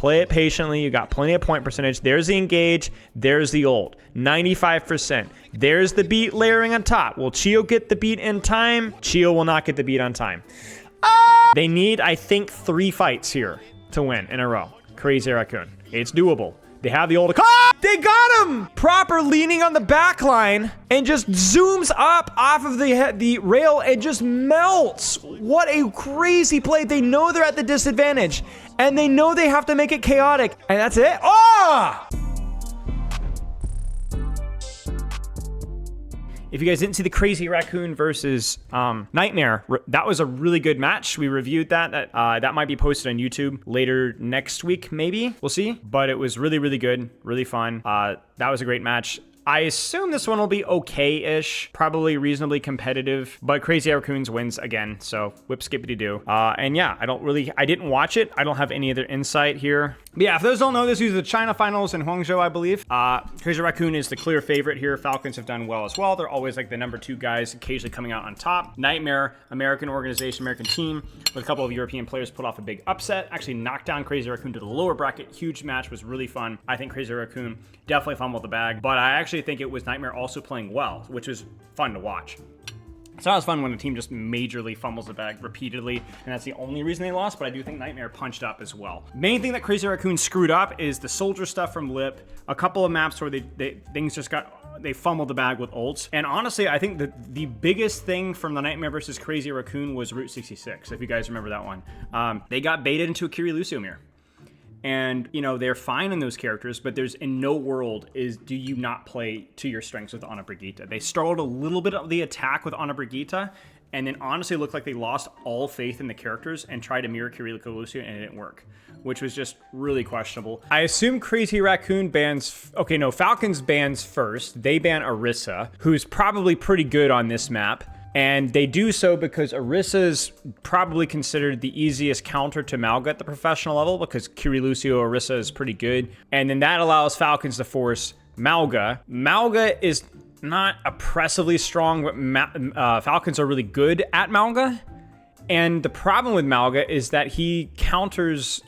Play it patiently. You got plenty of point percentage. There's the engage. There's the ult. 95%. There's the beat layering on top. Will Chio get the beat in time? Chio will not get the beat on time. They need, I think, 3 fights here to win in a row. Crazy Raccoon. It's doable. They have the ult. They got him! Proper leaning on the back line and just zooms up off of the rail and just melts. What a crazy play. They know they're at the disadvantage and they know they have to make it chaotic. And that's it. Oh! If you guys didn't see the Crazy Raccoon versus Nightmare, that was a really good match. We reviewed that. That might be posted on YouTube later next week, maybe. We'll see. But it was really, really good. Really fun. That was a great match. I assume this one will be okay-ish, probably reasonably competitive, but Crazy Raccoons wins again, so whip skippity do. And yeah, I didn't watch it. I don't have any other insight here. But yeah, if those don't know, this is the China finals in Hangzhou, I believe. Crazy Raccoon is the clear favorite here. Falcons have done well as well. They're always like the #2 guys, occasionally coming out on top. Nightmare, American organization, American team, with a couple of European players put off a big upset. Actually knocked down Crazy Raccoon to the lower bracket. Huge match, was really fun. I think Crazy Raccoon definitely fumbled the bag, but I actually think it was Nightmare also playing well, which was fun to watch. It's not as fun when a team just majorly fumbles the bag repeatedly, and that's the only reason they lost, but I do think Nightmare punched up as well. Main thing that Crazy Raccoon screwed up is the soldier stuff from Lip, a couple of maps where they fumbled the bag with ults, and honestly, I think the biggest thing from the Nightmare versus Crazy Raccoon was Route 66, if you guys remember that one. They got baited into a Kiri Lucio mirror. And, you know, they're fine in those characters, but there's in no world do you not play to your strengths with Ana Brigitte. They startled a little bit of the attack with Ana Brigitte, and then honestly looked like they lost all faith in the characters and tried to mirror Kiriko Lucio, and it didn't work, which was just really questionable. I assume Crazy Raccoon bans... Okay, no, Falcons bans first. They ban Orisa, who's probably pretty good on this map. And they do so because Orisa's probably considered the easiest counter to Mauga at the professional level, because Kiri Lucio Orisa is pretty good. And then that allows Falcons to force Mauga. Mauga is not oppressively strong, but Falcons are really good at Mauga. And the problem with Mauga is that he counters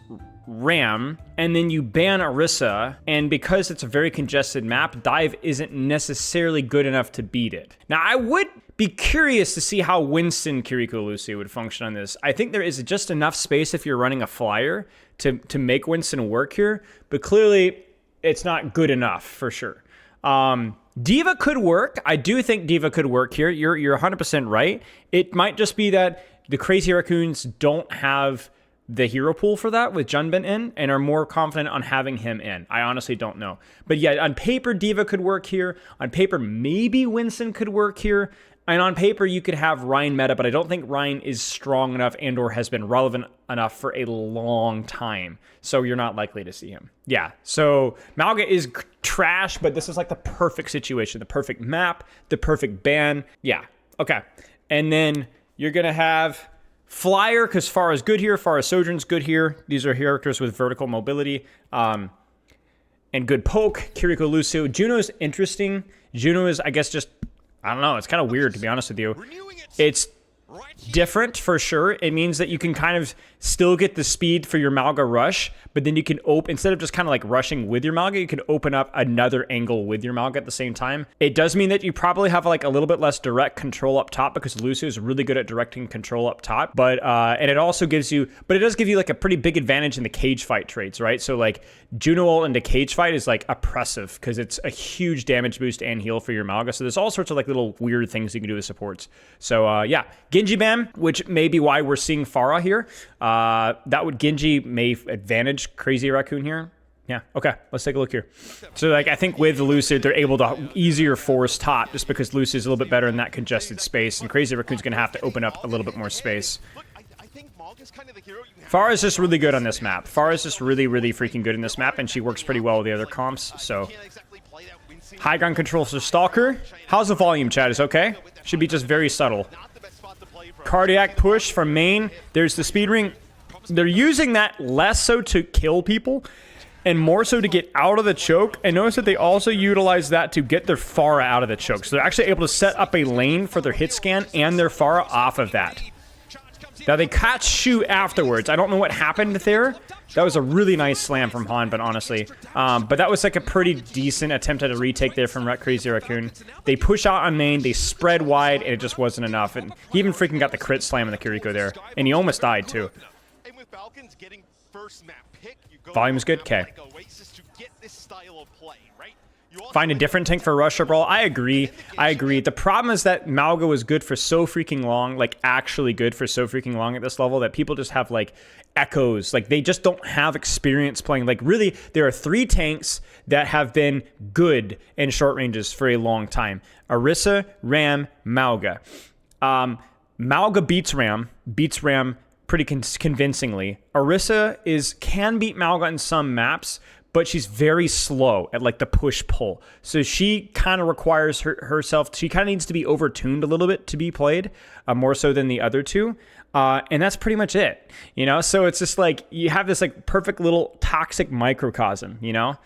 Ram, and then you ban Orisa, and because it's a very congested map, Dive isn't necessarily good enough to beat it. Now, I would be curious to see how Winston Kiriko Lucio would function on this. I think there is just enough space if you're running a flyer to make Winston work here, but clearly it's not good enough for sure. D.Va could work. I do think D.Va could work here. You're 100% right. It might just be that the Crazy Raccoons don't have the hero pool for that with Junbin in, and are more confident on having him in. I honestly don't know. But yeah, on paper, D.Va could work here. On paper, maybe Winston could work here. And on paper, you could have Ryan meta, but I don't think Ryan is strong enough and or has been relevant enough for a long time. So you're not likely to see him. Yeah, so Mauga is trash, but this is like the perfect situation, the perfect map, the perfect ban. Yeah, okay. And then you're going to have Flyer, because Pharah's good here. Pharah's Sojourn's good here. These are characters with vertical mobility. And good poke. Kiriko Lucio. Juno's interesting. Juno is, I guess, just... I don't know. It's kind of weird, to be honest with you. It's different for sure. It means that you can kind of still get the speed for your Mauga rush, but then you can instead of just kind of like rushing with your Mauga, you can open up another angle with your Mauga at the same time. It does mean that you probably have like a little bit less direct control up top, because Lucio is really good at directing control up top. But and it also gives you, but it does give you like a pretty big advantage in the cage fight traits, right? So like Juno ult into cage fight is like oppressive because it's a huge damage boost and heal for your Mauga. So there's all sorts of like little weird things you can do with supports. So yeah, Genji ban, which may be why we're seeing Pharah here. That would Genji may advantage Crazy Raccoon here. Yeah, okay, let's take a look here. So like I think with Lucid, they're able to easier force top just because Lucid is a little bit better in that congested space, and Crazy Raccoon's gonna have to open up a little bit more space. Pharah is just really good on this map. Pharah is just really, really freaking good in this map, and she works pretty well with the other comps, so. High ground control for Stalker. How's the volume, chat? Is okay? Should be just very subtle. Cardiac push from main. There's the speed ring. They're using that less so to kill people and more so to get out of the choke. And notice that they also utilize that to get their Pharah out of the choke. So they're actually able to set up a lane for their hit scan and their Pharah off of that. Now they catch Shu afterwards. I don't know what happened there. That was a really nice slam from Han, but honestly. But that was like a pretty decent attempt at a retake there from Crazy Raccoon. They push out on main, they spread wide, and it just wasn't enough. And he even freaking got the crit slam in the Kiriko there. And he almost died too. Volume's good? Okay. Find a different tank for Russia Brawl. I agree. I agree. The problem is that Mauga was good for so freaking long, like actually good for so freaking long at this level that people just have like echoes. Like they just don't have experience playing. Like really, there are 3 tanks that have been good in short ranges for a long time. Orisa, Ram, Mauga. Mauga beats Ram pretty convincingly. Orisa can beat Mauga in some maps, but she's very slow at like the push-pull. So she kind of requires herself, she kind of needs to be overtuned a little bit to be played, more so than the other 2. And that's pretty much it, you know? So it's just like, you have this like perfect little toxic microcosm, you know?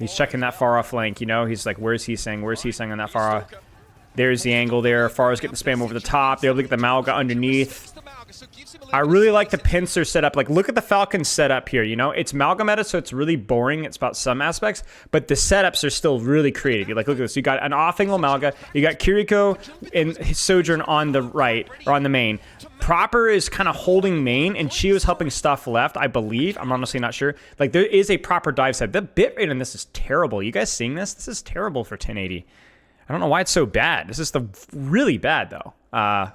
He's checking that far off flank, you know? He's like, where's he saying? Where's he saying on that far off? There's the angle there. Farah's getting the spam over the top. They're able to get the Mauga underneath. I really like the pincer setup. Like, look at the Falcons setup here, you know? It's Mauga meta, so it's really boring. It's about some aspects, but the setups are still really creative. Like, look at this. You got an off-angle Mauga. You got Kiriko and his Sojourn on the right, or on the main. Proper is kind of holding main, and Chi was helping stuff left, I believe. I'm honestly not sure. Like, there is a proper dive set. The bitrate in this is terrible. You guys seeing this? This is terrible for 1080. I don't know why it's so bad. This is really bad, though.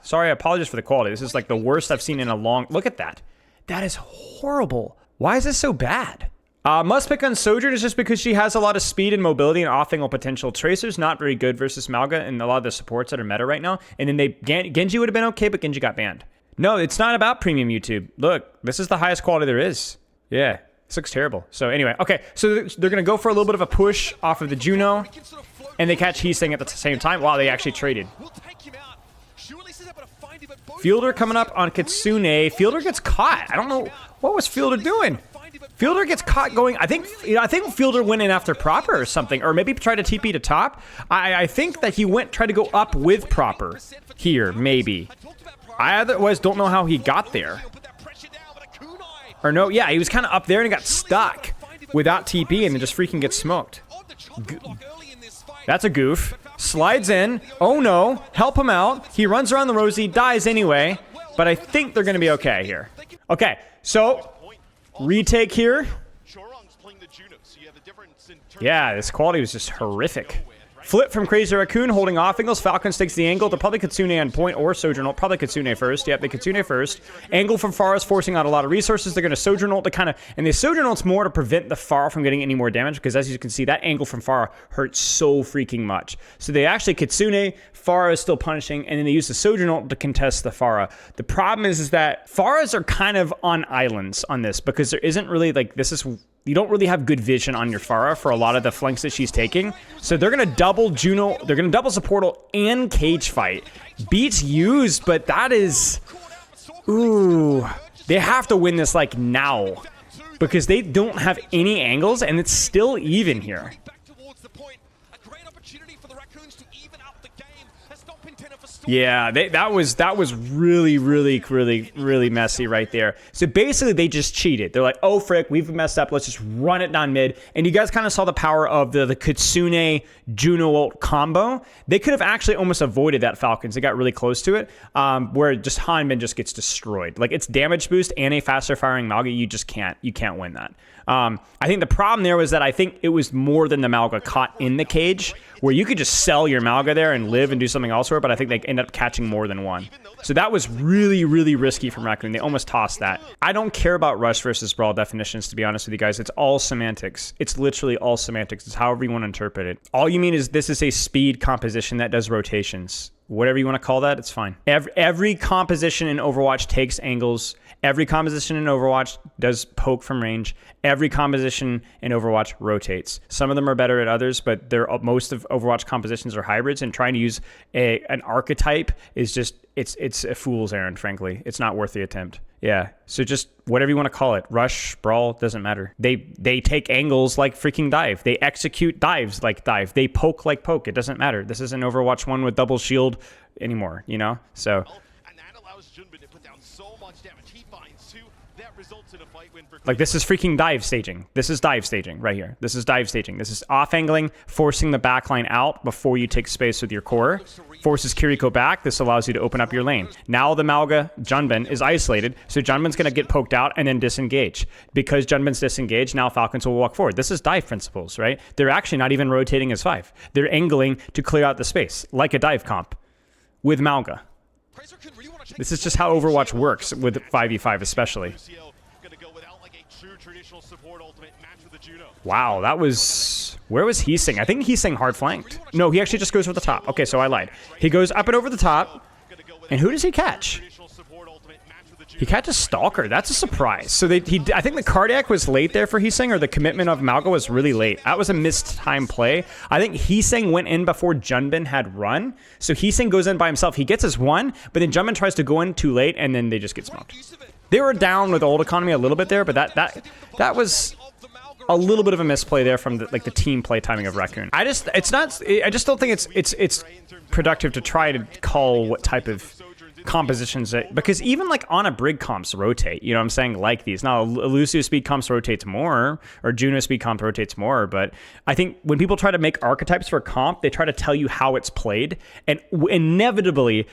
Sorry, I apologize for the quality. This is like the worst I've seen in a long... Look at that. That is horrible. Why is this so bad? Must pick on Sojourn is just because she has a lot of speed and mobility and off-angle potential. Tracer's not very good versus Mauga and a lot of the supports that are meta right now. And then Genji would have been okay, but Genji got banned. No, it's not about premium YouTube. Look, this is the highest quality there is. Yeah, this looks terrible. So anyway, okay. So they're going to go for a little bit of a push off of the Juno. And they catch Heesang at the same time. Wow, they actually traded. Fielder coming up on Kitsune. Fielder gets caught. I don't know. What was Fielder doing? Fielder gets caught going. I think Fielder went in after Proper or something. Or maybe tried to TP to top. I think that he tried to go up with Proper here, maybe. I otherwise don't know how he got there. Or no, yeah, he was kind of up there and got stuck without TP and then just freaking gets smoked. That's a goof. Slides in. Oh no. Help him out. He runs around the Rosie, dies anyway. But I think they're going to be okay here. Okay, so retake here. Yeah, this quality was just horrific. Flip from Crazy Raccoon, holding off angles. Falcons takes the angle. They'll probably Kitsune on point or Sojourn ult. Probably Kitsune first. Yep, they Kitsune first. Angle from Pharah forcing out a lot of resources. They're going to Sojourn ult to kind of... And the Sojourn ult's more to prevent the Pharah from getting any more damage because as you can see, that angle from Pharah hurts so freaking much. So they actually Kitsune, Pharah is still punishing, and then they use the Sojourn ult to contest the Pharah. The problem is that Pharahs are kind of on islands on this because there isn't really like... You don't really have good vision on your Pharah for a lot of the flanks that she's taking. So they're going to double Juno. They're going to double Supportal and Cage Fight. Beats used, but that is... Ooh. They have to win this, like, now. Because they don't have any angles, and it's still even here. Yeah, that was really messy right there. So basically, they just cheated. They're like, oh, frick, we've messed up. Let's just run it down mid. And you guys kind of saw the power of the Kitsune Juno ult combo. They could have actually almost avoided that Falcons. They got really close to it, where just Hanmin just gets destroyed. Like, it's damage boost and a faster firing Mauga. You can't win that. I think the problem there was that I think it was more than the Mauga caught in the cage, where you could just sell your Mauga there and live and do something else for it, but I think they ended up catching more than one. So that was really risky from Raccoon. They almost tossed that. I don't care about Rush versus Brawl definitions, to be honest with you guys. It's all semantics. It's literally all semantics. It's however you want to interpret it. All you mean is this is a speed composition that does rotations. Whatever you want to call that, it's fine. Every composition in Overwatch takes angles. Every composition in Overwatch does poke from range. Every composition in Overwatch rotates. Some of them are better at others, but most of Overwatch compositions are hybrids, and trying to use an archetype is just, it's a fool's errand, frankly. It's not worth the attempt. Yeah, so just whatever you want to call it, rush, brawl, doesn't matter. They take angles like freaking dive. They execute dives like dive. They poke like poke. It doesn't matter. This isn't Overwatch 1 with double shield anymore, you know? So and that allows Junbin to put down so much damage. He finds 2. That results in a fight win for like this is freaking dive staging. This is dive staging right here. This is dive staging. This is off angling, forcing the backline out before you take space with your core. Forces Kiriko back. This allows you to open up your lane. Now the Mauga Junbin is isolated, so Junbin's going to get poked out and then disengage. Because Junbin's disengaged, now Falcons will walk forward. This is dive principles, right? They're actually not even rotating as 5. They're angling to clear out the space, like a dive comp with Mauga. This is just how Overwatch works with 5v5 especially. Wow, that was... Where was Heesing? I think Heesing hard flanked. No, he actually just goes over the top. Okay, so I lied. He goes up and over the top. And who does he catch? He catches Stalker. That's a surprise. So I think the cardiac was late there for Heesing, or the commitment of Mauga was really late. That was a missed time play. I think Heesing went in before Junbin had run. So Heesing goes in by himself. He gets his 1, but then Junbin tries to go in too late, and then they just get smoked. They were down with old economy a little bit there, but that was a little bit of a misplay there from the team play timing of Raccoon. I just don't think it's productive to try to call what type of compositions because even like on a Brig comps rotate, you know what I'm saying, like these. Now Lucio speed comps rotates more, or Juno speed comp rotates more, but I think when people try to make archetypes for comp, they try to tell you how it's played, and inevitably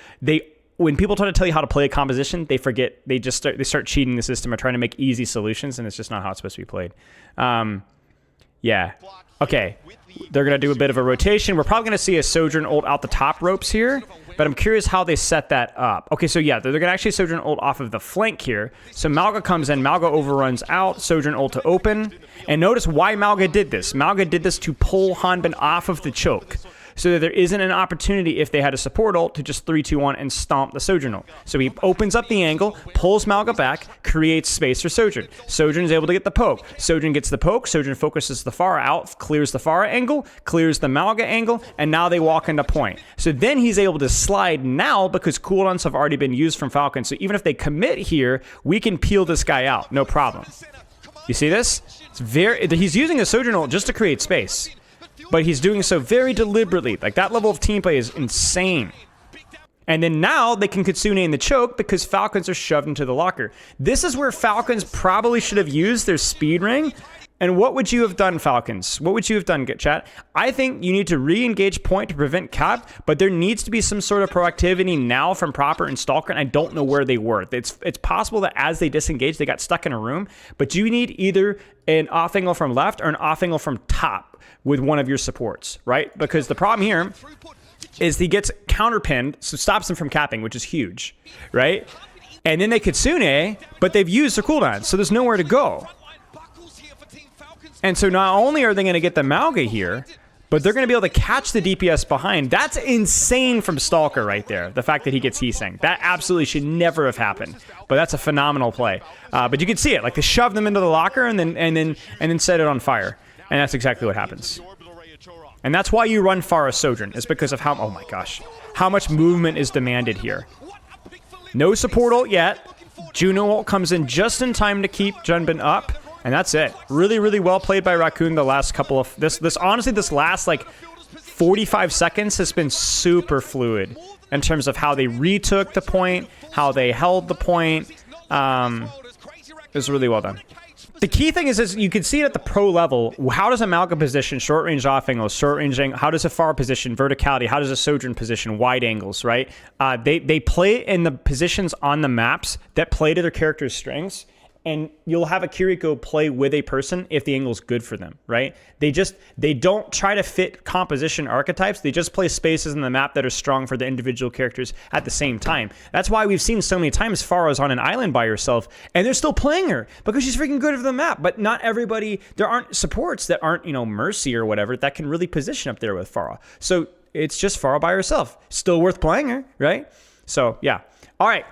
when people try to tell you how to play a composition, they forget. They start cheating the system or trying to make easy solutions, and it's just not how it's supposed to be played. Yeah. Okay. They're going to do a bit of a rotation. We're probably going to see a Sojourn ult out the top ropes here, but I'm curious how they set that up. Okay, so yeah, they're going to actually Sojourn ult off of the flank here. So Mauga comes in. Mauga overruns out. Sojourn ult to open. And notice why Mauga did this. Mauga did this to pull Hanbin off of the choke, so that there isn't an opportunity if they had a support ult to just 3-2-1 and stomp the Sojourn ult. So he opens up the angle, pulls Mauga back, creates space for Sojourn. Sojourn is able to get the poke. Sojourn gets the poke. Sojourn focuses the Pharah out, clears the Pharah angle, clears the Mauga angle, and now they walk into point. So then he's able to slide now because cooldowns have already been used from Falcon. So even if they commit here, we can peel this guy out, no problem. You see this? He's using a Sojourn ult just to create space, but he's doing so very deliberately. Like, that level of team play is insane. And then now they can Kitsune in the choke because Falcons are shoved into the locker. This is where Falcons probably should have used their speed ring. And what would you have done, Falcons? What would you have done, chat? I think you need to re-engage point to prevent cap, but there needs to be some sort of proactivity now from Proper and Stalker, and I don't know where they were. It's possible that as they disengaged, they got stuck in a room, but you need either an off angle from left or an off angle from top with one of your supports, right? Because the problem here is he gets counterpinned, so stops him from capping, which is huge, right? And then they Kitsune, but they've used their cooldown, so there's nowhere to go. And so not only are they going to get the Mauga here, but they're going to be able to catch the DPS behind. That's insane from Stalker right there. The fact that he gets Heesing. That absolutely should never have happened. But that's a phenomenal play. But you can see it. Like, they shove them into the locker and then set it on fire. And that's exactly what happens. And that's why you run Pharah Sojourn. Is because of how... Oh my gosh. How much movement is demanded here. No support ult yet. Juno ult comes in just in time to keep Junbin up. And that's it. Really, really well played by Raccoon the last couple of... Honestly, this last, like, 45 seconds has been super fluid in terms of how they retook the point, how they held the point. It was really well done. The key thing is you can see it at the pro level. How does a Mauga position short range off angles, short range angle? How does a Pharah position verticality? How does a Sojourn position wide angles, right? They play in the positions on the maps that play to their character's strengths. And you'll have a Kiriko play with a person if the angle's good for them, right? They don't try to fit composition archetypes. They just play spaces in the map that are strong for the individual characters at the same time. That's why we've seen so many times Pharah's on an island by herself, and they're still playing her because she's freaking good for the map. But not everybody, there aren't supports that aren't, Mercy or whatever, that can really position up there with Pharah. So it's just Pharah by herself. Still worth playing her, right? So, yeah. All right.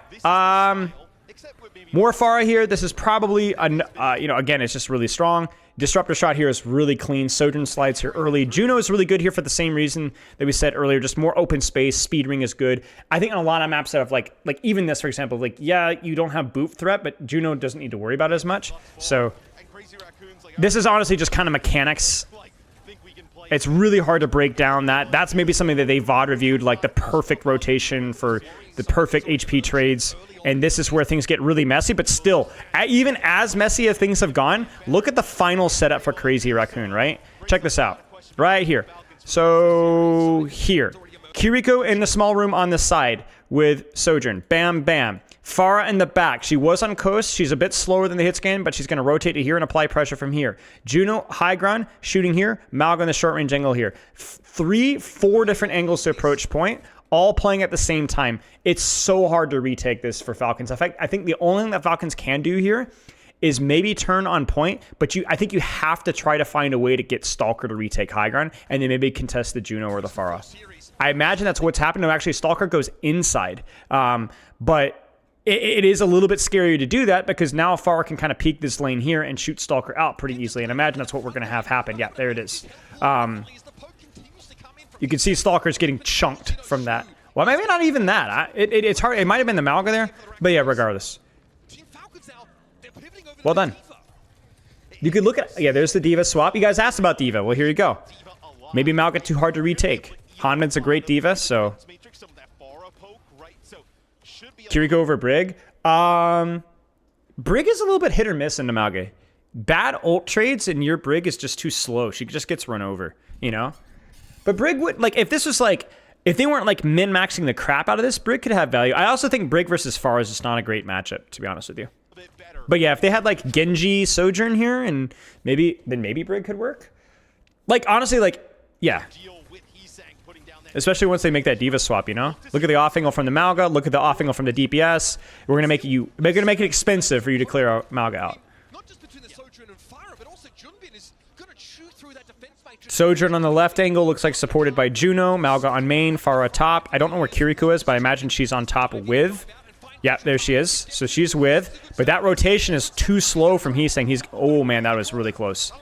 More Pharah here. This is probably, you know, again, it's just really strong. Disruptor shot here is really clean. Sojourn slides here early. Juno is really good here for the same reason that we said earlier. Just more open space. Speed ring is good. I think on a lot of maps that have like even this, for example, like, yeah, you don't have boot threat, but Juno doesn't need to worry about it as much. So this is honestly just kind of mechanics. It's really hard to break down that. That's maybe something that they VOD reviewed, like the perfect rotation for the perfect HP trades. And this is where things get really messy. But still, even as messy as things have gone, look at the final setup for Crazy Raccoon, right? Check this out. Right here. So here. Kiriko in the small room on the side with Sojourn. Bam, bam. Pharah in the back. She was on coast. She's a bit slower than the hit scan, but she's going to rotate to here and apply pressure from here. Juno, high ground, shooting here. Mauga in the short range angle here. 4 different angles to approach point, all playing at the same time. It's so hard to retake this for Falcons. In fact, I think the only thing that Falcons can do here is maybe turn on point, but I think you have to try to find a way to get Stalker to retake high ground, and then maybe contest the Juno or the Pharah. I imagine that's what's happened. No, actually, Stalker goes inside, but it is a little bit scary to do that because now Pharah can kind of peek this lane here and shoot Stalker out pretty easily. And imagine that's what we're going to have happen. Yeah, there it is. You can see Stalker's getting chunked from that. Well, maybe not even that. It's hard. It might have been the Mauga there. But yeah, regardless. Well done. You could look at... Yeah, there's the D.Va swap. You guys asked about D.Va. Well, here you go. Maybe Mauga too hard to retake. Hanman's a great D.Va, so... Kiriko over Brig. Brig is a little bit hit or miss into Mauga. Bad ult trades and your Brig is just too slow. She just gets run over, you know? But Brig would, like, if this was like, if they weren't like min-maxing the crap out of this, Brig could have value. I also think Brig versus Pharah is just not a great matchup, to be honest with you. But yeah, if they had like Genji Sojourn here and then maybe Brig could work. Like, honestly, like, yeah. Especially once they make that D.Va swap, you know? Look at the off angle from the Mauga. Look at the off angle from the DPS. We're gonna make it expensive for you to clear Mauga out. Sojourn on the left angle looks like supported by Juno. Mauga on main. Pharah top. I don't know where Kiriko is, but I imagine she's on top with. Yeah, there she is. So she's with. But that rotation is too slow from Heesang. Oh man, that was really close.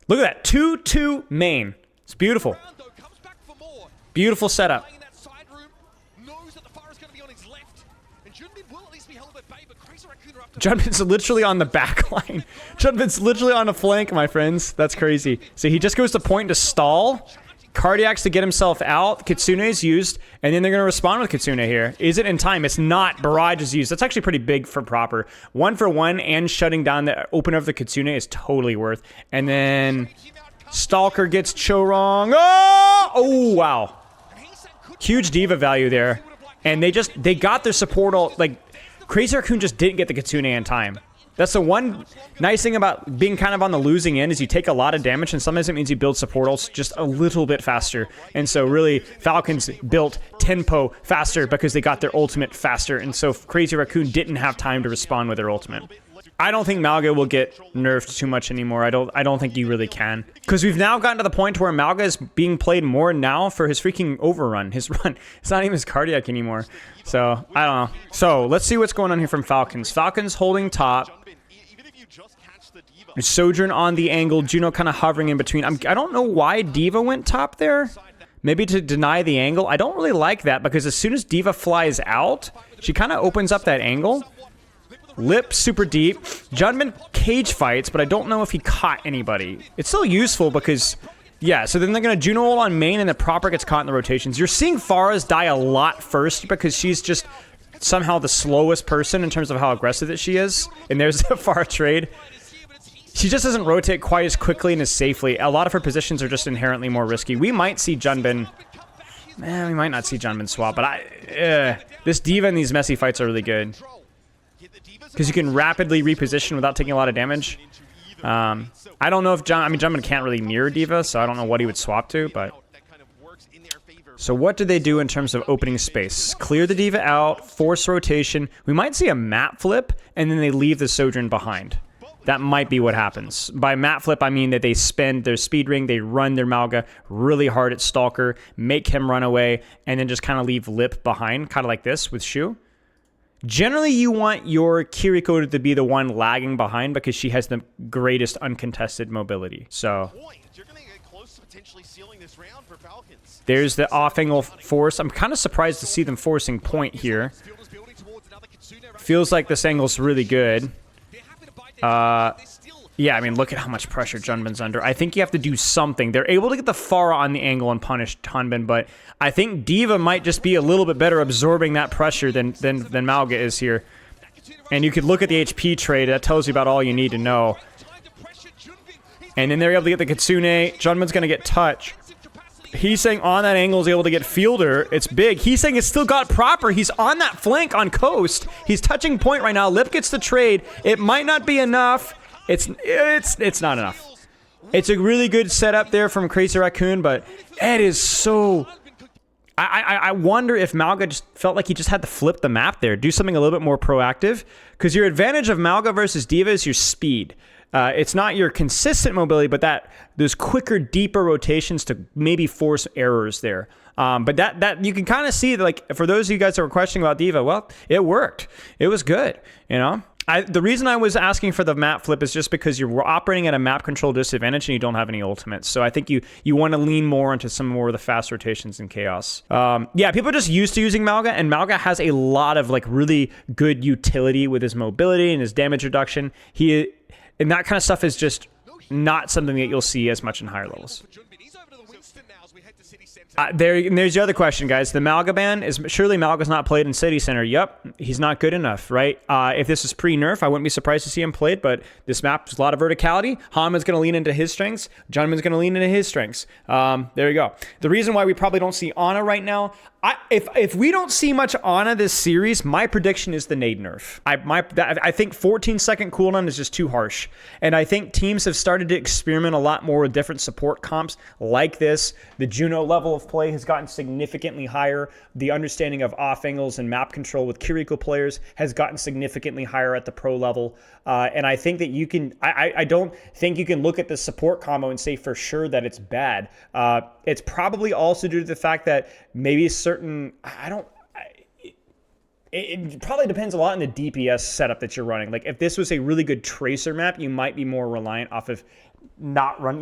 Look at that. 2-2 main. It's beautiful. Beautiful setup. Junbin's literally on the back line. Junbin's literally on the flank, my friends. That's crazy. So he just goes to point to stall. Cardiacs to get himself out. Kitsune is used. And then they're going to respond with Kitsune here. Is it in time? It's not. Barrage is used. That's actually pretty big for proper. 1-for-1 and shutting down the opener of the Kitsune is totally worth. And then Stalker gets Cho wrong. Oh, wow. Huge D.Va value there. And they got their support all, like, Crazy Raccoon just didn't get the Kitsune in time. That's the one nice thing about being kind of on the losing end is you take a lot of damage, and sometimes it means you build support ults just a little bit faster. And so really, Falcons built tempo faster because they got their ultimate faster, and so Crazy Raccoon didn't have time to respond with their ultimate. I don't think Mauga will get nerfed too much anymore. I don't think you really can. Because we've now gotten to the point where Mauga is being played more now for his freaking overrun. His run. It's not even his cardiac anymore. So, I don't know. So, let's see what's going on here from Falcons. Falcons holding top. Sojourn on the angle. Juno kind of hovering in between. I don't know why D.Va went top there. Maybe to deny the angle. I don't really like that because as soon as D.Va flies out, she kind of opens up that angle. Lip super deep. Junbin cage fights, but I don't know if he caught anybody. It's still useful because, yeah, so then they're going to Juno ult on main and the proper gets caught in the rotations. You're seeing Pharah's die a lot first because she's just somehow the slowest person in terms of how aggressive that she is. And there's the Pharah trade. She just doesn't rotate quite as quickly and as safely. A lot of her positions are just inherently more risky. We might see Junbin... we might not see Junbin swap, but this D.Va in these messy fights are really good. Because you can rapidly reposition without taking a lot of damage. I don't know if Junbin can't really mirror D.Va, so I don't know what he would swap to, but... So what do they do in terms of opening space? Clear the D.Va out, force rotation. We might see a map flip, and then they leave the Sojourn behind. That might be what happens. By map flip, I mean that they spend their speed ring, they run their Mauga really hard at Stalker, make him run away, and then just kind of leave Lip behind, kind of like this with Shu. Generally, you want your Kiriko to be the one lagging behind because she has the greatest uncontested mobility. So You're gonna get close to potentially sealing this round for Falcons. there's the off-angle force. I'm kind of surprised to see them forcing point here. Feels like this angle's really good. Yeah, I mean, look at how much pressure Junbin's under. I think you have to do something. They're able to get the Pharah on the angle and punish Junbin, but I think D.Va might just be a little bit better absorbing that pressure than Mauga is here. And you could look at the HP trade. That tells you about all you need to know. And then they're able to get the Kitsune. Junbin's going to get touch. He's saying on that angle is able to get fielder. It's big. He's saying it's still got proper. He's on that flank on coast. He's touching point right now. Lip gets the trade. It might not be enough. It's not enough. It's a really good setup there from Crazy Raccoon, but it is so... I wonder if Mauga just felt like he just had to flip the map there, do something a little bit more proactive, because your advantage of Mauga versus D.Va is your speed. It's not your consistent mobility, but those quicker, deeper rotations to maybe force errors there. But that you can kind of see, like, for those of you guys that were questioning about D.Va, well, it worked. It was good, you know? The reason I was asking for the map flip is just because you're operating at a map control disadvantage and you don't have any ultimates. So I think you want to lean more into some more of the fast rotations and chaos. Yeah, people are just used to using Mauga, and Mauga has a lot of like really good utility with his mobility and his damage reduction. And that kind of stuff is just not something that you'll see as much in higher levels. There's the other question, guys. The Mauga ban is surely Mauga's not played in City Center. Yep, he's not good enough, right? If this is pre-nerf, I wouldn't be surprised to see him played, but this map has a lot of verticality. Hama's going to lean into his strengths. Junman's going to lean into his strengths. There you go. The reason why we probably don't see Ana right now, if we don't see much Ana this series, my prediction is the nade nerf. I think 14-second cooldown is just too harsh. And I think teams have started to experiment a lot more with different support comps like this. The Juno level of play has gotten significantly higher. The understanding of off angles and map control with Kiriko players has gotten significantly higher at the pro level. And I think that you can, I don't think you can look at the support combo and say for sure that it's bad. It's probably also due to the fact that maybe certain, it probably depends a lot on the DPS setup that you're running. Like if this was a really good tracer map, you might be more reliant off of you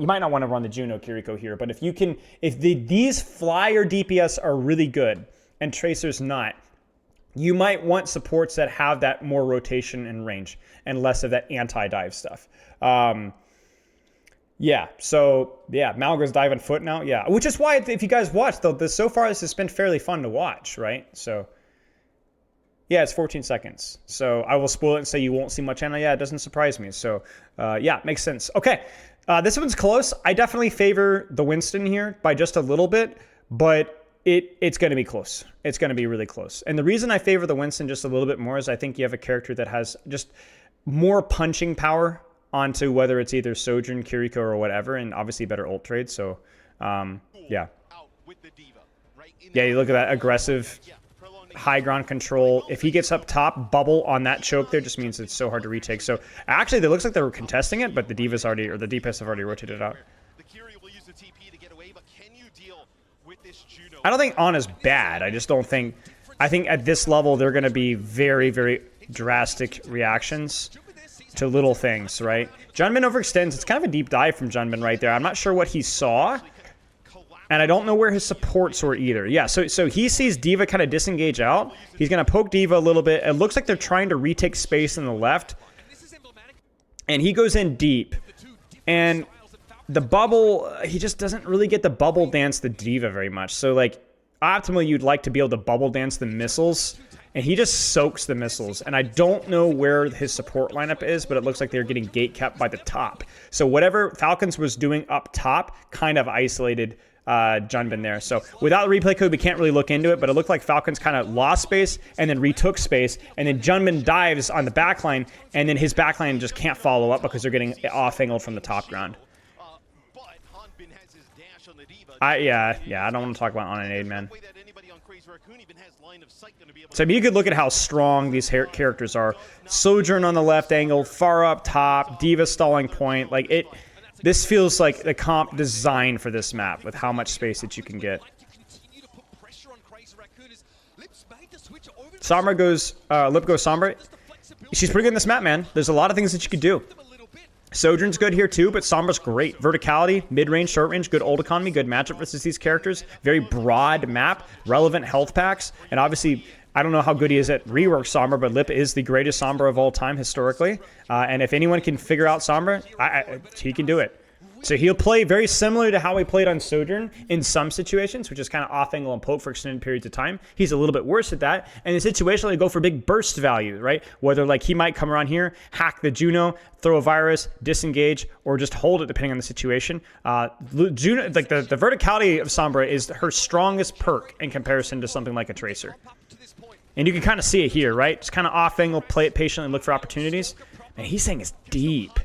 might not want to run the Juno Kiriko here, but if these flyer DPS are really good and tracers not, you might want supports that have that more rotation and range and less of that anti-dive stuff. Yeah, so yeah, Mauga's diving foot now. Yeah, which is why if you guys watch though, so far this has been fairly fun to watch, right? So yeah, it's 14 seconds. So I will spoil it and say you won't see much Ana. Yeah, it doesn't surprise me. So yeah, makes sense. Okay, this one's close. I definitely favor the Winston here by just a little bit, but it's going to be close. It's going to be really close. And the reason I favor the Winston just a little bit more is I think you have a character that has just more punching power onto whether it's either Sojourn, Kiriko, or whatever, and obviously better ult trade. So yeah. Yeah, you look at that aggressive high ground control. If he gets up top, bubble on that choke there just means it's so hard to retake. So actually, it looks like they were contesting it, but the D.Va's already, or the DPS have already rotated out. I don't think Ana's bad. I just don't think, I think at this level, they're going to be very, very drastic reactions to little things, right? Junbin overextends. It's kind of a deep dive from Junbin right there. I'm not sure what he saw. And I don't know where his supports were either. Yeah, so he sees D.Va kind of disengage out. He's going to poke D.Va a little bit. It looks like they're trying to retake space in the left. And he goes in deep. And the bubble, he just doesn't really get the bubble dance the D.Va very much. So, like, optimally, you'd like to be able to bubble dance the missiles. And he just soaks the missiles. And I don't know where his support lineup is, but it looks like they're getting gate kept by the top. So whatever Falcons was doing up top kind of isolated Junbin there. So without the replay code, we can't really look into it, but it looked like Falcons kind of lost space and then retook space, and then Junbin dives on the backline, and then his backline just can't follow up because they're getting off-angled from the top ground. Yeah, I don't want to talk about on an aid, man. So I mean, you could look at how strong these characters are. Sojourn on the left angle, far up top, D.Va stalling point, like it. This feels like the comp designed for this map with how much space that you can get. Sombra goes, Lip goes Sombra. She's pretty good in this map, man. There's a lot of things that you could do. Sojourn's good here too, but Sombra's great. Verticality, mid-range, short-range, good ult economy, good matchup versus these characters. Very broad map, relevant health packs, and obviously, I don't know how good he is at rework Sombra, but Lip is the greatest Sombra of all time historically. And if anyone can figure out Sombra, he can do it. So he'll play very similar to how he played on Sojourn in some situations, which is kind of off angle and poke for extended periods of time. He's a little bit worse at that. And in situational, they go for big burst value, right? Whether like he might come around here, hack the Juno, throw a virus, disengage, or just hold it depending on the situation. Juno, like the verticality of Sombra is her strongest perk in comparison to something like a Tracer. And you can kind of see it here, right? Just kind of off angle, play it patiently, look for opportunities. And he's saying it's deep.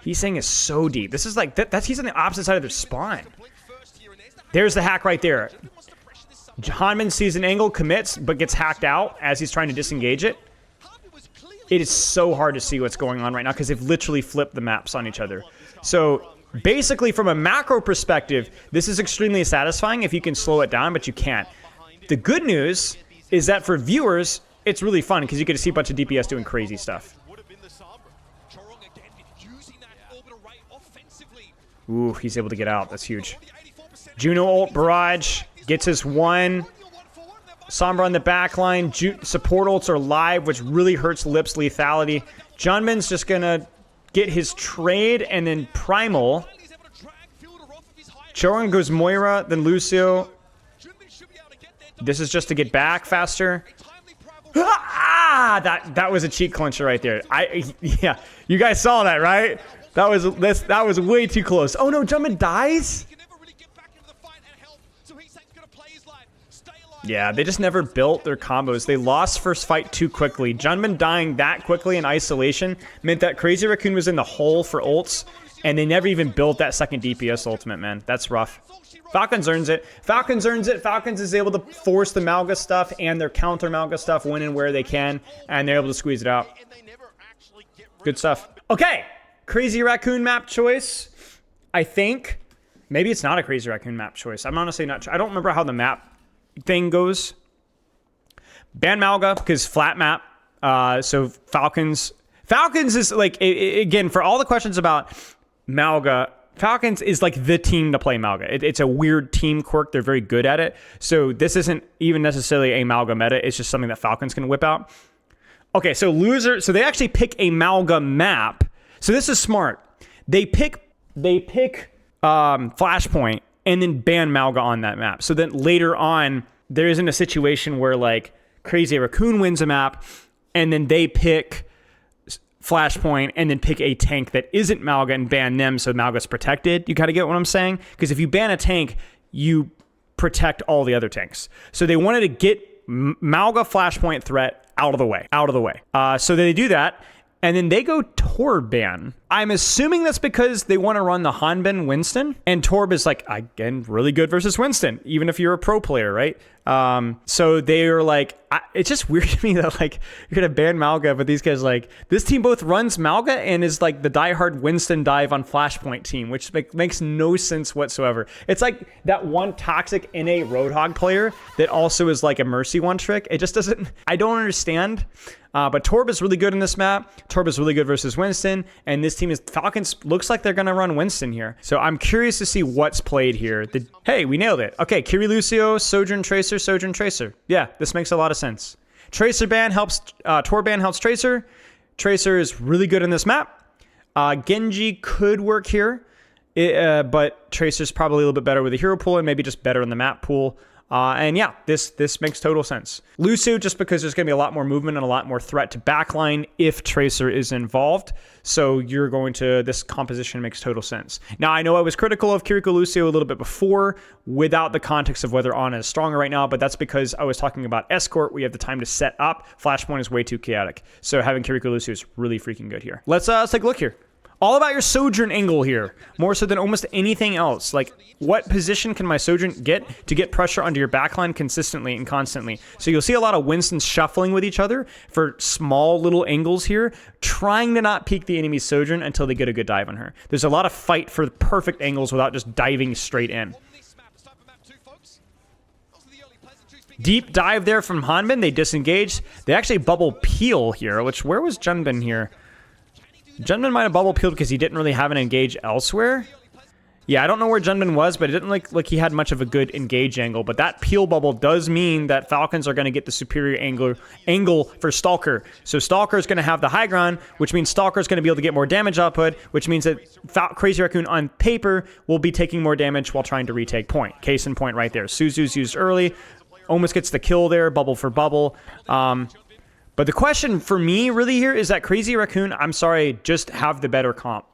He's saying it's so deep. This is like, he's on the opposite side of their spawn. There's the hack right there. Hanman sees an angle, commits, but gets hacked out as he's trying to disengage it. It is so hard to see what's going on right now because they've literally flipped the maps on each other. So basically from a macro perspective, this is extremely satisfying if you can slow it down, but you can't. The good news is that for viewers, it's really fun because you get to see a bunch of DPS doing crazy stuff. Ooh, he's able to get out. That's huge. Juno ult barrage. Gets his one. Sombra on the back line. Support ults are live, which really hurts Lip's lethality. Junman's just going to get his trade and then primal. Choran goes Moira, then Lucio. This is just to get back faster. Ah! That was a cheek clincher right there. Yeah, you guys saw that, right? That was way too close. Oh no, Jumpman dies? Yeah, they just never built their combos. They lost first fight too quickly. Junman dying that quickly in isolation meant that Crazy Raccoon was in the hole for ults, and they never even built that second DPS ultimate, man. That's rough. Falcons earns it. Falcons earns it. Falcons is able to force the Mauga stuff and their counter Mauga stuff when and where they can, and they're able to squeeze it out. Good stuff. Okay. Crazy Raccoon map choice, I think. Maybe it's not a Crazy Raccoon map choice. I'm honestly not sure. I don't remember how the map thing goes. Ban Mauga, because flat map. So Falcons is like, again, for all the questions about Mauga, Falcons is like the team to play Mauga. It's a weird team quirk. They're very good at it. So this isn't even necessarily a Mauga meta. It's just something that Falcons can whip out. Okay, so loser. So they actually pick a Mauga map. So this is smart. They pick Flashpoint and then ban Mauga on that map. So then later on, there isn't a situation where like Crazy Raccoon wins a map and then they pick Flashpoint and then pick a tank that isn't Mauga and ban them so Mauga's protected. You kind of get what I'm saying? Because if you ban a tank, you protect all the other tanks. So they wanted to get Mauga Flashpoint threat out of the way. So they do that. And then they go Torb ban. I'm assuming that's because they want to run the Hanbin Winston. And Torb is like, again, really good versus Winston, even if you're a pro player, right? So they're like, it's just weird to me that like you're going to ban Mauga, but these guys like, this team both runs Mauga and is like the diehard Winston dive on Flashpoint team, which makes no sense whatsoever. It's like that one toxic NA Roadhog player that also is like a Mercy one trick. It just doesn't, I don't understand. But Torb is really good in this map. Torb is really good versus Winston. And this team is, Falcons looks like they're going to run Winston here. So I'm curious to see what's played here. Hey, we nailed it. Okay, Kiri Lucio, Sojourn Tracer, Sojourn Tracer. Yeah, this makes a lot of sense. Tracer ban helps, Torb ban helps Tracer. Tracer is really good in this map. Genji could work here. But Tracer's probably a little bit better with the hero pool and maybe just better in the map pool. And yeah, this makes total sense. Lucio, just because there's going to be a lot more movement and a lot more threat to backline if Tracer is involved. So this composition makes total sense. Now, I know I was critical of Kiriko Lucio a little bit before without the context of whether Ana is stronger right now, but that's because I was talking about Escort. We have the time to set up. Flashpoint is way too chaotic. So having Kiriko Lucio is really freaking good here. Let's take a look here. All about your Sojourn angle here, more so than almost anything else. Like, what position can my Sojourn get to get pressure onto your backline consistently and constantly? So you'll see a lot of Winstons shuffling with each other for small little angles here, trying to not peek the enemy's Sojourn until they get a good dive on her. There's a lot of fight for perfect angles without just diving straight in. Deep dive there from Hanbin. They disengage. They actually bubble peel here, which, where was Junbin here? Junbin might have bubble peeled because he didn't really have an engage elsewhere. Yeah, I don't know where Junbin was, but it didn't look like he had much of a good engage angle. But that peel bubble does mean that Falcons are going to get the superior angle for Stalker. So Stalker is going to have the high ground, which means Stalker is going to be able to get more damage output, which means that Crazy Raccoon on paper will be taking more damage while trying to retake point. Case in point right there. Suzu's used early. Almost gets the kill there, bubble for bubble. But the question for me really here is that Crazy Raccoon, I'm sorry, just have the better comp.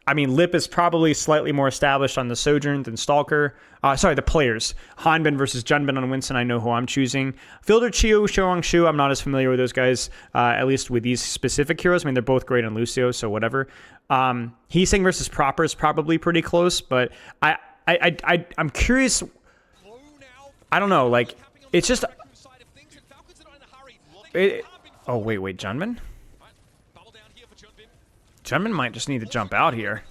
I mean, Lip is probably slightly more established on the Sojourn than Stalker. Sorry, the players. Hanbin versus Junbin on Winston, I know who I'm choosing. Fielder Chiyo, Shoang Shu, I'm not as familiar with those guys, at least with these specific heroes. I mean, they're both great on Lucio, so whatever. Heesing versus Proper is probably pretty close, but I'm curious. I don't know, like, it's just... oh, wait, Junbin? Junbin might just need to jump out here.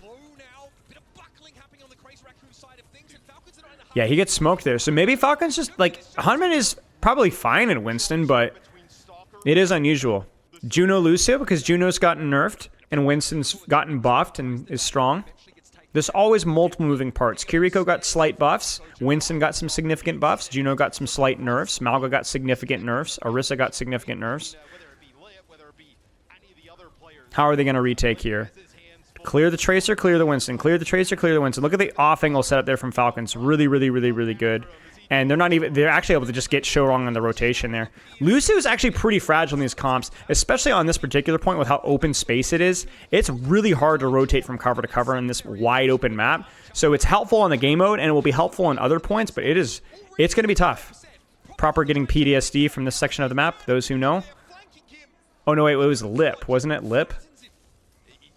Yeah, he gets smoked there. So maybe Falcons just, like, Hanbin is probably fine in Winston, but it is unusual. Juno Lucio, because Juno's gotten nerfed, and Winston's gotten buffed and is strong. There's always multiple moving parts. Kiriko got slight buffs. Winston got some significant buffs. Juno got some slight nerfs. Mauga got significant nerfs. Orisa got significant nerfs. How are they going to retake here? Clear the Tracer, clear the Winston. Clear the Tracer, clear the Winston. Look at the off-angle setup there from Falcons. Really, really, really, really good. And they're actually able to just get Showrong on the rotation there. Lucio is actually pretty fragile in these comps, especially on this particular point with how open space it is. It's really hard to rotate from cover to cover in this wide open map. So it's helpful on the game mode, and it will be helpful on other points, but it's going to be tough. Proper getting PTSD from this section of the map, those who know. Oh, no, wait, it was Lip, wasn't it? Lip?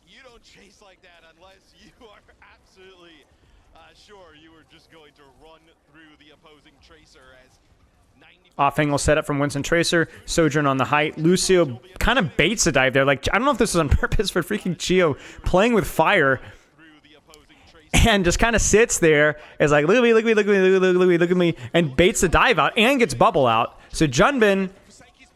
You don't chase like that unless you are absolutely sure you were just going to run through the opposing Tracer as 90... Off-angle setup from Winston Tracer. Sojourn on the height. Lucio kind of baits the dive there. Like, I don't know if this was on purpose for freaking Chiyo playing with fire and just kind of sits there as like, look at me, look at me, look at me, look at me, and baits the dive out and gets bubble out. So Junbin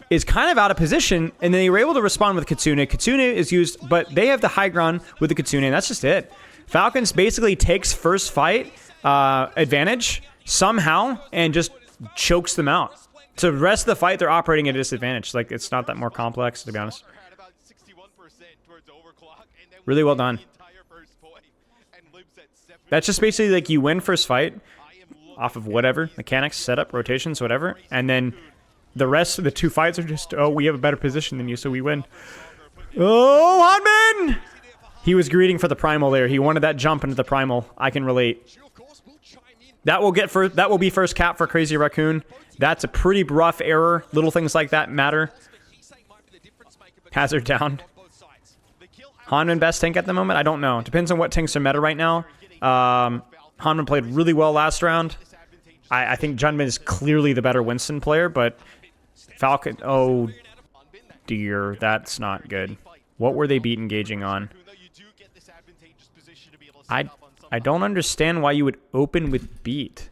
is kind of out of position, and then they were able to respond with Kitsune. Kitsune is used, but they have the high ground with the Kitsune, and that's just it. Falcons basically takes first fight advantage somehow and just chokes them out. So the rest of the fight, they're operating at a disadvantage. Like, it's not that more complex, to be honest. Really well done. That's just basically like you win first fight off of whatever, mechanics, setup, rotations, whatever, and then the rest of the two fights are just, oh, we have a better position than you, so we win. Oh, Hanbin! He was greeting for the primal there. He wanted that jump into the primal. I can relate. That will be first cap for Crazy Raccoon. That's a pretty rough error. Little things like that matter. Hazard down. Hanbin best tank at the moment? I don't know. Depends on what tanks are meta right now. Hanbin played really well last round. I think Junbin is clearly the better Winston player, but Falcon... Oh, dear. That's not good. What were they beat engaging on? I don't understand why you would open with beat.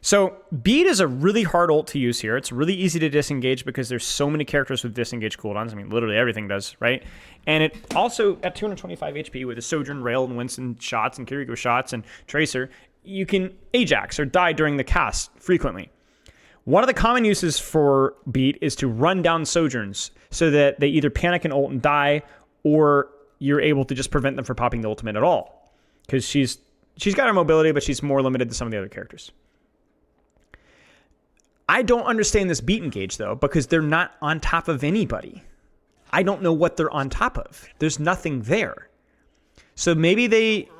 So, beat is a really hard ult to use here. It's really easy to disengage because there's so many characters with disengage cooldowns. I mean, literally everything does, right? And it also, at 225 HP with the Sojourn, Rail, and Winston shots, and Kiriko shots, and Tracer, you can Ajax or die during the cast frequently. One of the common uses for beat is to run down Sojourns so that they either panic and ult and die, or you're able to just prevent them from popping the ultimate at all. Because she's got her mobility, but she's more limited than some of the other characters. I don't understand this beat engage, though, because they're not on top of anybody. I don't know what they're on top of. There's nothing there. So maybe they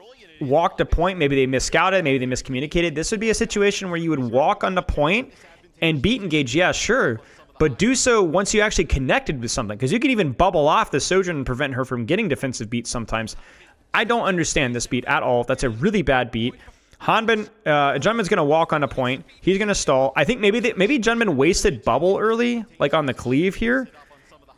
walked a point, maybe they misscouted, maybe they miscommunicated. This would be a situation where you would walk on the point and beat engage, yeah, sure, but do so once you actually connected with something, because you can even bubble off the Sojourn and prevent her from getting defensive beats sometimes. I don't understand this beat at all. That's a really bad beat. Hanbin, Junbin's going to walk on a point. He's going to stall. I think maybe Junbin wasted bubble early, like on the cleave here.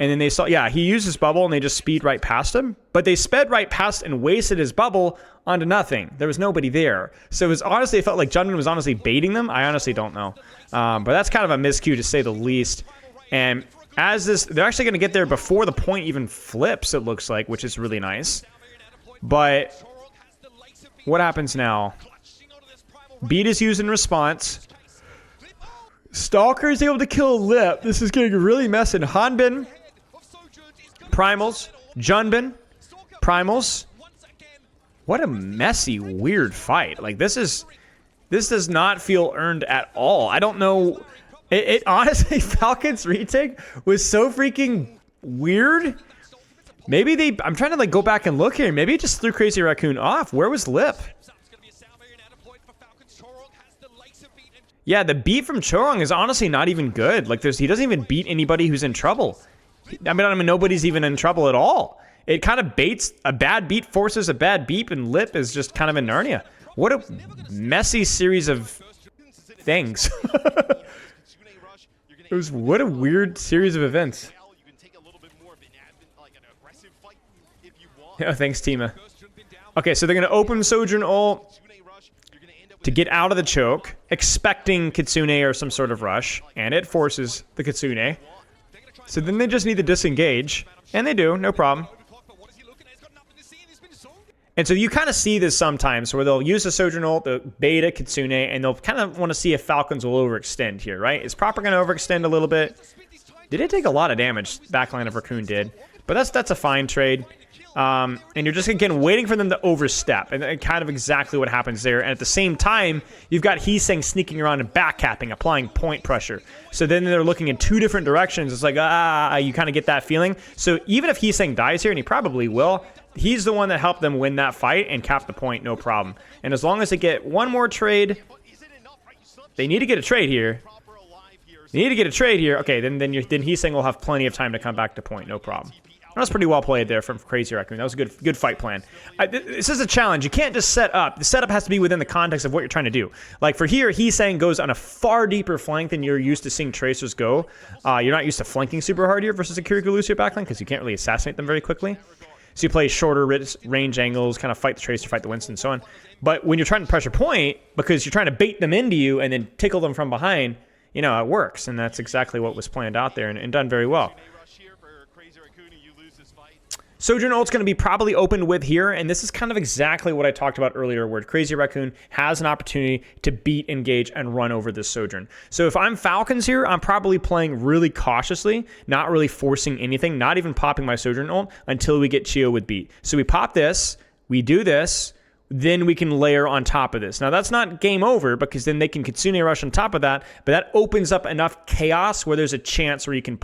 And then they saw, yeah, he used his bubble and they just speed right past him. But they sped right past and wasted his bubble onto nothing. There was nobody there. So it was honestly, it felt like Junbin was honestly baiting them. I honestly don't know. But that's kind of a miscue to say the least. And as this, they're actually going to get there before the point even flips, it looks like, which is really nice. But what happens now? Beat is used in response. Stalker is able to kill Lip. This is getting really messy. Hanbin, Primals, Junbin, Primals. What a messy, weird fight. Like, this does not feel earned at all. I don't know. It honestly, Falcons retake was so freaking weird. Maybe I'm trying to like go back and look here. Maybe it just threw Crazy Raccoon off. Where was Lip? Yeah, the beat from Chorong is honestly not even good. Like, he doesn't even beat anybody who's in trouble. I mean, nobody's even in trouble at all. It kind of baits a bad beat, forces a bad beep, and Lip is just kind of in Narnia. What a messy series of things. What a weird series of events. Oh, thanks, Tima. Okay, so they're going to open Sojourn ult to get out of the choke, expecting Kitsune or some sort of rush, and it forces the Kitsune. So then they just need to disengage, and they do, no problem. And so you kind of see this sometimes where they'll use the Sojourn ult, the beta Kitsune, and they'll kind of want to see if Falcons will overextend here, right? Is Proper going to overextend a little bit? Did it take a lot of damage? Backline of Raccoon did. But that's a fine trade. And you're just, again, waiting for them to overstep. And kind of exactly what happens there. And at the same time, you've got Heeseng sneaking around and backcapping, applying point pressure. So then they're looking in two different directions. It's like, you kind of get that feeling. So even if Heeseng dies here, and he probably will, he's the one that helped them win that fight and cap the point, no problem. And as long as they get one more trade, they need to get a trade here. They need to get a trade here. Okay, then Heeseng will have plenty of time to come back to point, no problem. That was pretty well played there from Crazy Raccoon. That was a good fight plan. This is a challenge. You can't just set up. The setup has to be within the context of what you're trying to do. Like for here, Heeseng goes on a far deeper flank than you're used to seeing Tracers go. You're not used to flanking super hard here versus a Kiriko Lucio backline because you can't really assassinate them very quickly. So you play shorter range angles, kind of fight the Tracer, fight the Winston, and so on. But when you're trying to pressure point, because you're trying to bait them into you and then tickle them from behind, you know, it works. And that's exactly what was planned out there and done very well. Sojourn ult's going to be probably opened with here, and this is kind of exactly what I talked about earlier, where Crazy Raccoon has an opportunity to beat, engage, and run over this Sojourn. So if I'm Falcons here, I'm probably playing really cautiously, not really forcing anything, not even popping my Sojourn ult until we get Chio with beat. So we pop this, we do this, then we can layer on top of this. Now, that's not game over because then they can Kitsune rush on top of that, but that opens up enough chaos where there's a chance where you can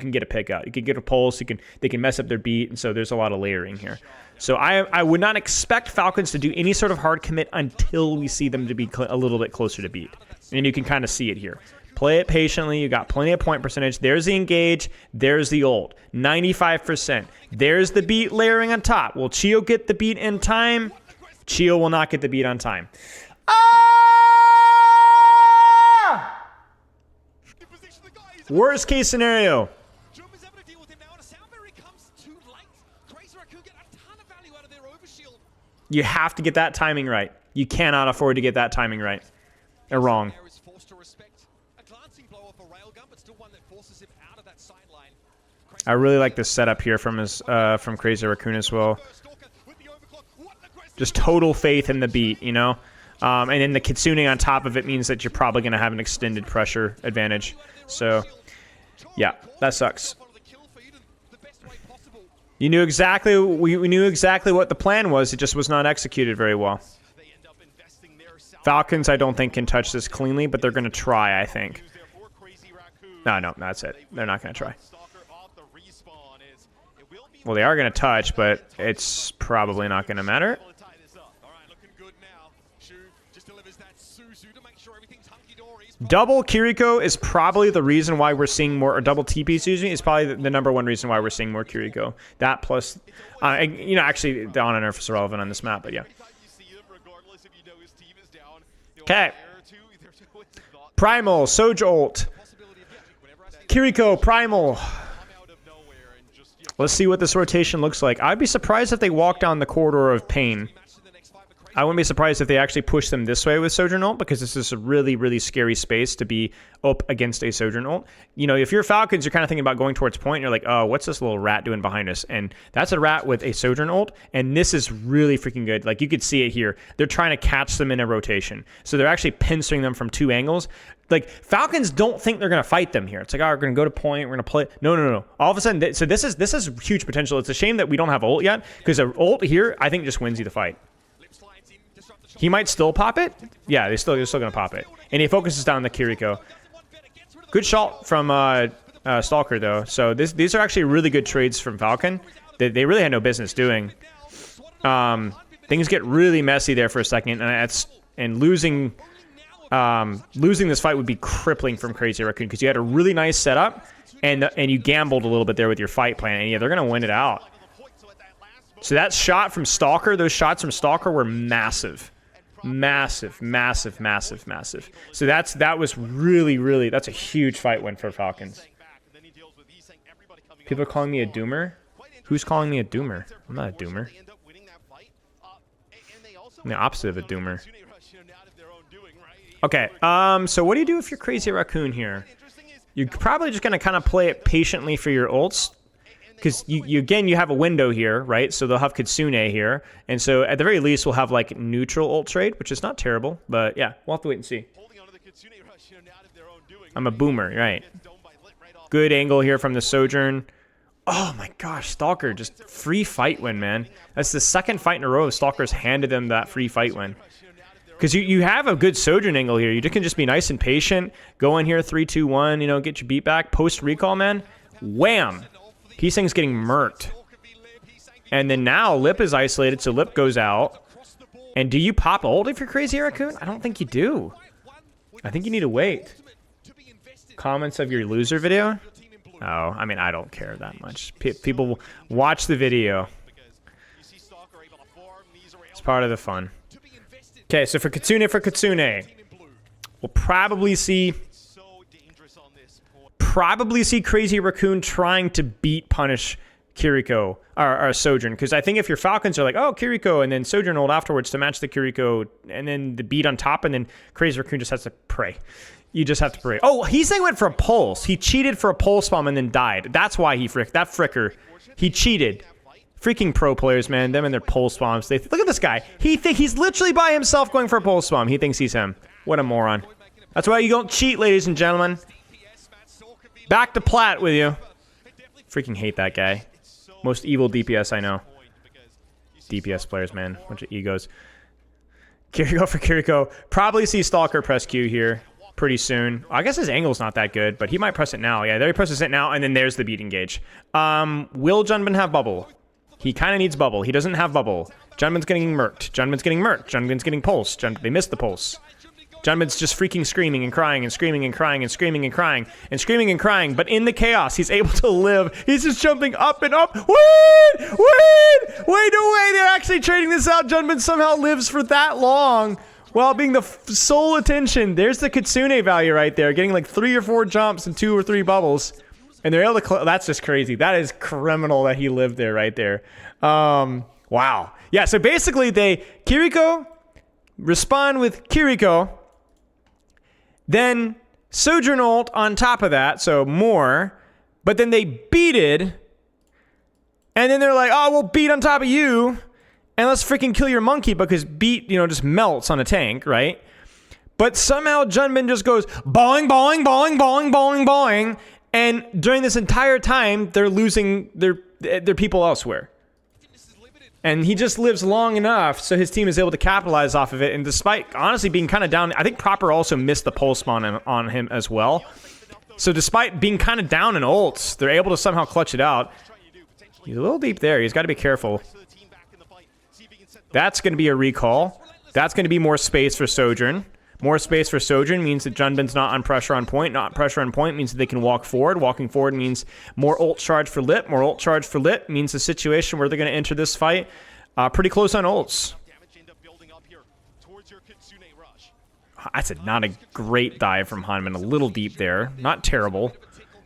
get a pick out. You can get a pulse, they can mess up their beat, and so there's a lot of layering here. So I would not expect Falcons to do any sort of hard commit until we see them to be a little bit closer to beat. And you can kind of see it here. Play it patiently. You got plenty of point percentage. There's the engage. There's the ult. 95%. There's the beat layering on top. Will Chio get the beat in time? Chio will not get the beat on time. Ah! Worst case scenario. You have to get that timing right. You cannot afford to get that timing right. Or wrong. I really like this setup here from Crazy Raccoon as well. Just total faith in the beat, you know? And then the Kitsune on top of it means that you're probably going to have an extended pressure advantage. So, yeah, that sucks. You knew exactly, we knew exactly what the plan was. It just was not executed very well. Falcons, I don't think, can touch this cleanly, but they're going to try, I think. No, that's it. They're not going to try. Well, they are going to touch, but it's probably not going to matter. Double Kiriko is probably the reason why we're seeing more, or double TP, excuse me, is probably the number one reason why we're seeing more Kiriko. That plus, you know, actually, the on and nerf is irrelevant on this map, but yeah. Okay. Primal, Soj ult. Kiriko, Primal. Let's see what this rotation looks like. I'd be surprised if they walk down the corridor of pain. I wouldn't be surprised if they actually push them this way with Sojourn ult, because this is a really, really scary space to be up against a Sojourn ult. You know, if you're Falcons, you're kind of thinking about going towards point, and you're like, oh, what's this little rat doing behind us? And that's a rat with a Sojourn ult, and this is really freaking good. Like, you could see it here. They're trying to catch them in a rotation. So they're actually pincering them from 2 angles. Like, Falcons don't think they're going to fight them here. It's like, oh, we're going to go to point, we're going to play. No. All of a sudden, so this is huge potential. It's a shame that we don't have ult yet, because an ult here, I think, just wins you the fight. He might still pop it. Yeah, they're still going to pop it. And he focuses down the Kiriko. Good shot from Stalker, though. So these are actually really good trades from Falcon. They really had no business doing. Things get really messy there for a second, and losing this fight would be crippling from Crazy Raccoon, because you had a really nice setup, and you gambled a little bit there with your fight plan, and yeah, they're going to win it out. So that shot from Stalker, those shots from Stalker were massive. Massive. So that was really, that's a huge fight win for Falcons. People are calling me a doomer. Who's calling me a doomer? I'm not a doomer. I'm the opposite of a doomer. Okay, so what do you do if you're Crazy Raccoon here? You're probably just gonna kind of play it patiently for your ults, because you have a window here, right? So they'll have Kitsune here, and so at the very least we'll have like neutral ult trade, which is not terrible, but yeah, we'll have to wait and see. I'm a boomer, right? Good angle here from the Sojourn. Oh my gosh, Stalker, just free fight win, man. That's the second fight in a row Stalker's handed them that free fight win. Because you have a good Sojourn angle here. You can just be nice and patient. Go in here, 3-2-1, you know, get your beat back. Post recall, man. Wham! P-Sing's getting murked. And then now Lip is isolated, so Lip goes out. And do you pop ult if you're Crazy Raccoon? I don't think you do. I think you need to wait. Comments of your loser video? Oh, I mean, I don't care that much. People watch the video. It's part of the fun. Okay, so for Kitsune, we'll probably see Crazy Raccoon trying to punish Kiriko or Sojourn, because I think if your Falcons are like, oh, Kiriko, and then Sojourn ult afterwards to match the Kiriko, and then the beat on top, and then Crazy Raccoon just has to pray. You just have to pray. Oh, Heesang went for a pulse. He cheated for a pulse bomb and then died. That's why he fricked. That fricker. He cheated. Freaking pro players, man. Them and their pulse bombs. Look at this guy. He's literally by himself going for a pulse bomb. He thinks he's him. What a moron. That's why you don't cheat, ladies and gentlemen. Back to plat with you. Freaking hate that guy. Most evil DPS I know. DPS players, man. Bunch of egos. Kiriko for Kiriko. Probably see Stalker press Q here pretty soon. I guess his angle's not that good, but he might press it now. Yeah, there he presses it now, and then there's the beat engage. Will Junbin have bubble? He kind of needs bubble. He doesn't have bubble. Junbin's getting murked. Junbin's getting pulse. They missed the pulse. Junbin's just freaking screaming and crying and screaming and crying and screaming and crying and screaming and crying. But in the chaos, he's able to live. He's just jumping up and up. Wait, no way. They're actually trading this out. Junbin somehow lives for that long while being the sole attention. There's the Kitsune value right there. Getting like 3 or 4 jumps and 2 or 3 bubbles. And they're able to, that's just crazy. That is criminal that he lived there right there. Wow. Yeah, so basically Kiriko respond with Kiriko, then Sojourn ult on top of that, so more, but then they beated, and then they're like, oh, we'll beat on top of you, and let's freaking kill your monkey, because beat, just melts on a tank, right? But somehow Junbin just goes boing, boing, boing, boing, boing, boing, and during this entire time, they're losing their people elsewhere. And he just lives long enough so his team is able to capitalize off of it. And despite honestly being kind of down, I think Proper also missed the pulse spawn on him as well. So despite being kind of down in ults, they're able to somehow clutch it out. He's a little deep there. He's got to be careful. That's going to be a recall. That's going to be more space for Sojourn. More space for Sojourn means that Junbin's not on pressure on point. Not pressure on point means that they can walk forward. Walking forward means more ult charge for Lip. More ult charge for Lip means a situation where they're going to enter this fight pretty close on ults. That's not a great dive from Hanman. A little deep there. Not terrible.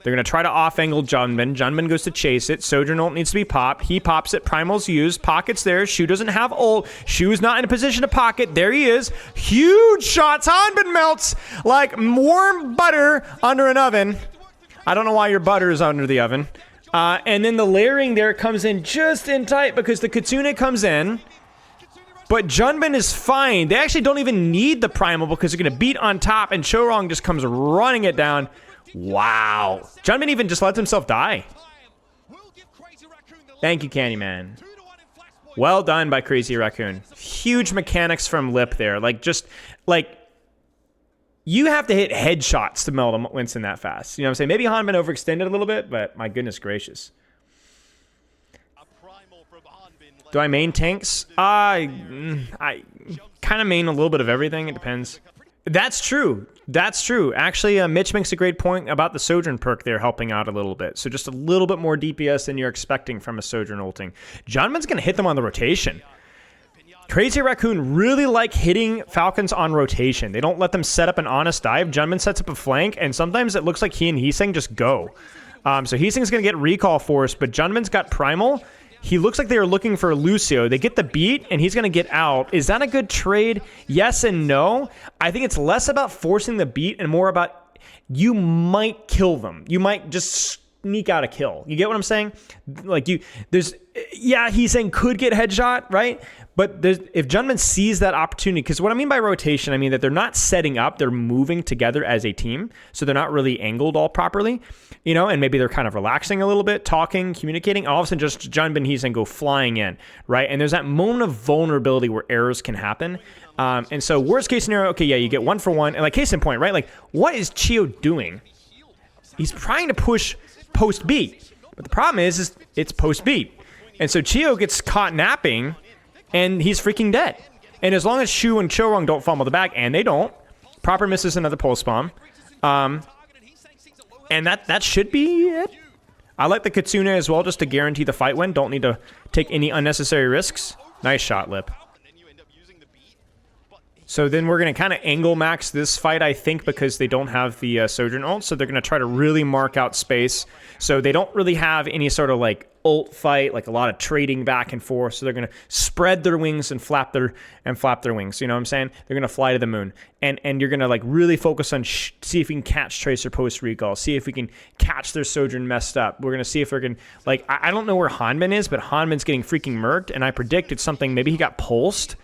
They're going to try to off-angle Junman. Junman goes to chase it. Sojourn ult needs to be popped. He pops it. Primal's used. Pocket's there. Shu doesn't have ult. Shu's not in a position to pocket. There he is. Huge shots. Hanbin melts like warm butter under an oven. I don't know why your butter is under the oven. And then the layering there comes in just in tight because the Kitsune comes in. But Junman is fine. They actually don't even need the Primal because they're going to beat on top, and Chorong just comes running it down. Wow. Junman even just lets himself die. Thank you, Candyman. Well done by Crazy Raccoon. Huge mechanics from Lip there. You have to hit headshots to melt a Winston that fast. You know what I'm saying? Maybe Hanbin overextended a little bit, but my goodness gracious. Do I main tanks? I kind of main a little bit of everything. It depends. That's true. That's true. Actually, Mitch makes a great point about the Sojourn perk there helping out a little bit. So just a little bit more DPS than you're expecting from a Sojourn ulting. Jonman's going to hit them on the rotation. Crazy Raccoon really like hitting Falcons on rotation. They don't let them set up an honest dive. Junman sets up a flank, and sometimes it looks like he and Heesang just go. So Heesang's going to get recall force, but Junman's got Primal. He looks like they are looking for Lucio. They get the beat, and he's going to get out. Is that a good trade? Yes and no. I think it's less about forcing the beat and more about you might kill them. You might just sneak out a kill. You get what I'm saying? He's saying could get headshot, right? But if Junman sees that opportunity, because what I mean by rotation, I mean that they're not setting up, they're moving together as a team, so they're not really angled all properly, and maybe they're kind of relaxing a little bit, talking, communicating, all of a sudden just Junman Heesang go flying in, right? And there's that moment of vulnerability where errors can happen. And so worst case scenario, okay, yeah, you get 1 for 1, and case in point, right? What is Chio doing? He's trying to push post beat, but the problem is it's post beat. And so Chio gets caught napping, and he's freaking dead. And as long as Shu and Chorong don't fumble the bag, and they don't, Proper misses another pulse bomb. And that should be it. I like the Kitsune as well, just to guarantee the fight win. Don't need to take any unnecessary risks. Nice shot, Lip. So then we're going to kind of angle max this fight, I think, because they don't have the Sojourn ult. So they're going to try to really mark out space. So they don't really have any sort of ult fight, a lot of trading back and forth. So they're going to spread their wings and flap their wings. You know what I'm saying? They're going to fly to the moon. And you're going to really focus on see if we can catch Tracer post recall. See if we can catch their Sojourn messed up. We're going to see if we can I don't know where Hanbin is, but Hanbin's getting freaking murked. And I predict it's something, maybe he got pulsed.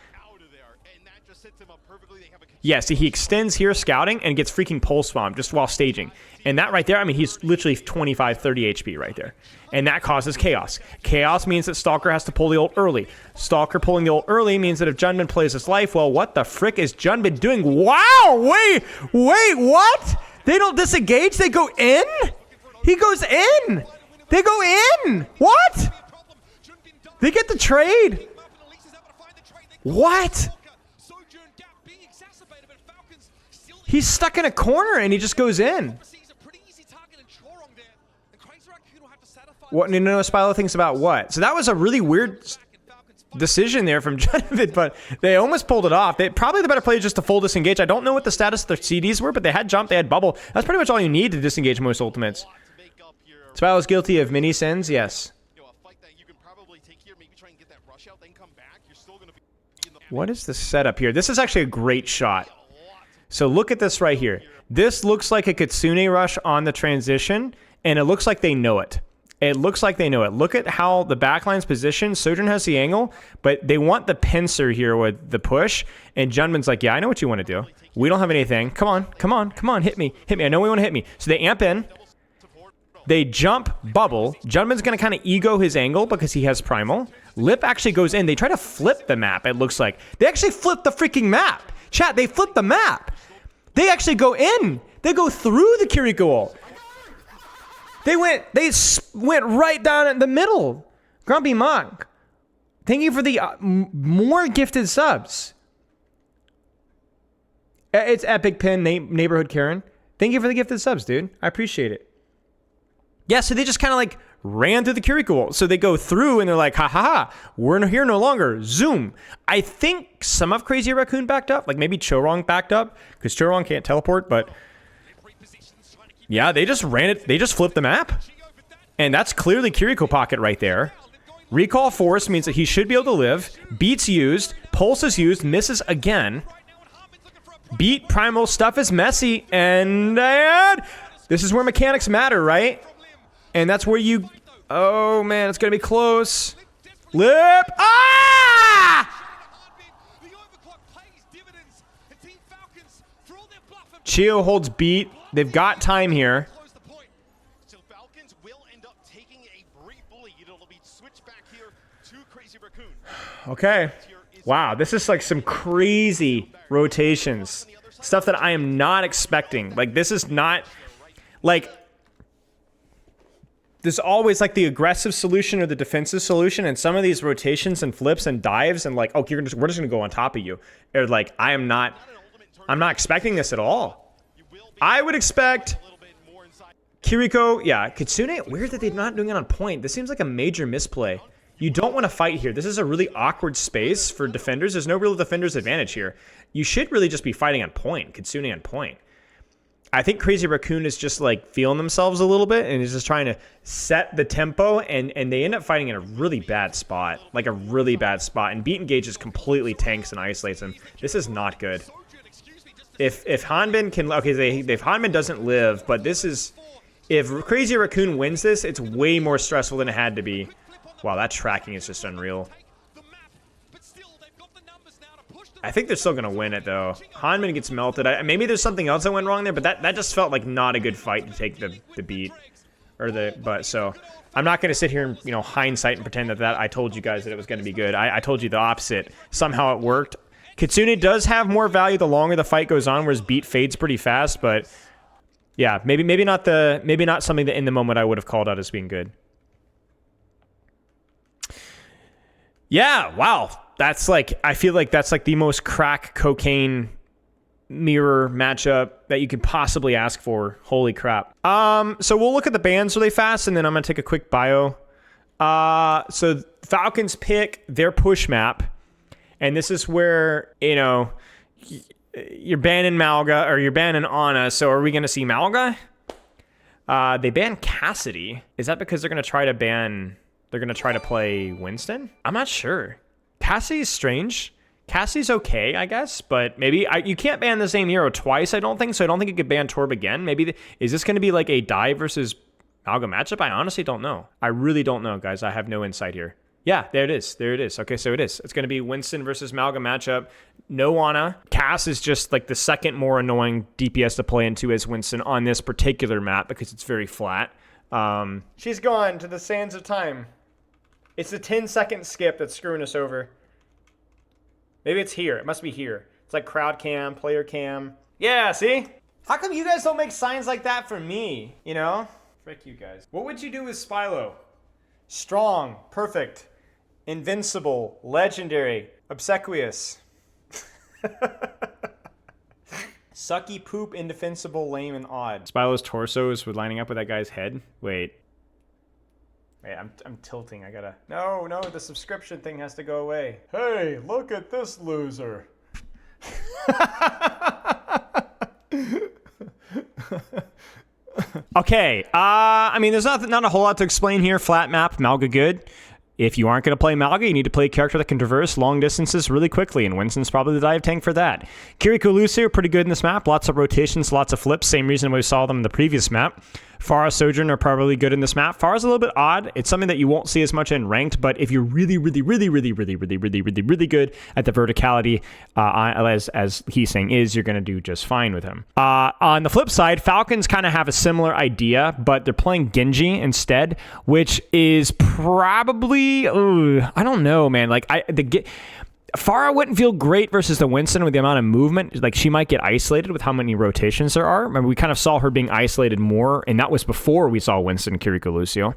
Yeah, see, he extends here scouting and gets freaking pulse bomb just while staging. And that right there, I mean, he's literally 25, 30 HP right there. And that causes chaos. Chaos means that Stalker has to pull the ult early. Stalker pulling the ult early means that if Junman plays his life, well, what the frick is Junman doing? Wow, wait, what? They don't disengage, they go in? He goes in. They go in. What? They get the trade. What? He's stuck in a corner and he just goes in. What? No, Spilo thinks about what? So that was a really weird decision there from Junman, but they almost pulled it off. Probably the better play is just to full disengage. I don't know what the status of their CDs were, but they had jump, they had bubble. That's pretty much all you need to disengage most ultimates. Spilo's guilty of mini sins, yes. What is the setup here? This is actually a great shot. So look at this right here. This looks like a Kitsune rush on the transition, and it looks like they know it. It looks like they know it. Look at how the backline's positioned. Sojourn has the angle, but they want the pincer here with the push, and Junman's like, yeah, I know what you want to do. We don't have anything. Come on, hit me. I know we want to hit me. So they amp in. They jump bubble. Junman's going to kind of ego his angle because he has Primal. Lip actually goes in. They try to flip the map, it looks like. They actually flip the freaking map. Chat, they flip the map. They actually go in. They go through the Kiriko ult. They went right down in the middle. Grumpy Monk, thank you for the more gifted subs. It's Epic Pin, Neighborhood Karen. Thank you for the gifted subs, dude. I appreciate it. Yeah, so they just kind of ran through the Kiriko ult. So they go through and they're like, ha ha ha, we're here no longer. Zoom. I think some of Crazy Raccoon backed up. Maybe Chorong backed up because Chorong can't teleport, but Yeah, they just ran it. They just flipped the map. And that's clearly Kiriko Pocket right there. Recall Force means that he should be able to live. Beat's used. Pulse is used. Misses again. Beat Primal stuff is messy. And this is where mechanics matter, right? And that's where you... Oh, man, it's going to be close. Lip. Chio holds Beat. They've got time here. So Falcons will end up taking a brief lead. It'll be switched back here to Crazy Raccoon. Okay. Wow, this is like some crazy rotations. Stuff that I am not expecting. Like, this is not... Like... There's always like the aggressive solution or the defensive solution, and some of these rotations and flips and dives and like, oh, we're just gonna go on top of you. Or like, I'm not expecting this at all. I would expect Kiriko, yeah, Kitsune. Weird that they're not doing it on point. This seems like a major misplay. You don't want to fight here. This is a really awkward space for defenders. There's no real defender's advantage here. You should really just be fighting on point, Kitsune on point. I think Crazy Raccoon is just like feeling themselves a little bit and is just trying to set the tempo, and they end up fighting in a really bad spot. Like a really bad spot. And Beat engages completely tanks and isolates him. This is not good. If Hanbin can... Okay, if Hanbin doesn't live, but this is... If Crazy Raccoon wins this, it's way more stressful than it had to be. Wow, that tracking is just unreal. I think they're still going to win it, though. Hanbin gets melted. Maybe there's something else that went wrong there, but that just felt like not a good fight to take the beat. But so, I'm not going to sit here and, you know, hindsight and pretend that I told you guys that it was going to be good. I told you the opposite. Somehow it worked. Kitsune does have more value the longer the fight goes on, whereas Beat fades pretty fast, but... Yeah, maybe not something that in the moment I would have called out as being good. Yeah, wow. That's like, I feel like that's like the most crack cocaine mirror matchup that you could possibly ask for. Holy crap. So we'll look at the bans really fast, and then I'm gonna take a quick bio. So Falcons pick their push map, and this is where, you know, you're banning Mauga, or you're banning Ana, so are we going to see Mauga? They banned Cassidy. Is that because they're going to try to ban... They're going to try to play Winston? I'm not sure. Cassidy's strange. Cassidy's okay, I guess, but maybe... you can't ban the same hero twice, I don't think, so I don't think you could ban Torb again. Maybe... Is this going to be like a Dai versus Mauga matchup? I honestly don't know. I really don't know, guys. I have no insight here. Yeah, there it is. There it is. Okay, so it is. It's going to be Winston versus Mauga matchup. No Ana. Cass is just like the second more annoying DPS to play into as Winston on this particular map because it's very flat. She's gone to the sands of time. It's the 10-second skip that's screwing us over. Maybe it's here. It must be here. It's like crowd cam, player cam. Yeah, see? How come you guys don't make signs like that for me? You know? Frick you guys. What would you do with Spilo? Strong, perfect, invincible, legendary, obsequious. Sucky, poop, indefensible, lame, and odd. Spilo's torsos were lining up with that guy's head. Wait, I'm tilting. I gotta... No, the subscription thing has to go away. Hey, look at this loser. Okay, I mean, there's not a whole lot to explain here. Flat map, Mauga good. If you aren't going to play Mauga, you need to play a character that can traverse long distances really quickly, and Winston's probably the dive tank for that. Kiriko Lucy are pretty good in this map. Lots of rotations, lots of flips. Same reason we saw them in the previous map. Pharah, Sojourn are probably good in this map. Pharah's a little bit odd. It's something that you won't see as much in ranked, but if you're really good at the verticality, as he's saying is, you're going to do just fine with him. On the flip side, Falcons kind of have a similar idea, but they're playing Genji instead, which is probably, I don't know, man. Like, Pharah wouldn't feel great versus the Winston with the amount of movement. Like, she might get isolated with how many rotations there are. Remember, we kind of saw her being isolated more, and that was before we saw Winston and Kiriko Lucio.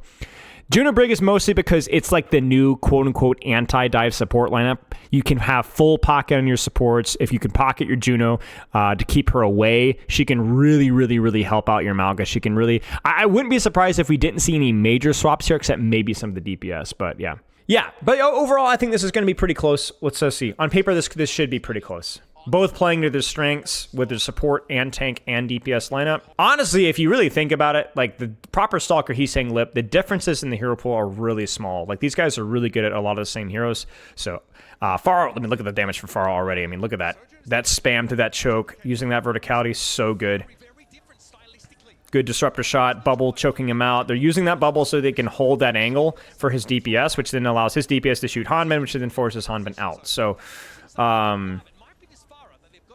Juno Brig is mostly because it's like the new quote-unquote anti-dive support lineup. You can have full pocket on your supports. If you can pocket your Juno to keep her away, she can really help out your Mauga. She can really... I wouldn't be surprised if we didn't see any major swaps here, except maybe some of the DPS, but yeah. Yeah, but overall, I think this is going to be pretty close. Let's see. On paper, this should be pretty close. both playing to their strengths with their support and tank and DPS lineup. Honestly, if you really think about it, like the proper Stalker, he's saying Lip, the differences in the hero pool are really small. Like these guys are really good at a lot of the same heroes. So Pharo, I mean, look at the damage from Pharo already. I mean, look at that. That spam to that choke, using that verticality, so good. Good disruptor shot, bubble choking him out. They're using that bubble so they can hold that angle for his DPS, which then allows his DPS to shoot Hanbin, which then forces Hanbin out. So, and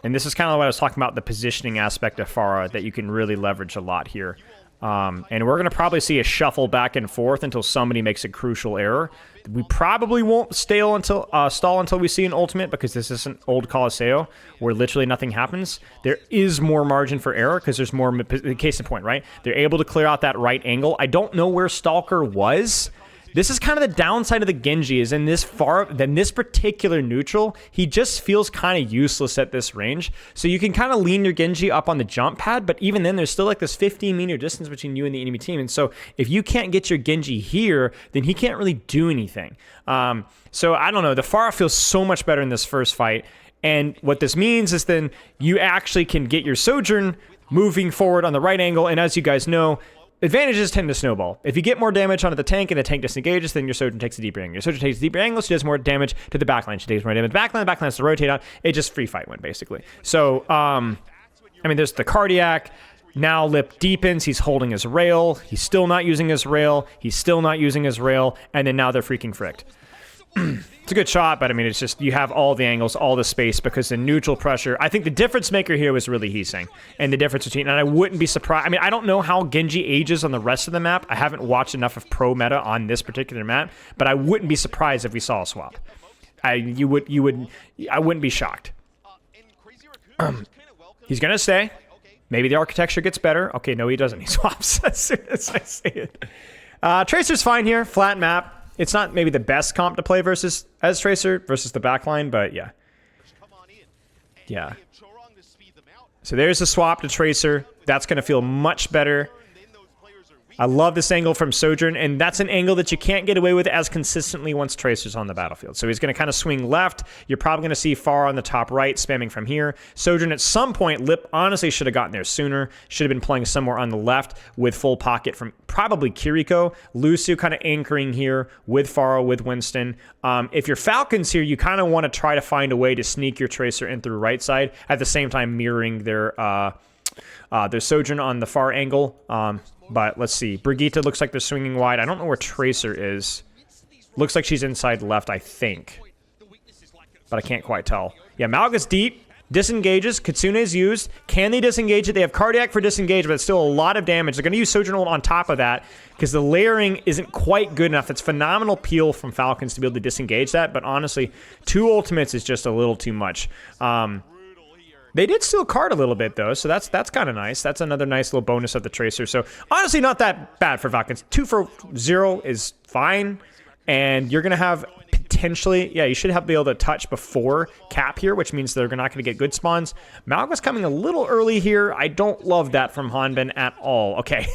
this is kind of what I was talking about, the positioning aspect of Pharah that you can really leverage a lot here. And we're going to probably see a shuffle back and forth until somebody makes a crucial error. We probably won't stall until we see an ultimate, because this isn't old Colosseo where literally nothing happens. There is more margin for error because there's more, case in point, right? They're able to clear out that right angle. I don't know where Stalker was. This is kind of the downside of the Genji, is in this particular neutral, he just feels kind of useless at this range. So you can kind of lean your Genji up on the jump pad, but even then there's still like this 15-meter distance between you and the enemy team. And so if you can't get your Genji here, then he can't really do anything. So I don't know, the Pharah feels so much better in this first fight. And what this means is then you actually can get your Sojourn moving forward on the right angle. And as you guys know, advantages tend to snowball. If you get more damage onto the tank and the tank disengages, then your Sojourn takes a deeper angle. Your Sojourn takes a deeper angle, she does more damage to the backline. She takes more damage to the backline has to rotate out. It just free fight win, basically. So, I mean, there's the cardiac. Now Lip deepens. He's holding his rail. He's still not using his rail. He's still not using his rail. And then now they're freaking fricked. It's a good shot, but I mean, it's just, you have all the angles, all the space, because the neutral pressure, I think the difference maker here was really Heesing. And the difference between, and I wouldn't be surprised, I mean, I don't know how Genji ages on the rest of the map. I haven't watched enough of pro meta on this particular map, but I wouldn't be surprised if we saw a swap. I wouldn't be shocked. He's gonna stay. Maybe the architecture gets better. Okay, no, he doesn't. He swaps as soon as I say it. Tracer's fine here, flat map. It's not maybe the best comp to play versus as Tracer versus the backline, but yeah. Yeah. So there's a swap to Tracer. That's going to feel much better. I love this angle from Sojourn, and that's an angle that you can't get away with as consistently once Tracer's on the battlefield. So he's going to kind of swing left. You're probably going to see Pharah on the top right, spamming from here. Sojourn at some point, Lip honestly should have gotten there sooner. Should have been playing somewhere on the left with full pocket from probably Kiriko. Lucio kind of anchoring here with Pharah, with Winston. If you're Falcons here, you kind of want to try to find a way to sneak your Tracer in through right side, at the same time mirroring their Sojourn on the far angle. But let's see. Brigitte looks like they're swinging wide. I don't know where Tracer is. Looks like she's inside left, I think. But I can't quite tell. Yeah, Mauga's deep. Disengages. Kitsune is used. Can they disengage it? They have Cardiac for disengage, but it's still a lot of damage. They're going to use Sojourn ult on top of that because the layering isn't quite good enough. It's phenomenal peel from Falcons to be able to disengage that, but honestly, 2 ultimates is just a little too much. They did steal card a little bit, though, so that's kind of nice. That's another nice little bonus of the Tracer. So, honestly, not that bad for Falcons. 2 for 0 is fine, and you're going to have potentially... Yeah, you should be able to touch before cap here, which means they're not going to get good spawns. Mauga's coming a little early here. I don't love that from Hanbin at all. Okay.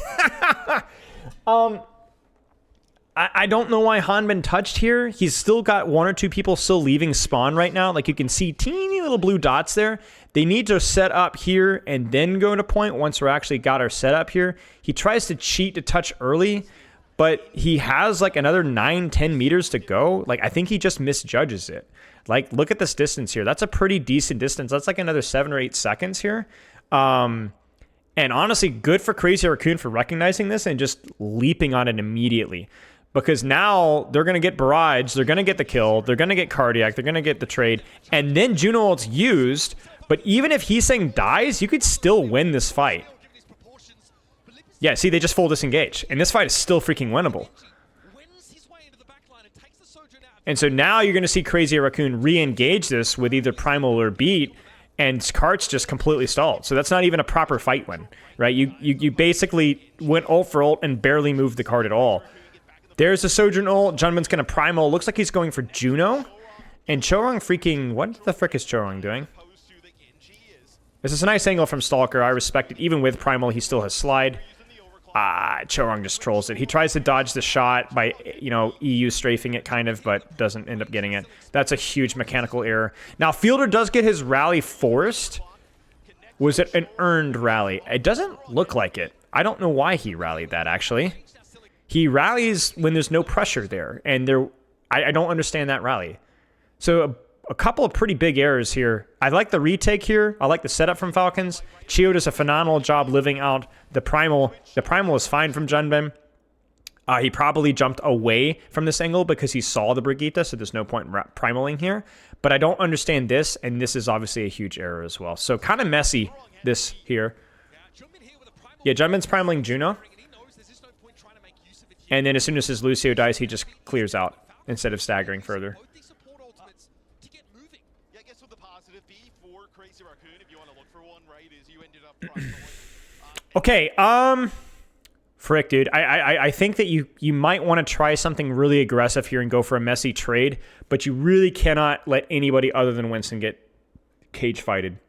I don't know why Hanbin touched here. He's still got 1 or 2 people still leaving spawn right now. Like, you can see teeny little blue dots there. They need to set up here and then go to point once we're actually got our setup here. He tries to cheat to touch early, but he has like another 9-10 meters to go. Like, I think he just misjudges it. Like, look at this distance here. That's a pretty decent distance. That's like another 7 or 8 seconds here. And honestly, good for Crazy Raccoon for recognizing this and just leaping on it immediately. Because now they're going to get barrage, they're going to get the kill, they're going to get cardiac, they're going to get the trade, and then Juno ult's used. But even if Heesing dies, you could still win this fight. Yeah, see, they just full disengage. And this fight is still freaking winnable. And so now you're going to see Crazy Raccoon re-engage this with either Primal or Beat, and Kart's just completely stalled. So that's not even a proper fight win, right? You basically went ult for ult and barely moved the card at all. There's a Sojourn ult. Junman's going to Primal. Looks like he's going for Juno. And Chorong freaking... What the frick is Chorong doing? This is a nice angle from Stalker. I respect it. Even with Primal, he still has slide. Chorong just trolls it. He tries to dodge the shot by, you know, EU strafing it kind of, but doesn't end up getting it. That's a huge mechanical error. Now, Fielder does get his rally forced. Was it an earned rally? It doesn't look like it. I don't know why he rallied that, actually. He rallies when there's no pressure there, and I don't understand that rally. So a couple of pretty big errors here. I like the retake here. I like the setup from Falcons. Chio does a phenomenal job living out the primal. The primal is fine from Junbin. He probably jumped away from this angle because he saw the Brigitte, so there's no point primaling here. But I don't understand this, and this is obviously a huge error as well. So kind of messy, this here. Yeah, Junbin's primaling Juno. And then as soon as his Lucio dies, he just clears out instead of staggering further. Okay, frick, dude. I think that you might want to try something really aggressive here and go for a messy trade, but you really cannot let anybody other than Winston get cage fighted.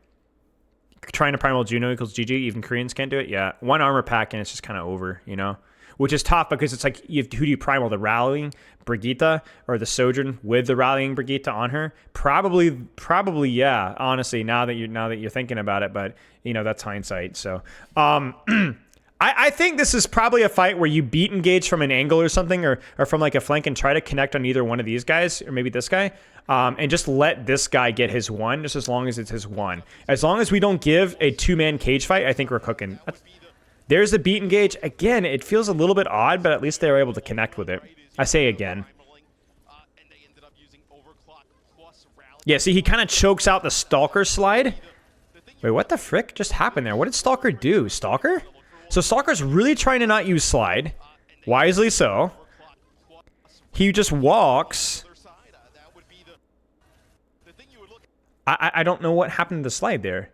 Trying to primal Juno equals GG. Even Koreans can't do it. Yeah, one armor pack and it's just kind of over, you know? Which is tough because it's like, who do you primal? The rallying Brigitte or the Sojourn with the rallying Brigitte on her? Probably, yeah. Honestly, now that you're thinking about it, but you know that's hindsight. So, I think this is probably a fight where you beat engage from an angle or something, or from like a flank and try to connect on either one of these guys, or maybe this guy, and just let this guy get his one, just as long as it's his one. As long as we don't give a two-man cage fight, I think we're cooking. There's the beat engage. Again, it feels a little bit odd, but at least they were able to connect with it. I say again. Yeah, see, he kind of chokes out the Stalker slide. Wait, what the frick just happened there? What did Stalker do? Stalker? So Stalker's really trying to not use slide. Wisely so. He just walks. I don't know what happened to the slide there.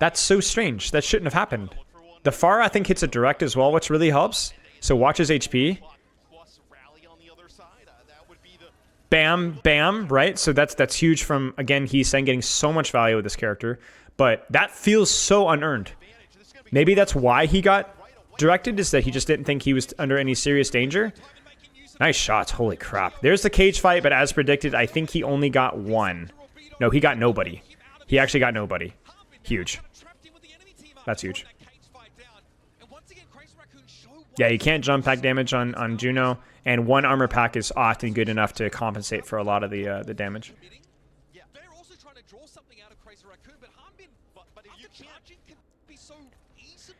That's so strange. That shouldn't have happened. The Pharah, I think, hits it direct as well, which really helps. So watch his HP. Bam, bam, right? So that's huge from, again, he's saying getting so much value with this character. But that feels so unearned. Maybe that's why he got directed, is that he just didn't think he was under any serious danger. Nice shots. Holy crap. There's the cage fight, but as predicted, I think he only got one. No, he got nobody. He actually got nobody. Huge. That's huge. Yeah, you can't jump pack damage on Juno, and one armor pack is often good enough to compensate for a lot of the damage.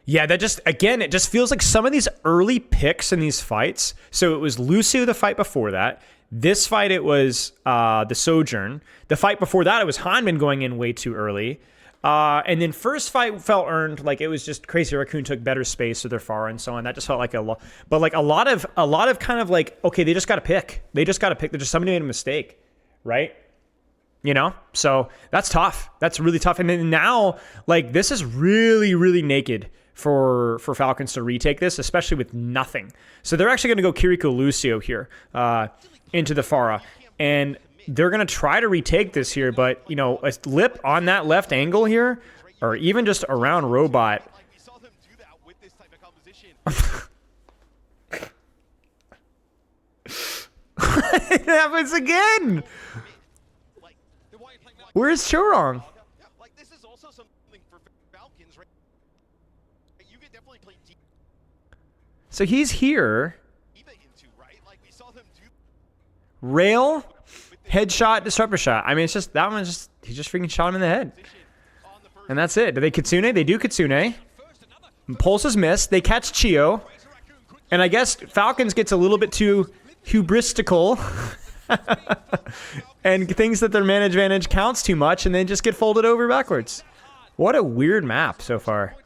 Yeah, that just, again, it just feels like some of these early picks in these fights. So it was Lucio the fight before that. This fight, it was the Sojourn. The fight before that, it was Hanbin going in way too early. And then first fight felt earned, like it was just Crazy Raccoon took better space with their Pharah and so on. That just felt like a lot, but like a lot of kind of like, okay, they just got to pick. They just got to pick. There's just somebody made a mistake, right? You know, so that's tough. That's really tough. And then now, like this is really, really naked for Falcons to retake this, especially with nothing. So they're actually going to go Kiriko Lucio here into the Pharah, and they're going to try to retake this here, but, you know, a lip on that left angle here, or even just around Robot. It happens again! Where's Chorong? So he's here. Rail, headshot, disruptor shot. I mean, it's just, that one's just, he just freaking shot him in the head. And that's it. Do they Kitsune? They do Kitsune. Pulse is missed. They catch Chio. And I guess Falcons gets a little bit too hubristical. And thinks that their man advantage counts too much and then just get folded over backwards. What a weird map so far.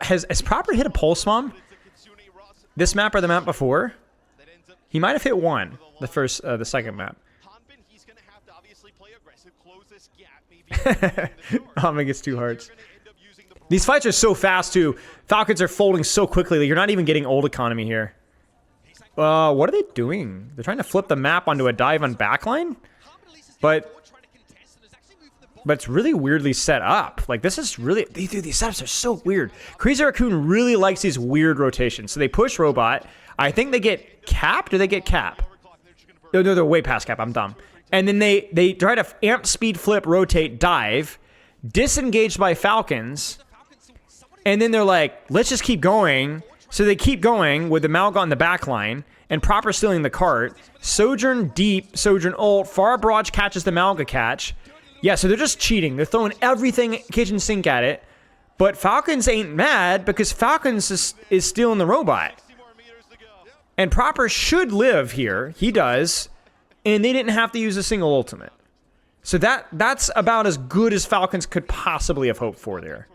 Has Proper hit a pulse bomb? This map or the map before? He might have hit one. The second map. Omega gets 2 hearts. These fights are so fast too. Falcons are folding so quickly that you're not even getting old economy here. What are they doing? They're trying to flip the map onto a dive on backline? But but it's really weirdly set up. Like, this is really, dude, these setups are so weird. Crazy Raccoon really likes these weird rotations. So they push robot. I think they get cap. Do they get cap? No, they're way past cap. I'm dumb. And then they try to amp, speed, flip, rotate, dive, disengaged by Falcons. And then they're like, let's just keep going. So they keep going with the Mauga on the back line and proper stealing the cart. Sojourn deep, Sojourn ult, far barrage catches the Mauga catch. Yeah, so they're just cheating. They're throwing everything kitchen sink at it. But Falcons ain't mad because Falcons is stealing the robot. And proper should live here. He does. And they didn't have to use a single ultimate. So that's about as good as Falcons could possibly have hoped for there.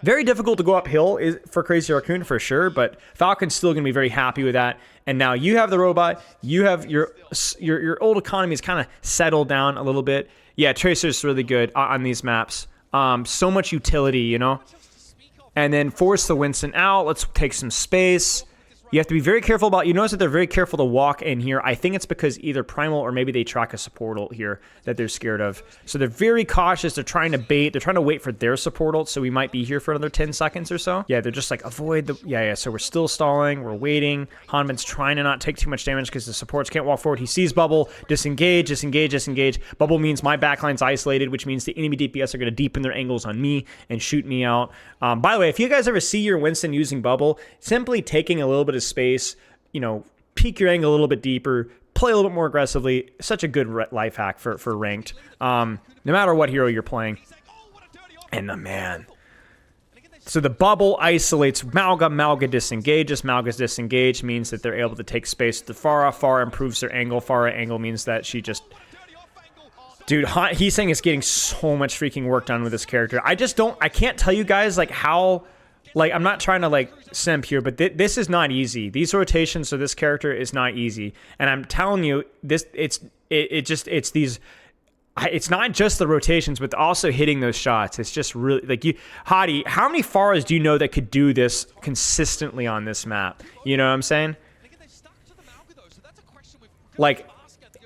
Very difficult to go uphill for Crazy Raccoon for sure, but Falcon's still going to be very happy with that. And now you have the robot. You have your old economy is kind of settled down a little bit. Yeah, Tracer's really good on these maps. So much utility, you know. And then force the Winston out. Let's take some space. You have to be very careful about, you notice that they're very careful to walk in here. I think it's because either Primal or maybe they track a support ult here that they're scared of. So they're very cautious. They're trying to bait. They're trying to wait for their support ult. So we might be here for another 10 seconds or so. Yeah, they're just like, avoid the, yeah. So we're still stalling. We're waiting. Hanman's trying to not take too much damage because the supports can't walk forward. He sees Bubble. Disengage, disengage, disengage. Bubble means my backline's isolated, which means the enemy DPS are going to deepen their angles on me and shoot me out. By the way, if you guys ever see your Winston using Bubble, simply taking a little bit of space, you know, peek your angle a little bit deeper, play a little bit more aggressively. Such a good life hack for ranked. No matter what hero you're playing. And the man. So the Bubble isolates Mauga. Mauga disengages. Mauga's disengaged means that they're able to take space to Pharah. Pharah improves their angle. Pharah angle means that she just... Dude, he's saying it's getting so much freaking work done with this character. I can't tell you guys, like, how... Like, I'm not trying to, like, simp here, but this is not easy. These rotations for this character is not easy. And I'm telling you, it's not just the rotations, but also hitting those shots. It's just really, like, Hottie, how many Pharahs do you know that could do this consistently on this map? You know what I'm saying? Like,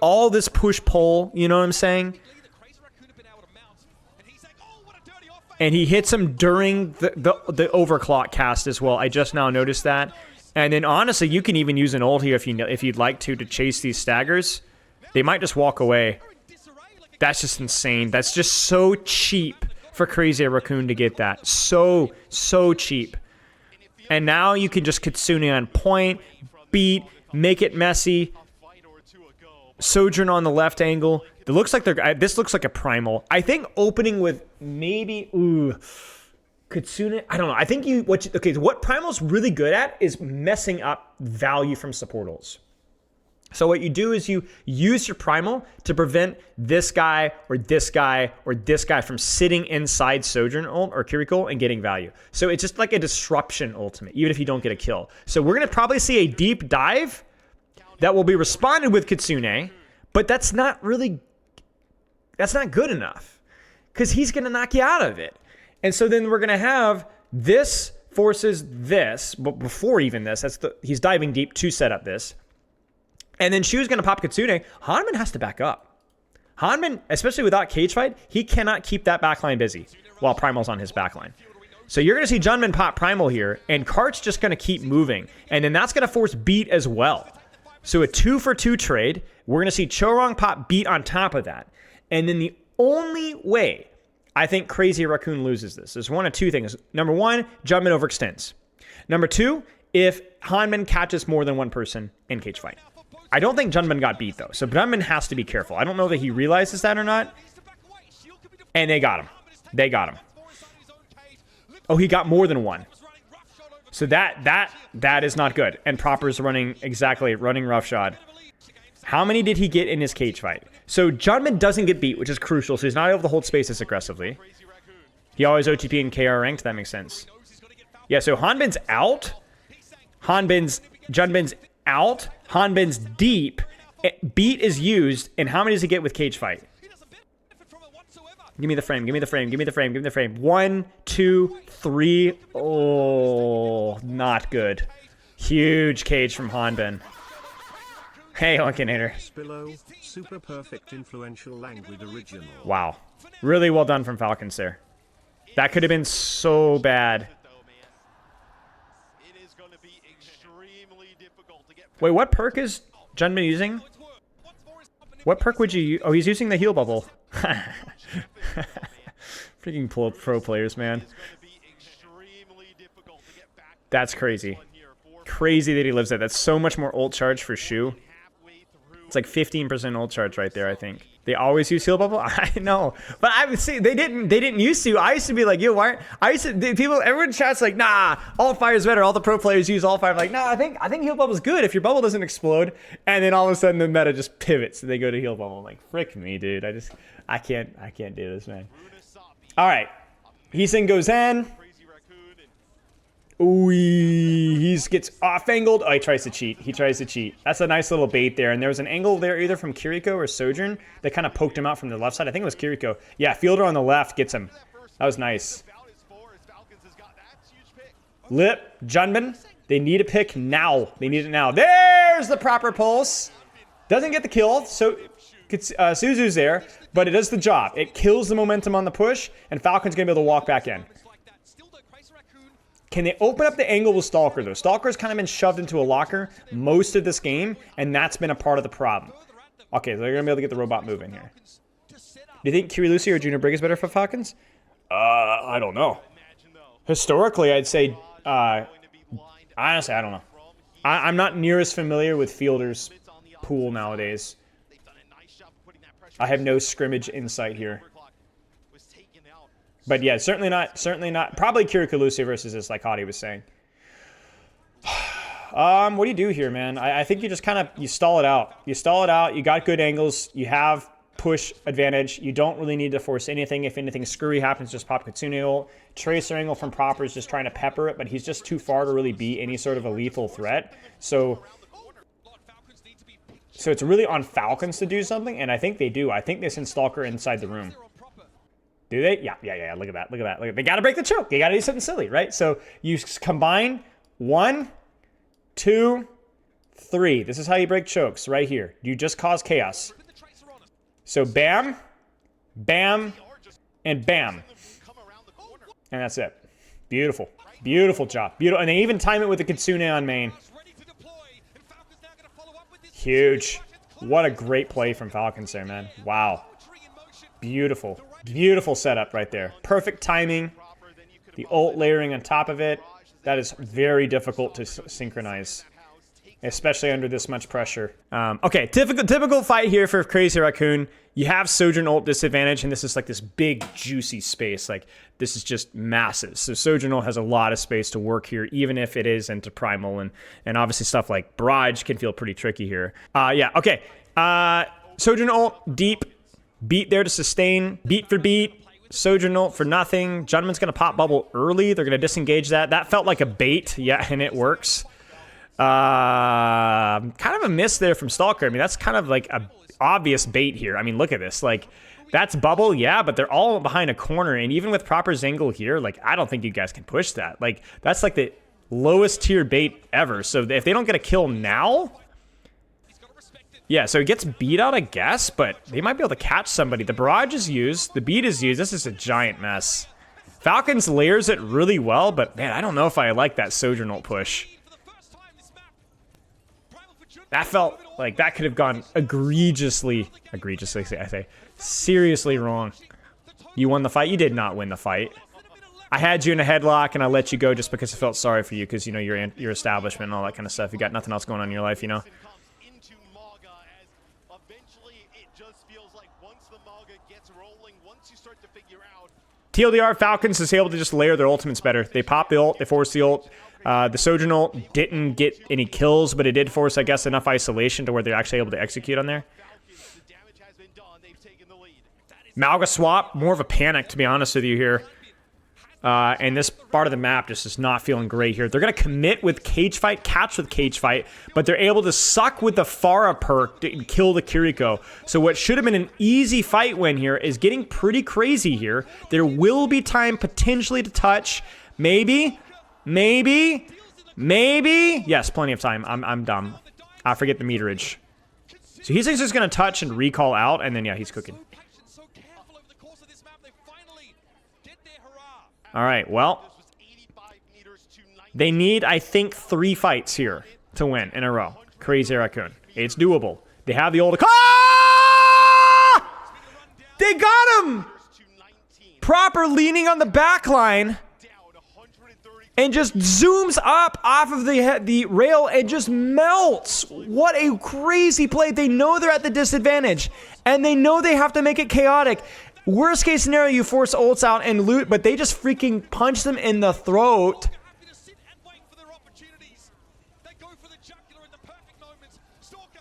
all this push-pull, you know what I'm saying? And he hits him during the overclock cast as well. I just now noticed that. And then honestly, you can even use an ult here if you'd like to chase these staggers. They might just walk away. That's just insane. That's just so cheap for Crazy Raccoon to get that. So cheap. And now you can just Kitsune on point, beat, make it messy. Sojourn on the left angle. It looks like this looks like a Primal. I think opening with maybe Kitsune. I don't know. I think what Primal's really good at is messing up value from support ults. So what you do is you use your Primal to prevent this guy or this guy or this guy from sitting inside Sojourn ult or Kiriko and getting value. So it's just like a disruption ultimate, even if you don't get a kill. So we're gonna probably see a deep dive that will be responded with Kitsune, but that's not good enough because he's going to knock you out of it. And so then we're going to have this forces this, but before even this, he's diving deep to set up this. And then Shu's going to pop Kitsune. Hanman has to back up. Hanman, especially without cage fight, he cannot keep that backline busy while Primal's on his backline. So you're going to see Junman pop Primal here, and Kart's just going to keep moving. And then that's going to force beat as well. So a 2-for-2 trade. We're going to see Chorong pop beat on top of that. And then the only way I think Crazy Raccoon loses this is one of two things. Number one, Junman overextends. Number two, if Hanman catches more than one person in cage fight. I don't think Junman got beat, though. So Junman has to be careful. I don't know that he realizes that or not. And they got him. They got him. Oh, he got more than one. So that is not good. And Proper's running roughshod. How many did he get in his cage fight? So Junman doesn't get beat, which is crucial. So he's not able to hold space as aggressively. He always OTP and KR ranked. That makes sense. Yeah, so Hanbin's out. Junman's out. Hanbin's deep. Beat is used. And how many does he get with cage fight? Give me the frame. Give me the frame. Give me the frame. Give me the frame. 1, 2, 3. Oh, not good. Huge cage from Hanbin. Hey, Lunkinator. Spilo, super perfect influential language original. Wow. Really well done from Falcons there. That could have been so bad. It is going to be extremely difficult to get Wait, what perk is Junman using? What perk would you use? Oh, he's using the heal bubble. Freaking pro players, man. That's crazy. Crazy that he lives there. That's so much more ult charge for Shu. It's like 15% ult charge right there, I think. They always use heal bubble. I know, but I would say they didn't used to. I used to be like, yo, why? I used to people. Everyone chats like, nah, all fire is better. All the pro players use all fire. I'm like, nah, I think heal bubble is good if your bubble doesn't explode. And then all of a sudden the meta just pivots and they go to heal bubble. I'm like, frick me, dude. I can't do this, man. All right, Heesin goes in. Ooh, he gets off-angled. Oh, he tries to cheat. That's a nice little bait there. And there was an angle there either from Kiriko or Sojourn that kind of poked him out from the left side. I think it was Kiriko. Yeah, Fielder on the left gets him. That was nice. Lip, Junman, they need a pick now. They need it now. There's the proper pulse. Doesn't get the kill. So Suzu's there, but it does the job. It kills the momentum on the push, and Falcon's going to be able to walk back in. Can they open up the angle with Stalker, though? Stalker's kind of been shoved into a locker most of this game, and that's been a part of the problem. Okay, so they're going to be able to get the robot moving here. Do you think Kirilusi or Junior Brig is better for Falcons? I don't know. Historically, I'd say, honestly, I don't know. I'm not near as familiar with Fielder's pool nowadays. I have no scrimmage insight here. But yeah, certainly not. Probably Kiriko versus this, like Hadi was saying. What do you do here, man? I think you just kind of, you stall it out. You got good angles. You have push advantage. You don't really need to force anything. If anything screwy happens, just pop Kitsune ult. Tracer angle from Proper is just trying to pepper it, but he's just too far to really be any sort of a lethal threat. So it's really on Falcons to do something, and I think they do. I think they send Stalker inside the room. Do they? Yeah. Look at that. They got to break the choke. They got to do something silly, right? So you combine 1, 2, 3. This is how you break chokes right here. You just cause chaos. So bam, bam, and bam. And that's it. Beautiful. Beautiful job. Beautiful. And they even time it with the Kitsune on main. Huge. What a great play from Falcons there, man. Wow. Beautiful. Beautiful setup right there. Perfect timing. The ult layering on top of it. That is very difficult to synchronize, especially under this much pressure. Okay, typical fight here for Crazy Raccoon. You have Sojourn ult disadvantage, and this is like this big, juicy space. Like, this is just massive. So Sojourn ult has a lot of space to work here, even if it is into Primal. And obviously stuff like Barrage can feel pretty tricky here. Yeah, okay. Sojourn ult, deep. Beat there to sustain. Beat for beat. Sojourn ult for nothing. Junman's going to pop bubble early. They're going to disengage that. That felt like a bait. Yeah, and it works. Kind of a miss there from Stalker. I mean, that's kind of like a obvious bait here. I mean, look at this. Like, that's bubble, yeah, but they're all behind a corner. And even with proper Zangle here, like, I don't think you guys can push that. Like, that's like the lowest tier bait ever. So if they don't get a kill now... Yeah, so it gets beat out, I guess, but they might be able to catch somebody. The barrage is used. The beat is used. This is a giant mess. Falcons layers it really well, but man, I don't know if I like that Sojourn ult push. That felt like that could have gone egregiously, I say, seriously wrong. You won the fight? You did not win the fight. I had you in a headlock and I let you go just because I felt sorry for you because, you know, your establishment and all that kind of stuff. You got nothing else going on in your life, you know? TLDR, Falcons is able to just layer their ultimates better. They pop the ult, they force the ult. The Sojourn ult didn't get any kills, but it did force, I guess, enough isolation to where they're actually able to execute on there. Mauga swap, more of a panic, to be honest with you here. And this part of the map just is not feeling great here. They're going to commit with Cage Fight, catch with Cage Fight, but they're able to suck with the Pharah perk to kill the Kiriko. So what should have been an easy fight win here is getting pretty crazy here. There will be time potentially to touch. Maybe. Yes, plenty of time. I'm dumb. I forget the meterage. So he's just going to touch and recall out, and then, yeah, he's cooking. All right, well, they need, I think, 3 fights here to win in a row. Crazy Raccoon. It's doable. They have the old... Ah! They got him! Proper leaning on the back line. And just zooms up off of the rail and just melts. What a crazy play. They know they're at the disadvantage. And they know they have to make it chaotic. Worst case scenario, you force ults out and loot, but they just freaking punch them in the throat.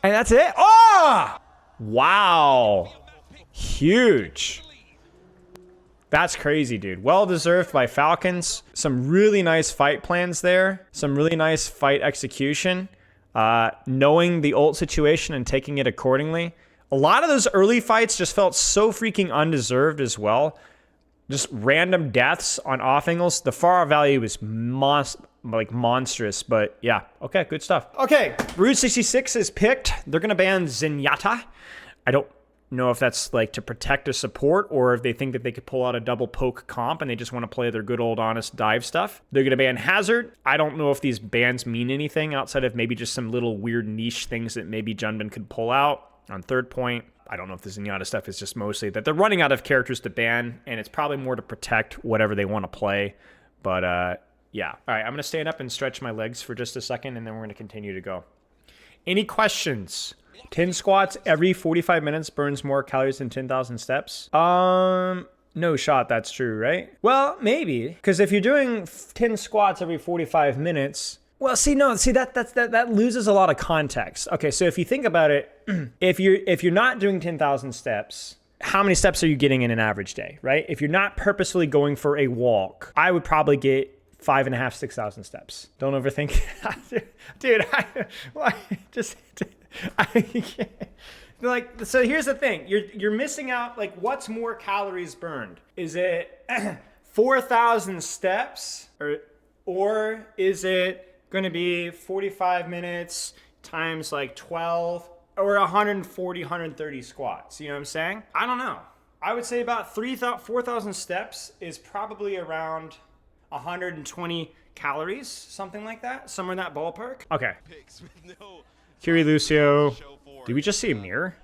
And that's it. Oh! Wow. Huge. That's crazy, dude. Well deserved by Falcons. Some really nice fight plans there. Some really nice fight execution. Knowing the ult situation and taking it accordingly. A lot of those early fights just felt so freaking undeserved as well. Just random deaths on off angles. The far value was monstrous, but yeah. Okay, good stuff. Okay, Route 66 is picked. They're going to ban Zenyatta. I don't know if that's like to protect a support or if they think that they could pull out a double poke comp and they just want to play their good old honest dive stuff. They're going to ban Hazard. I don't know if these bans mean anything outside of maybe just some little weird niche things that maybe Junbin could pull out. On third point, I don't know if the Zenyatta stuff is just mostly that they're running out of characters to ban and it's probably more to protect whatever they want to play. But yeah. All right, I'm going to stand up and stretch my legs for just a second and then we're going to continue to go. Any questions? 10 squats every 45 minutes burns more calories than 10,000 steps. No shot that's true, right? Well, maybe. Because if you're doing 10 squats every 45 minutes... Well, that loses a lot of context. Okay, so if you think about it, if you're not doing 10,000 steps, how many steps are you getting in an average day, right? If you're not purposefully going for a walk, I would probably get 5,500, 6,000 steps. Don't overthink it. Dude, I can't. Like, so here's the thing. You're missing out, like, what's more calories burned? Is it 4,000 steps or is it going to be 45 minutes times like 12 or 140, 130 squats? You know what I'm saying? I don't know. I would say about 4,000 steps is probably around 120 calories, something like that, somewhere in that ballpark. Okay. Curie Lucio. Did we just see a mirror?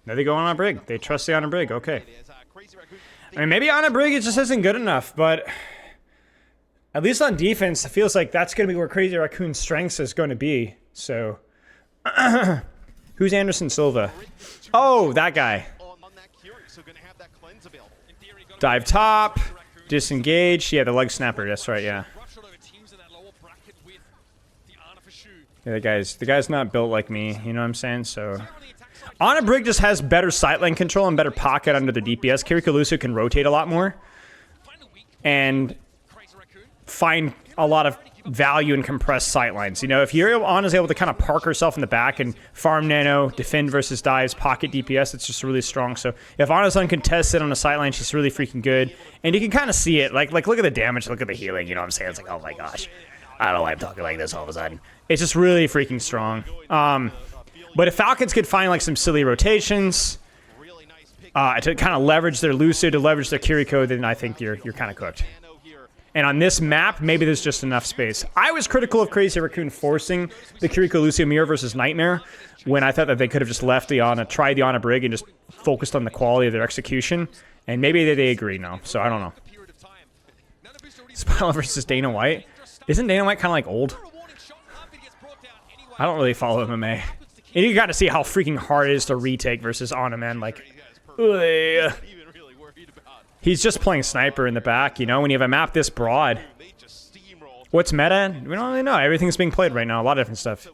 No, they go on a brig. They trust the on a brig. Okay. I mean, maybe on a brig it just isn't good enough, but at least on defense, it feels like that's going to be where Crazy Raccoon's strengths is going to be. So, who's Anderson Silva? Oh, that guy. Dive top, disengage. Yeah, the leg snapper. That's right. Yeah. Yeah, the guy's not built like me. You know what I'm saying? So. On a brig just has better sightline control and better pocket under the DPS. Kirikalusu can rotate a lot more and find a lot of value in compressed sightlines. You know, if Ana is able to kind of park herself in the back and farm nano, defend versus dives, pocket DPS, it's just really strong. So if Ana's uncontested on the sightline, she's really freaking good. And you can kind of see it. Like look at the damage, look at the healing. You know what I'm saying? It's like, oh my gosh. I don't know why I'm talking like this all of a sudden. It's just really freaking strong. But if Falcons could find like some silly rotations to kind of leverage their Lucio, to leverage their Kiriko, then I think you're kind of cooked. And on this map, maybe there's just enough space. I was critical of Crazy Raccoon forcing the Kiriko Lucio mirror versus Nightmare when I thought that they could have just left the Ana, tried the Ana brig, and just focused on the quality of their execution. And maybe they agree now, so I don't know. Spilo versus Dana White. Isn't Dana White kind of like old? I don't really follow MMA. And you got to see how freaking hard it is to retake versus Ana, man. Like, ugh. He's just playing sniper in the back, you know, when you have a map this broad. What's meta? We don't really know. Everything's being played right now. A lot of different stuff.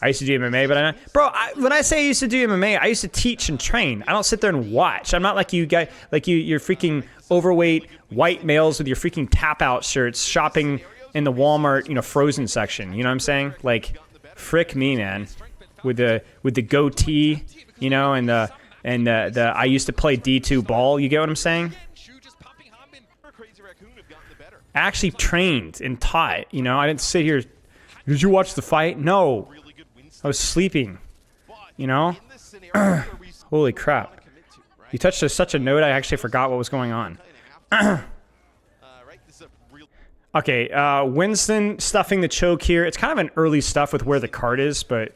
I used to do MMA, but when I say I used to do MMA, I used to teach and train. I don't sit there and watch. I'm not like you guys, like you're freaking overweight white males with your freaking tap out shirts shopping in the Walmart, you know, frozen section. You know what I'm saying? Like, frick me, man. With the goatee, you know, and the I used to play D2 ball. You get what I'm saying? I actually trained and taught. You know, I didn't sit here Did you watch the fight? No. really good Winston. I was sleeping. But You know? in this scenario where we Holy wanna crap. commit to, right? You touched such a note, I actually forgot what was going on. Right? This is a real Okay, Winston stuffing the choke here. It's kind of an early stuff with where the card is, but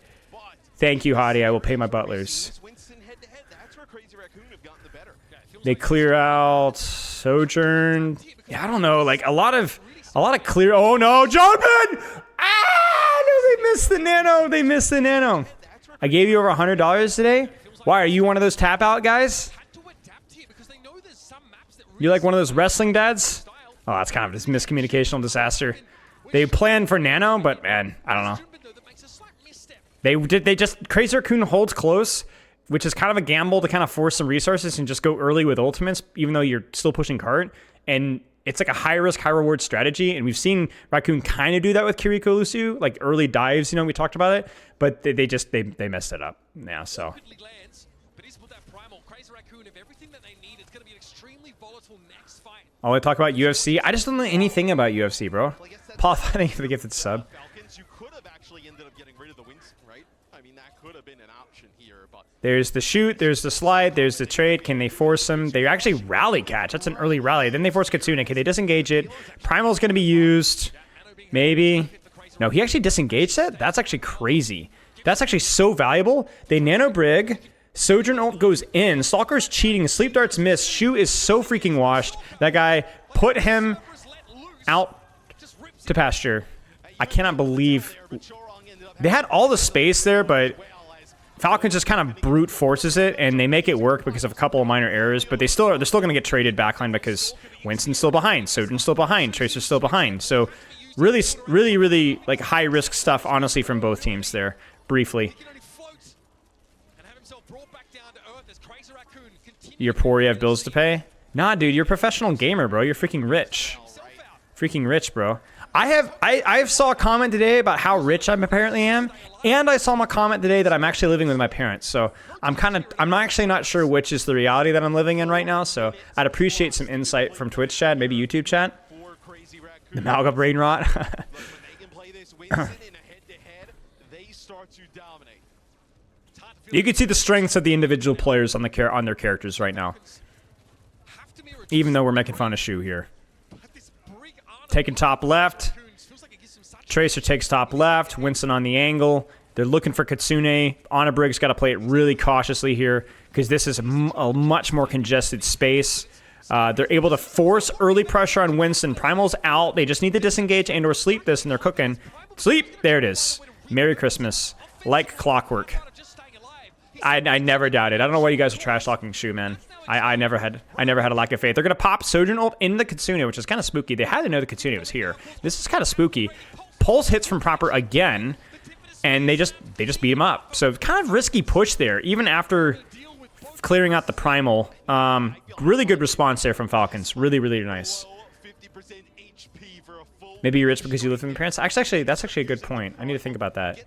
thank you, Hottie. I will pay my butlers. Winston head to head. That's where Crazy Raccoon have gotten the better. They clear out Sojourn. Yeah, I don't know, like a lot of clear. Oh no, jumping! Ah, no, they missed the nano. They missed the nano. I gave you over $100 today. Why are you one of those tap out guys? You like one of those wrestling dads? Oh, that's kind of this miscommunicational disaster. They planned for nano, but man, I don't know. They just Crazy Raccoon holds close, which is kind of a gamble to kind of force some resources and just go early with ultimates, even though you're still pushing cart. And it's like a high risk, high reward strategy. And we've seen Raccoon kind of do that with Kiriko Lucio, like early dives, we talked about it, but they messed it up. Yeah, so. Oh, I talk about UFC. I just don't know anything about UFC, bro. Paul, thank you for the gifted sub. Falcons, you could have actually ended up getting rid of the Winston, right? I mean, that could have been an option here, but There's the shoot, there's the slide, there's the trade. Can they force him? They actually rally catch. That's an early rally. Then they force Kitsune. Can they disengage it? Primal's going to be used. Maybe. No, he actually disengaged it? That's actually crazy. That's actually so valuable. They nano brig. Sojourn ult goes in. Stalker's cheating. Sleep darts miss. Shu is so freaking washed. That guy put him out to pasture. I cannot believe they had all the space there, but Falcons just kind of brute forces it, and they make it work because of a couple of minor errors. But they're still going to get traded backline because Winston's still behind, Sojourn's still behind, Tracer's still behind. So really like high risk stuff, honestly, from both teams there. Briefly. You're poor, you have bills to pay? Nah, dude, you're a professional gamer, bro. You're freaking rich. Freaking rich, bro. I saw a comment today about how rich I apparently am, and I saw a comment today that I'm actually living with my parents. So I'm actually not sure which is the reality that I'm living in right now. So I'd appreciate some insight from Twitch chat, maybe YouTube chat. The Mauga brain rot. You can see the strengths of the individual players on their characters right now. Even though we're making fun of Shu here. Taking top left. Tracer takes top left. Winston on the angle. They're looking for Kitsune. Onabrig's got to play it really cautiously here because this is a much more congested space. They're able to force early pressure on Winston. Primal's out. They just need to disengage and or sleep this, and they're cooking. Sleep! There it is. Merry Christmas. Like clockwork. I never doubted. I don't know why you guys are trash talking Shu, man. I never had a lack of faith. They're gonna pop Sojourn ult in the Kitsune, which is kind of spooky. They had to know the Kitsune was here. This is kind of spooky. Pulse hits from proper again, and they just beat him up. So kind of risky push there, even after clearing out the primal. Really good response there from Falcons. Really nice. Maybe you're rich because you live with your parents. Actually, that's actually a good point. I need to think about that.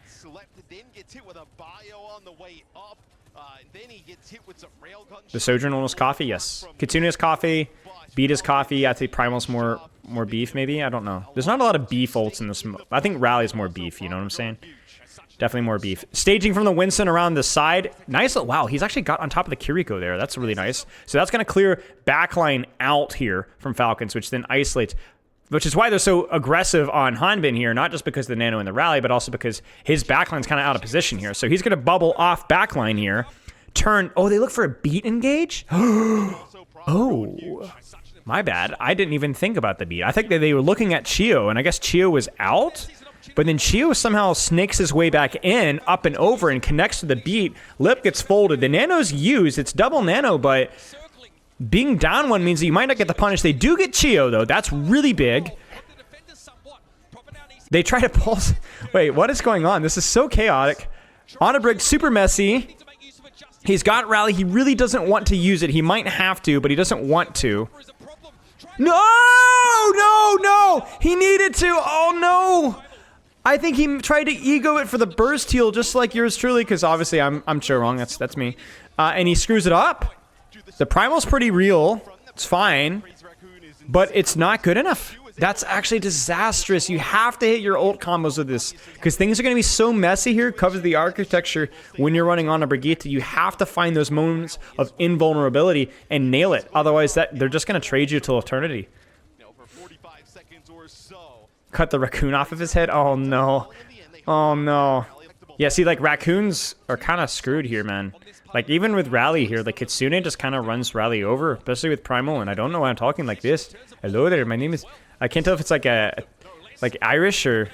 The Sojourn almost coffee, yes. Kitsune is coffee. Beat is coffee. I think Primal's more beef, maybe. I don't know. There's not a lot of beef ults in this. I think Rally's more beef. You know what I'm saying? Definitely more beef. Staging from the Winston around the side. Nice. Wow, he's actually got on top of the Kiriko there. That's really nice. So that's going to clear backline out here from Falcons, which then isolates. Which is why they're so aggressive on Hanbin here, not just because of the nano and the rally, but also because his backline's kind of out of position here. So he's going to bubble off backline here. Turn. Oh, they look for a beat engage? Oh. My bad. I didn't even think about the beat. I think that they were looking at Chio, and I guess Chio was out. But then Chio somehow snakes his way back in, up and over, and connects to the beat. Lip gets folded. The nano's used. It's double nano, but being down one means that you might not get the punish. They do get Chio, though. That's really big. They try to pulse. Wait, what is going on? This is so chaotic. Onabrig, super messy. He's got rally. He really doesn't want to use it. He might have to, but he doesn't want to. No! He needed to. Oh, no. I think he tried to ego it for the burst heal, just like yours truly, because obviously I'm sure wrong. That's me. And he screws it up. The primal's pretty real. It's fine. But it's not good enough. That's actually disastrous. You have to hit your ult combos with this because things are going to be so messy here. Covers the architecture when you're running on a Brigitte. You have to find those moments of invulnerability and nail it. Otherwise, they're just going to trade you till eternity. Cut the Raccoon off of his head. Oh, no. Oh, no. Yeah, see, like, Raccoons are kind of screwed here, man. Like, even with Rally here, like, Kitsune just kind of runs Rally over, especially with Primal, and I don't know why I'm talking like this. Hello there, my name is... I can't tell if it's like like Irish or...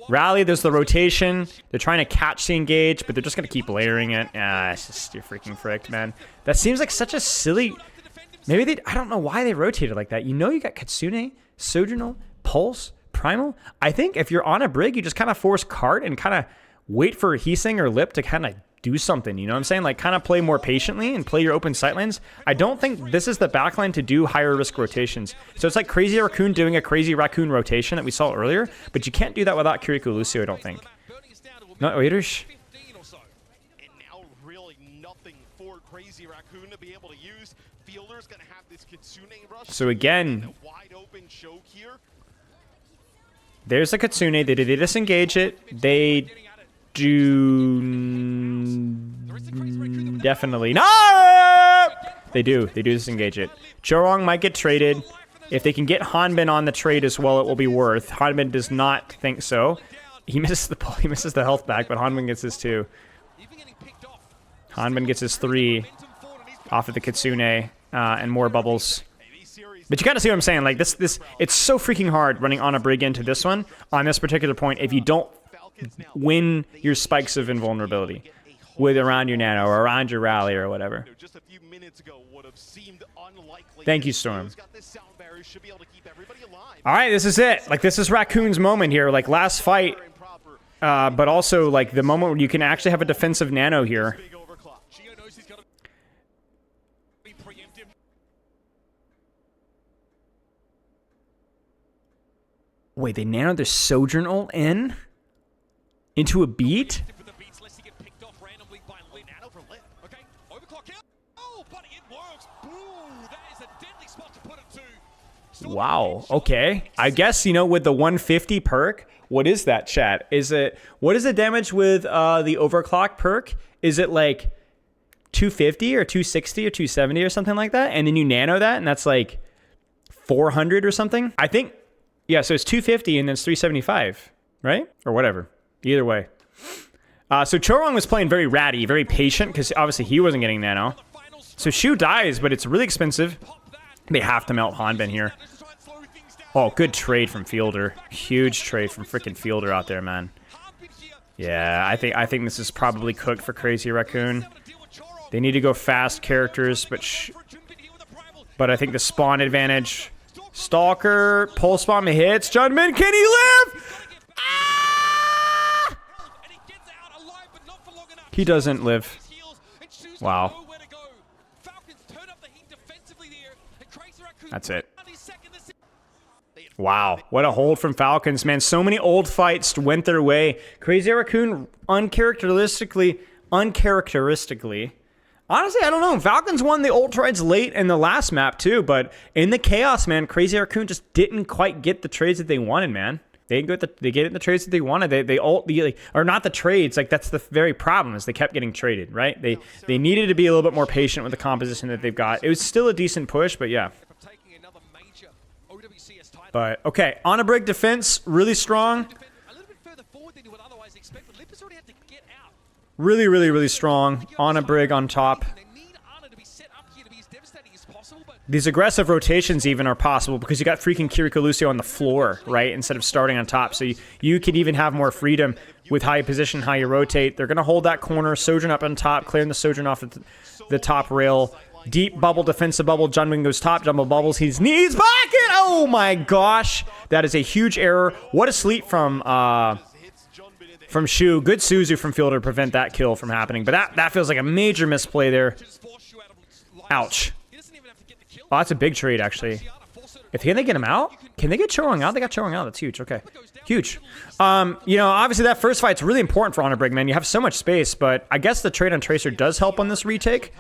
Rally, there's the rotation. They're trying to catch the engage, but they're just going to keep layering it. Ah, it's just, you're freaking fricked, man. That seems like such a silly... Maybe they... I don't know why they rotated like that. You know you got Kitsune, Sojourner, Pulse, Primal. I think if you're on a Brig, you just kind of force cart and kind of wait for Heesing or Lip to kind of do something, you know what I'm saying? Like, kind of play more patiently and play your open sightlines. I don't think this is the backline to do higher risk rotations. So it's like Crazy Raccoon doing a Crazy Raccoon rotation that we saw earlier, but you can't do that without Kiriko Lucio, I don't think. Not Oeders. And now really nothing for Crazy Raccoon to be able to use. Fielder's gonna have this Kitsune rush. So again, wide open choke here. There's a Kitsune. They disengage it. They do definitely not. They do disengage it. Chorong might get traded. If they can get Hanbin on the trade as well, it will be worth. Hanbin does not think so. He misses the health back, but Hanbin gets his 2. Hanbin gets his 3 off of the Kitsune and more bubbles. But you gotta see what I'm saying. Like this, it's so freaking hard running on a Brig into this one on this particular point if you don't win your spikes of invulnerability with around your nano or around your rally or whatever. Thank you, Storm. All right, this is it. Like, this is Raccoon's moment here. Like, last fight, but also like the moment where you can actually have a defensive nano here. Wait, they nanoed their Sojourn ult into a beat? Wow, okay. I guess, you know, with the 150 perk, what is that, chat? What is the damage with the overclock perk? Is it like 250 or 260 or 270 or something like that? And then you nano that and that's like 400 or something? I think, yeah, so it's 250 and then it's 375, right? Or whatever. Either way. So Chorong was playing very ratty, very patient, because obviously he wasn't getting nano. So Shu dies, but it's really expensive. They have to melt Hanbin here. Oh, good trade from Fielder. Huge trade from freaking Fielder out there, man. Yeah, I think this is probably cooked for Crazy Raccoon. They need to go fast characters, but I think the spawn advantage. Stalker, pulse bomb hits. Judgment, can he live? Ah! He doesn't live. Wow. That's it. Wow, what a hold from Falcons, man. So many old fights went their way. Crazy Raccoon, uncharacteristically. Honestly, I don't know. Falcons won the ult trades late in the last map, too. But in the chaos, man, Crazy Raccoon just didn't quite get the trades that they wanted, man. They get the trades that they wanted. Or not the trades. Like, that's the very problem is they kept getting traded, right? They needed to be a little bit more patient with the composition that they've got. It was still a decent push, but yeah. But, okay, on a Brig defense, really strong. Really, really, really strong. On a Brig on top. These aggressive rotations even are possible because you got freaking Kiriko Lucio on the floor, right? Instead of starting on top. So you could even have more freedom with how you position, how you rotate. They're going to hold that corner. Sojourn up on top, clearing the Sojourn off the top rail. Deep bubble, defensive bubble. Junwing goes top, jumbo bubbles. He's knees pocket. Oh my gosh. That is a huge error. What a sleep from Shu. Good Suzu from Fielder to prevent that kill from happening. But that feels like a major misplay there. Ouch. Oh, that's a big trade, actually. Can they get him out? Can they get Chorong out? They got Chorong out. That's huge. Okay. Huge. You know, obviously that first fight's really important for Honor Brig, man. You have so much space, but I guess the trade on Tracer does help on this retake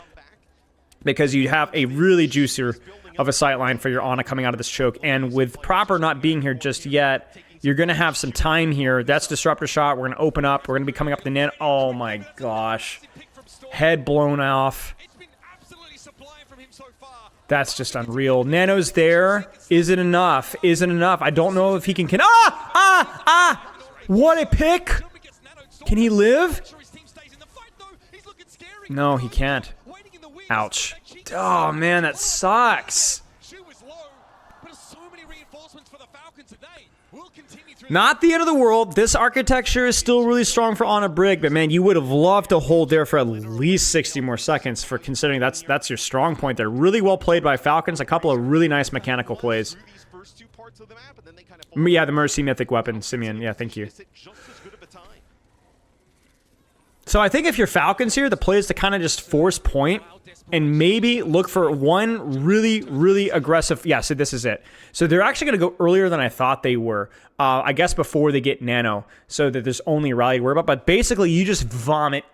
because you have a really juicier of a sightline for your Ana coming out of this choke. And with Proper not being here just yet, you're going to have some time here. That's Disruptor Shot. We're going to open up. We're going to be coming up the net. Oh, my gosh. Head blown off. That's just unreal. Nano's there. Is it enough? Is it enough? I don't know if he can... What a pick! Can he live? No, he can't. Ouch. Oh, man, that sucks. Not the end of the world. This architecture is still really strong for Ana Brig, but man, you would have loved to hold there for at least 60 more seconds for considering that's your strong point there. Really well played by Falcons. A couple of really nice mechanical plays. Yeah, the Mercy Mythic Weapon, Simeon. Yeah, thank you. So I think if you're Falcons here, the play is to kind of just force point and maybe look for one really, really aggressive... Yeah, so this is it. So they're actually going to go earlier than I thought they were. I guess before they get Nano, so that there's only Rally to worry about. But basically, you just vomit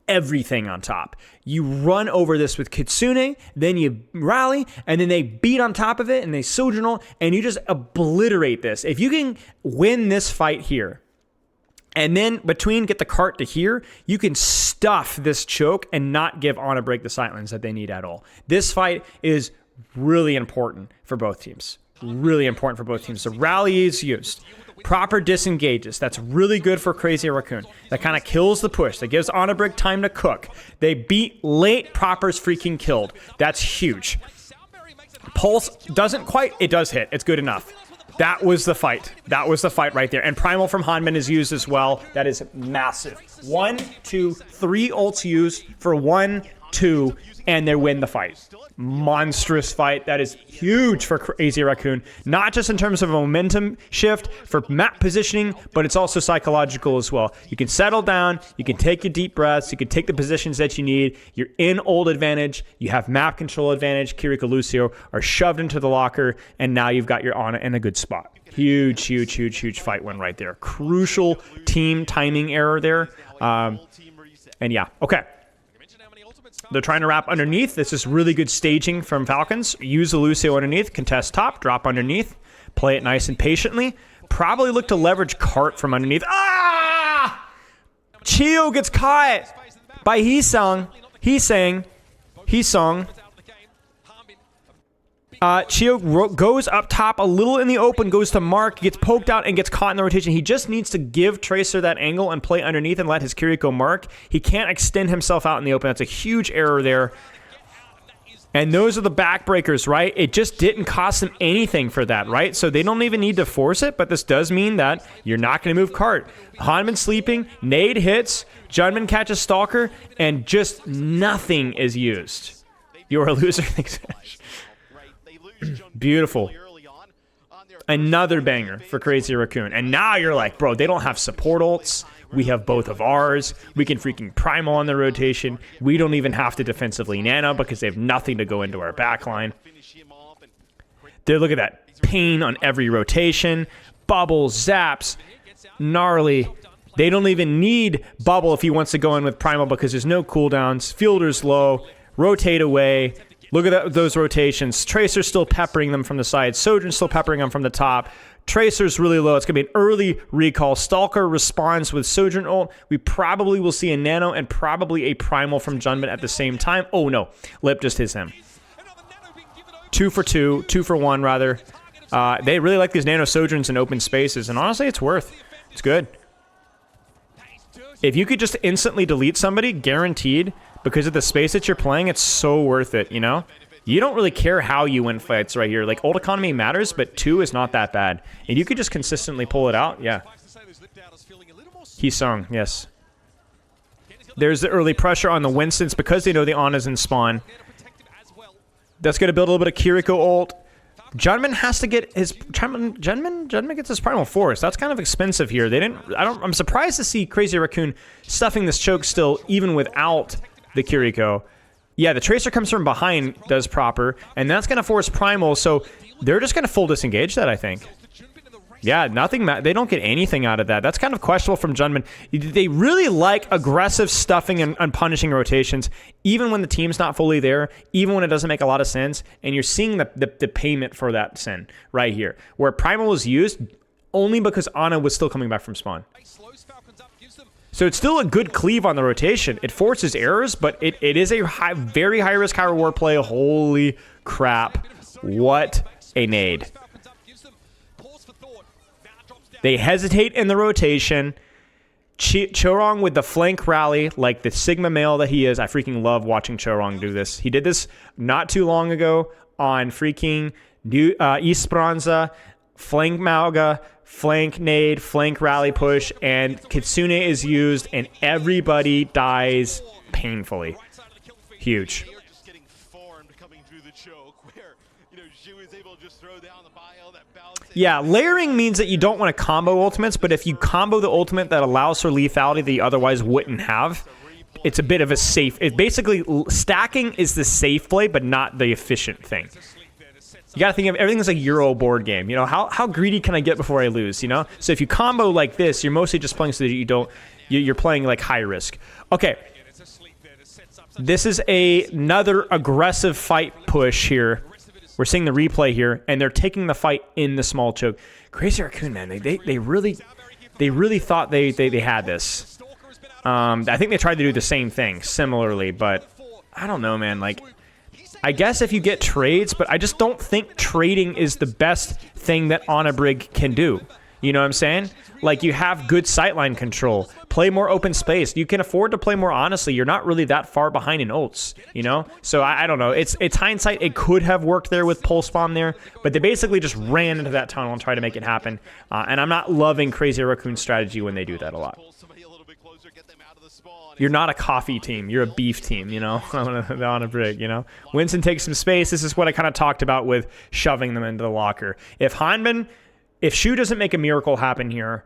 everything on top. You run over this with Kitsune, then you Rally, and then they beat on top of it, and they Sojournal, and you just obliterate this. If you can win this fight here, and then between get the cart to here, you can stuff this choke and not give Ana Break the sightlines that they need at all. This fight is really important for both teams. Really important for both teams. The Rally is used. Proper disengages. That's really good for Crazy Raccoon. That kind of kills the push. That gives Ana Break time to cook. They beat late. Proper's freaking killed. That's huge. Pulse doesn't quite. It does hit. It's good enough. That was the fight. That was the fight right there. And Primal from Hanman is used as well. That is massive. 1, 2, 3 ults used for 1, 2, and they win the fight. Monstrous fight. That is huge for Crazy Raccoon. Not just in terms of a momentum shift for map positioning, but it's also psychological as well. You can settle down. You can take your deep breaths. You can take the positions that you need. You're in ult advantage. You have map control advantage. Kiriko Lucio are shoved into the locker, and now you've got your Ana in a good spot. Huge, huge, huge, huge fight win right there. Crucial team timing error there. And yeah, okay. They're trying to wrap underneath. This is really good staging from Falcons. Use the Lucio underneath, contest top, drop underneath, play it nice and patiently. Probably look to leverage cart from underneath. Ah! Chio gets caught by Heesung. Chio goes up top a little in the open, goes to Mark, gets poked out, and gets caught in the rotation. He just needs to give Tracer that angle and play underneath and let his Kiriko mark. He can't extend himself out in the open. That's a huge error there. And those are the backbreakers, right? It just didn't cost them anything for that, right? So they don't even need to force it, but this does mean that you're not going to move cart. Hanman sleeping, nade hits, Junman catches Stalker, and just nothing is used. You're a loser. Beautiful. Another banger for Crazy Raccoon. And now you're like, bro, they don't have support ults. We have both of ours. We can freaking Primal on the rotation. We don't even have to defensively Nano because they have nothing to go into our backline. Look at that. Pain on every rotation. Bubbles, zaps, gnarly. They don't even need Bubble if he wants to go in with Primal because there's no cooldowns. Fielder's low. Rotate away. Look at those rotations. Tracer's still peppering them from the side. Sojourn's still peppering them from the top. Tracer's really low. It's going to be an early recall. Stalker responds with Sojourn ult. We probably will see a Nano and probably a Primal from Junman at the same time. Oh, no. Lip just hits him. 2 for 2. 2 for 1, rather. They really like these Nano Sojourns in open spaces, and honestly, it's worth. It's good. If you could just instantly delete somebody, guaranteed, because of the space that you're playing, it's so worth it, you know? You don't really care how you win fights right here. Like, ult economy matters, but 2 is not that bad. And you could just consistently pull it out, yeah. Heesung, yes. There's the early pressure on the Winstons because they know the Ana's in spawn. That's going to build a little bit of Kiriko ult. Junman has to get his Junman gets his Primal Force. That's kind of expensive here. I'm surprised to see Crazy Raccoon stuffing this choke still, even without the Kiriko. Yeah, the Tracer comes from behind, does proper, and that's going to force Primal, so they're just going to full disengage that, I think. Yeah, nothing. They don't get anything out of that. That's kind of questionable from Junman. They really like aggressive stuffing and punishing rotations, even when the team's not fully there, even when it doesn't make a lot of sense. And you're seeing the payment for that sin right here, where Primal was used only because Ana was still coming back from spawn. So it's still a good cleave on the rotation. It forces errors, but it is a very high risk, high reward play. Holy crap. What a nade. They hesitate in the rotation. Chorong with the flank rally, like the Sigma male that he is. I freaking love watching Chorong do this. He did this not too long ago on freaking Esperanca, flank Mauga, flank nade, flank rally push, and Kitsune is used, and everybody dies painfully. Huge. Yeah, layering means that you don't want to combo ultimates, but if you combo the ultimate that allows for lethality that you otherwise wouldn't have, it's a bit of a safe... basically, stacking is the safe play, but not the efficient thing. You gotta think of everything as a Euro board game. You know, how greedy can I get before I lose, you know? So if you combo like this, you're mostly just playing so that you don't... You're playing like high risk. Okay. This is another aggressive fight push here. We're seeing the replay here, and they're taking the fight in the small choke. Crazy Raccoon, man, they really thought they had this. I think they tried to do the same thing similarly, but I don't know, man. Like, I guess if you get trades, but I just don't think trading is the best thing that On a Brig can do. You know what I'm saying? Like, you have good sightline control. Play more open space. You can afford to play more honestly. You're not really that far behind in ults, you know? So, I don't know. It's hindsight. It could have worked there with Pulse Bomb there, but they basically just ran into that tunnel and tried to make it happen. And I'm not loving Crazy Raccoon's strategy when they do that a lot. You're not a coffee team. You're a beef team, you know, on a Brig, you know? Winston takes some space. This is what I kind of talked about with shoving them into the locker. If Shu doesn't make a miracle happen here,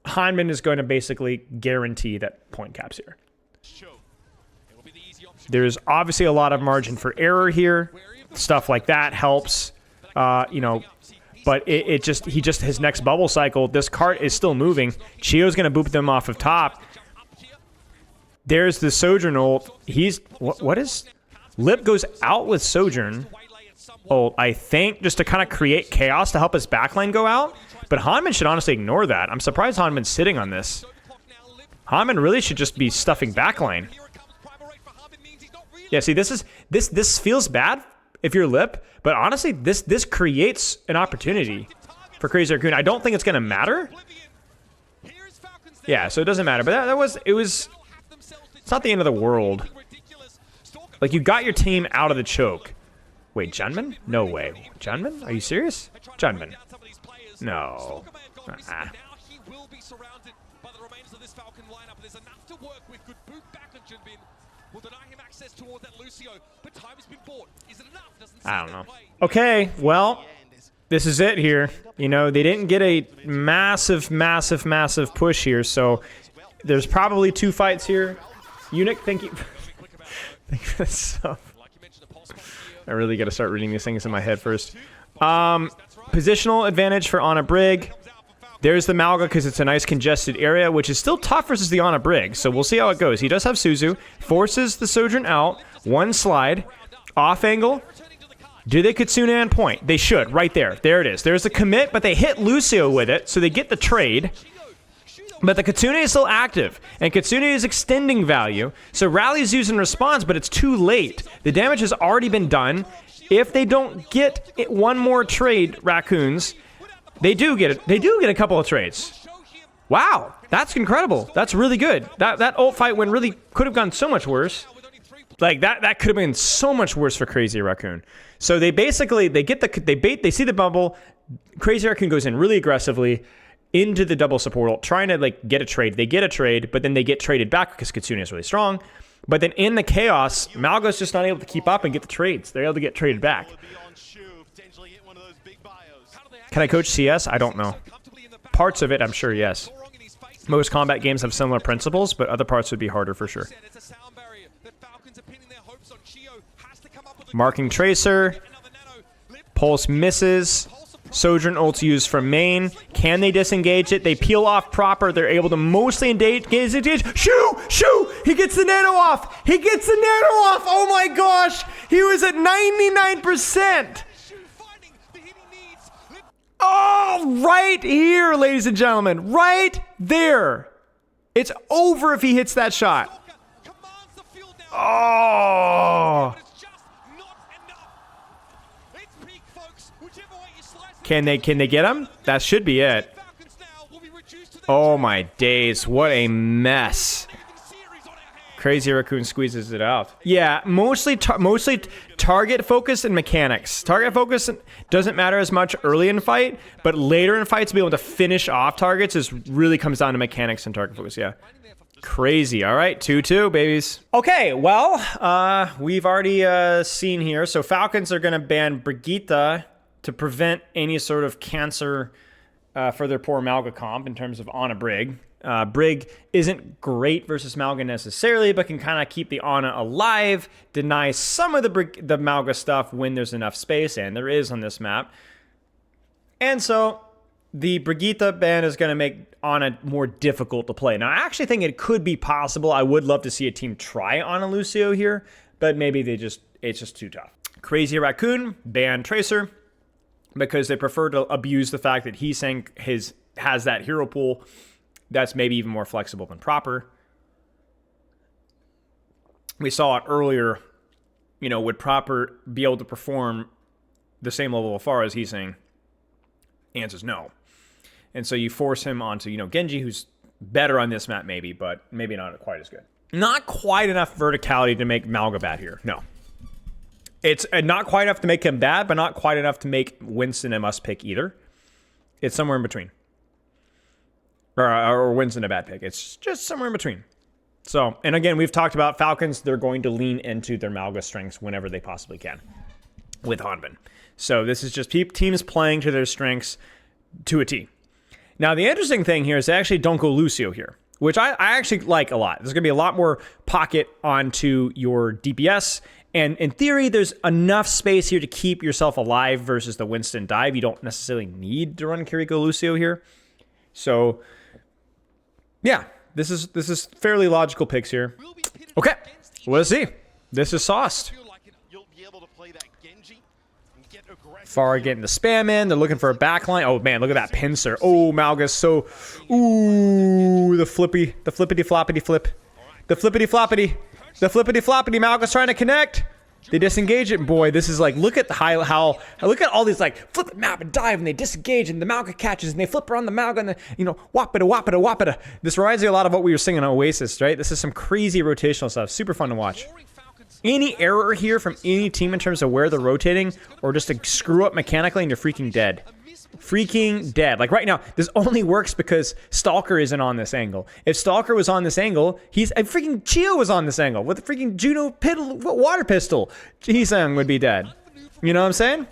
Hanman is going to basically guarantee that point caps here. There's obviously a lot of margin for error here. Stuff like that helps, you know, but his next bubble cycle, this cart is still moving. Chio's going to boop them off of top. There's the Sojourn ult. What is... Lip goes out with Sojourn ult, I think, just to kind of create chaos to help his backline go out. But Hanman should honestly ignore that. I'm surprised Hanman's sitting on this. Hanman really should just be stuffing backline. Yeah, see, this feels bad if you're Lip, but honestly, this creates an opportunity for Crazy Raccoon. I don't think it's gonna matter. Yeah, so it doesn't matter. But it's not the end of the world. Like, you got your team out of the choke. Wait, Junman? No way. Junman? Are you serious? Junman. No. I don't know. Okay, well, this is it here. You know, they didn't get a massive push here, so there's probably 2 fights here. Eunuch, thank you. Thank you for this stuff. I really got to start reading these things in my head first. Positional advantage for On a Brig. There's the Mauga because it's a nice congested area, which is still tough versus the On a Brig. So we'll see how it goes. He does have Suzu. Forces the Sojourn out. 1 slide. Off angle. Do they Kitsune and point? They should. Right there. There it is. There's the commit, but they hit Lucio with it, so they get the trade. But the Kitsune is still active, and Kitsune is extending value. So Rally is used in response, but it's too late. The damage has already been done. If they don't get one more trade, Raccoons, they do get it. They do get a couple of trades. Wow, that's incredible. That's really good. That ult fight really could have gone so much worse. Like that could have been so much worse for Crazy Raccoon. So they basically they see the bubble. Crazy Raccoon goes in really aggressively into the double support ult, trying to like get a trade. They get a trade, but then they get traded back because Kitsune is really strong. But then in the chaos, Mauga's just not able to keep up and get the trades. They're able to get traded back. Can I coach CS? I don't know. Parts of it, I'm sure, yes. Most combat games have similar principles, but other parts would be harder for sure. Marking Tracer. Pulse misses. Sojourn ulti used from main. Can they disengage it? They peel off proper. They're able to mostly engage. Shoo! Shoo! He gets the nano off! He gets the nano off! Oh my gosh! He was at 99%! Oh, right here, ladies and gentlemen. Right there. It's over if he hits that shot. Oh! Can they get him? That should be it. Oh my days, what a mess. Crazy Raccoon squeezes it out. Yeah, mostly target focus and mechanics. Target focus doesn't matter as much early in fight, but later in fights, to be able to finish off targets really comes down to mechanics and target focus, yeah. Crazy. All right, 2-2, babies. Okay, well, we've already seen here. So Falcons are going to ban Brigitte to prevent any sort of cancer for their poor Mauga comp in terms of Ana Brig. Brig isn't great versus Mauga necessarily, but can kind of keep the Ana alive, deny some of the Mauga stuff when there's enough space, and there is on this map. And so the Brigitte ban is going to make Ana more difficult to play. Now, I actually think it could be possible. I would love to see a team try Ana Lucio here, but maybe it's just too tough. Crazy Raccoon ban Tracer, because they prefer to abuse the fact that he's saying has that hero pool that's maybe even more flexible than proper. We saw it earlier, would proper be able to perform the same level of far as he's saying? Answer's no. And so you force him onto, Genji, who's better on this map maybe, but maybe not quite as good. Not quite enough verticality to make Mauga bad here, no. It's not quite enough to make him bad, but not quite enough to make Winston a must pick either. It's somewhere in between. Or Winston a bad pick. It's just somewhere in between. So, and again, we've talked about Falcons. They're going to lean into their Mauga strengths whenever they possibly can with Hanbin. So this is just teams playing to their strengths to a T. Now, the interesting thing here is they actually don't go Lucio here, which I actually like a lot. There's going to be a lot more pocket onto your DPS. And in theory, there's enough space here to keep yourself alive versus the Winston dive. You don't necessarily need to run Kiriko Lucio here. So, yeah, this is fairly logical picks here. Okay, let's see. This is sauced. Farah getting the spam in. They're looking for a backline. Oh, man, look at that pincer. Oh, Mauga's so... Ooh, the flippity floppity flip. The flippity floppity. The flippity floppity. Mauga's trying to connect. They disengage it. Boy, this is like, look at look at all these like flip it, map and dive, and they disengage, and the Mauga catches, and they flip around the Mauga, and wapita. This reminds me a lot of what we were singing on Oasis, right? This is some crazy rotational stuff. Super fun to watch. Any error here from any team in terms of where they're rotating, or just to screw up mechanically, and you're freaking dead. Freaking dead. Like right now, this only works because Stalker isn't on this angle. If Stalker was on this angle, freaking Chio was on this angle with a freaking Juno water pistol. Heesang would be dead. You know what I'm saying?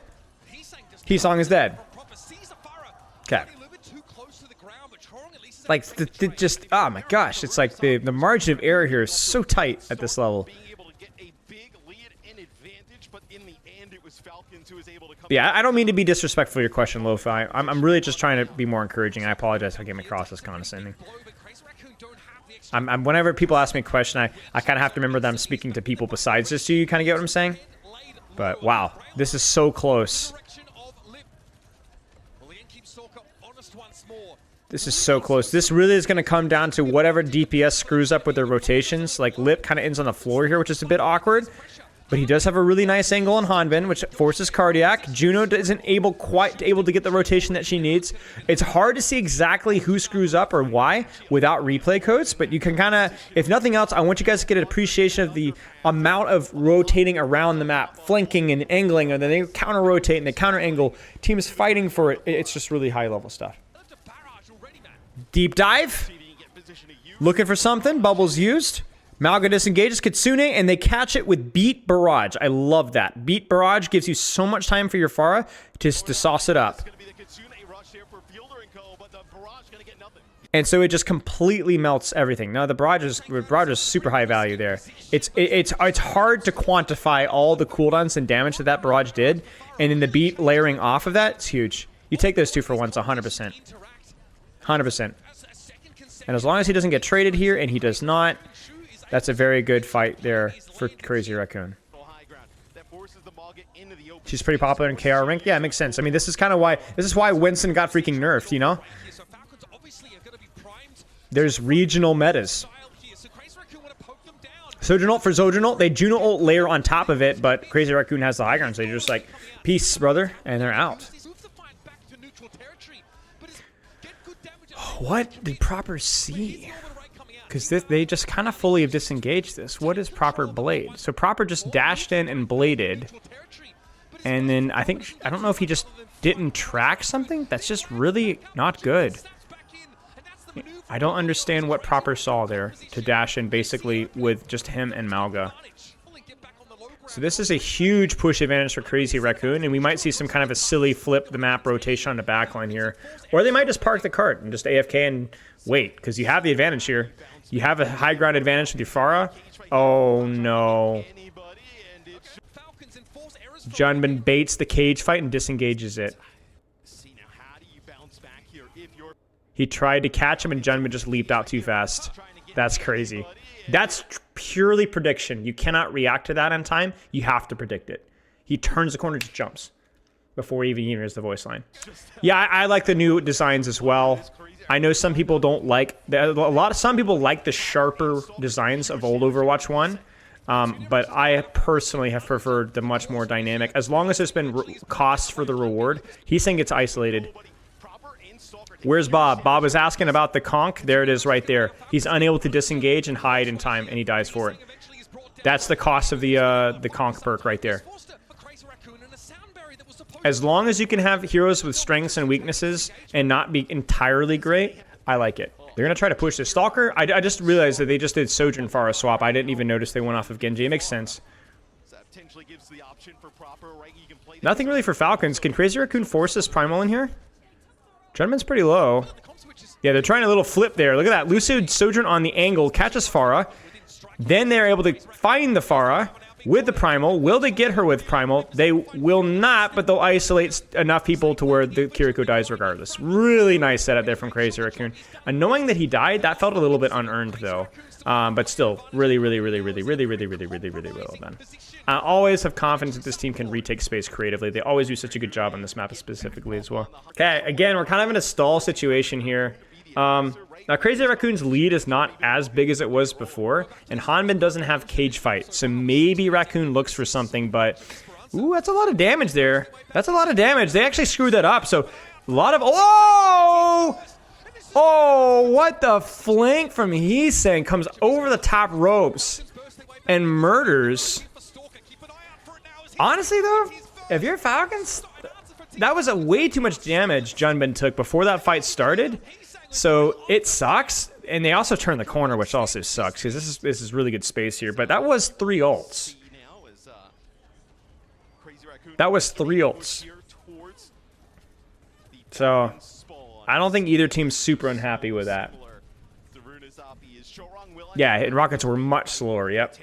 Heesang is dead. Okay. Like, just, oh my gosh, it's like the margin of error here is so tight at this level. Yeah, I don't mean to be disrespectful to your question, Lo-Fi. I'm really just trying to be more encouraging. I apologize if I came across as condescending. Whenever people ask me a question, I kind of have to remember that I'm speaking to people besides just you. You kind of get what I'm saying? But, wow. This is so close. This is so close. This really is going to come down to whatever DPS screws up with their rotations. Like, Lip kind of ends on the floor here, which is a bit awkward. But he does have a really nice angle on Hanbin, which forces Cardiac. Juno isn't quite able to get the rotation that she needs. It's hard to see exactly who screws up or why without replay codes, but you can kind of, if nothing else, I want you guys to get an appreciation of the amount of rotating around the map, flanking and angling, and then they counter-rotate and they counter-angle. Teams fighting for it. It's just really high-level stuff. Deep dive. Looking for something. Bubbles used. Mauga disengages Kitsune, and they catch it with Beat Barrage. I love that. Beat Barrage gives you so much time for your Pharah to sauce it up. And so it just completely melts everything. Now, the barrage is super high value there. It's hard to quantify all the cooldowns and damage that barrage did, and then the Beat layering off of that, it's huge. You take those two for once, 100%. 100%. And as long as he doesn't get traded here, and he does not, that's a very good fight there for Crazy Raccoon. She's pretty popular in KR rank. Yeah, it makes sense. I mean, this is kind of why, this is why Winston got freaking nerfed, you know? There's regional metas. Sojourn ult for Sojourn ult. They Juno ult layer on top of it, but Crazy Raccoon has the high ground, so they're just like, peace, brother, and they're out. What did Proper see? Because they just kind of fully have disengaged this. What is Proper Blade? So Proper just dashed in and bladed. And then I don't know if he just didn't track something. That's just really not good. I don't understand what Proper saw there to dash in basically with just him and Mauga. So this is a huge push advantage for Crazy Raccoon, and we might see some kind of a silly flip the map rotation on the backline here. Or they might just park the cart and just AFK and wait, because you have the advantage here. You have a high ground advantage with your Pharah. Oh no. Junbin baits the cage fight and disengages it. He tried to catch him and Junbin just leaped out too fast. That's crazy. That's purely prediction. You cannot react to that in time. You have to predict it. He turns the corner, just jumps before he even hears the voice line. Yeah, I like the new designs as well. I know some people don't like some people like the sharper designs of old Overwatch 1. But I personally have preferred the much more dynamic. As long as there's been costs for the reward. He's saying it's isolated. Where's Bob? Bob is asking about the conch. There it is right there. He's unable to disengage and hide in time, and he dies for it. That's the cost of the conch perk right there. As long as you can have heroes with strengths and weaknesses and not be entirely great, I like it. They're going to try to push this. Stalker, I just realized that they just did Sojourn Pharah swap. I didn't even notice they went off of Genji. It makes sense. Nothing really for Falcons. Can Crazy Raccoon force this Primal in here? Junman's pretty low. Yeah, they're trying a little flip there. Look at that. Lucid Sojourn on the angle, catches Pharah. Then they're able to find the Pharah with the Primal. Will they get her with Primal? They will not, but they'll isolate enough people to where the Kiriko dies regardless. Really nice setup there from Crazy Raccoon. Knowing that he died, that felt a little bit unearned though. But still, really well done. I always have confidence that this team can retake space creatively. They always do such a good job on this map specifically as well. Okay, again, we're kind of in a stall situation here. Now, Crazy Raccoon's lead is not as big as it was before, and Hanbin doesn't have cage fight, so maybe Raccoon looks for something, but... Ooh, that's a lot of damage there. That's a lot of damage. They actually screwed that up, so a lot of... Oh! Oh, what the flank from Heesang comes over the top ropes and murders. Honestly, though, if you're Falcons, that was a way too much damage Junbin took before that fight started. So it sucks, and they also turn the corner, which also sucks because this is really good space here. But that was 3 ults. That was 3 ults. So I don't think either team's super unhappy with that. Yeah, and rockets were much slower. Yep,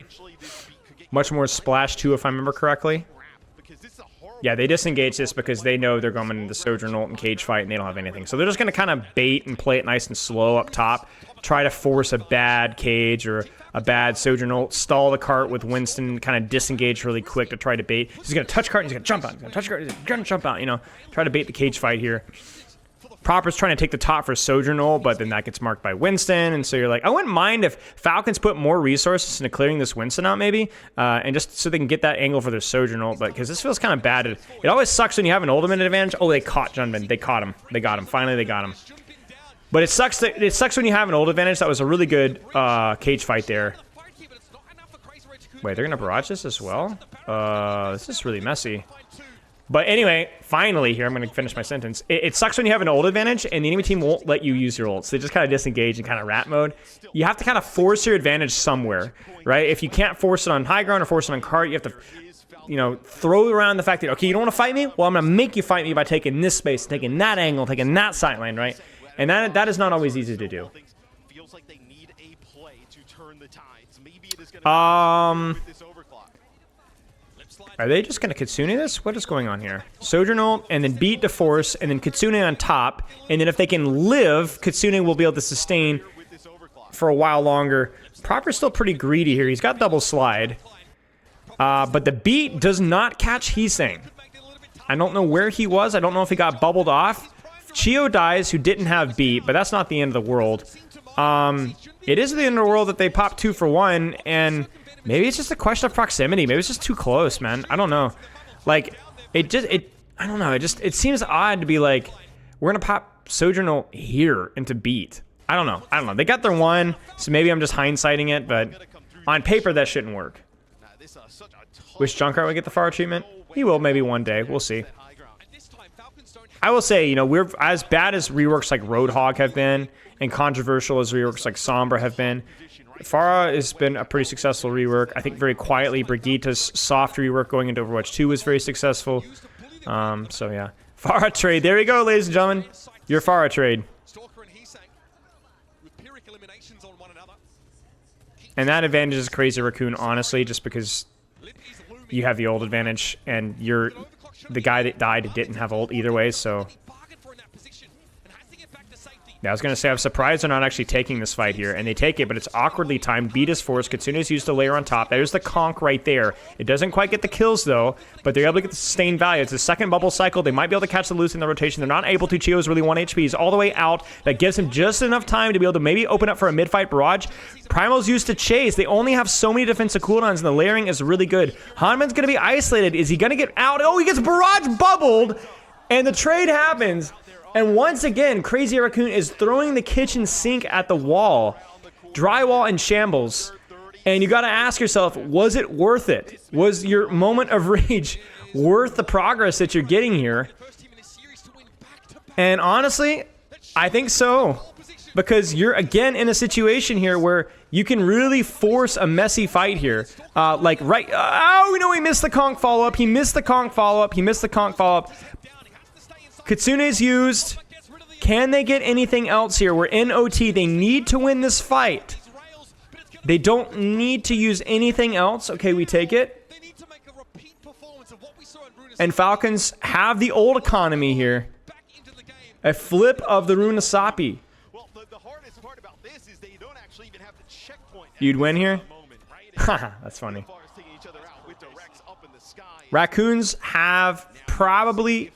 much more splash too, if I remember correctly. Yeah, they disengage this because they know they're going into the Sojourn ult and cage fight and they don't have anything. So they're just going to kind of bait and play it nice and slow up top. Try to force a bad cage or a bad Sojourn ult. Stall the cart with Winston. Kind of disengage really quick to try to bait. He's going to touch cart and he's going to jump out. He's going to touch cart. He's going to jump out. You know, try to bait the cage fight here. Proper's trying to take the top for Sojourn ult, but then that gets marked by Winston, and so you're like, I wouldn't mind if Falcons put more resources into clearing this Winston out, maybe, and just so they can get that angle for their Sojourn ult, but because this feels kind of bad. It always sucks when you have an ultimate advantage. Oh, they caught Junbin. They caught him. They got him. Finally, they got him. But it sucks when you have an ult advantage. That was a really good cage fight there. Wait, they're going to barrage this as well? This is really messy. But anyway, finally here, I'm going to finish my sentence. It sucks when you have an ult advantage and the enemy team won't let you use your ults. They just kind of disengage in kind of rat mode. You have to kind of force your advantage somewhere, right? If you can't force it on high ground or force it on cart, you have to, you know, throw around the fact that, okay, you don't want to fight me? Well, I'm going to make you fight me by taking this space, taking that angle, taking that sideline, right? And that is not always easy to do. Are they just going to Kitsune this? What is going on here? Sojourn ult, and then beat to force, and then Kitsune on top. And then if they can live, Kitsune will be able to sustain for a while longer. Proper's still pretty greedy here. He's got double slide. But the beat does not catch Heesang. I don't know where he was. I don't know if he got bubbled off. Chio dies, who didn't have beat, but that's not the end of the world. It is the end of the world that they pop 2 for 1, and maybe it's just a question of proximity. Maybe it's just too close, man. I don't know. Like, I don't know. It seems odd to be like, we're gonna pop Sojourn here into beat. I don't know. They got their 1, so maybe I'm just hindsighting it, but on paper that shouldn't work. Wish Junkrat would get the Pharah treatment. He will maybe one day. We'll see. I will say, you know, we're as bad as reworks like Roadhog have been, and controversial as reworks like Sombra have been. Pharah has been a pretty successful rework. I think very quietly, Brigitte's soft rework going into Overwatch 2 was very successful. So yeah. Pharah trade. There you go, ladies and gentlemen. Your Pharah trade. And that advantage is Crazy Raccoon, honestly, just because you have the ult advantage, and you're the guy that died didn't have ult either way, so... Yeah, I was going to say, I'm surprised they're not actually taking this fight here, and they take it, but it's awkwardly timed. Beat is forced. Kitsune is used to layer on top. There's the conk right there. It doesn't quite get the kills, though, but they're able to get the sustained value. It's the second bubble cycle. They might be able to catch the loose in the rotation. They're not able to. Chio is really 1 HP. He's all the way out. That gives him just enough time to be able to maybe open up for a mid-fight barrage. Primal's used to chase. They only have so many defensive cooldowns, and the layering is really good. Hanman's going to be isolated. Is he going to get out? Oh, he gets barrage bubbled, and the trade happens. And once again, Crazy Raccoon is throwing the kitchen sink at the wall. Drywall in shambles. And you gotta ask yourself, was it worth it? Was your moment of rage worth the progress that you're getting here? And honestly, I think so. Because you're again in a situation here where you can really force a messy fight here. Oh, no, he missed the conk follow-up. He missed the conk follow-up. He missed the conk follow-up. Kitsune's used. Can they get anything else here? We're in OT. They need to win this fight. They don't need to use anything else. Okay, we take it. And Falcons have the old economy here. A flip of the Runasapi. You'd win here? Haha, that's funny. Raccoons have probably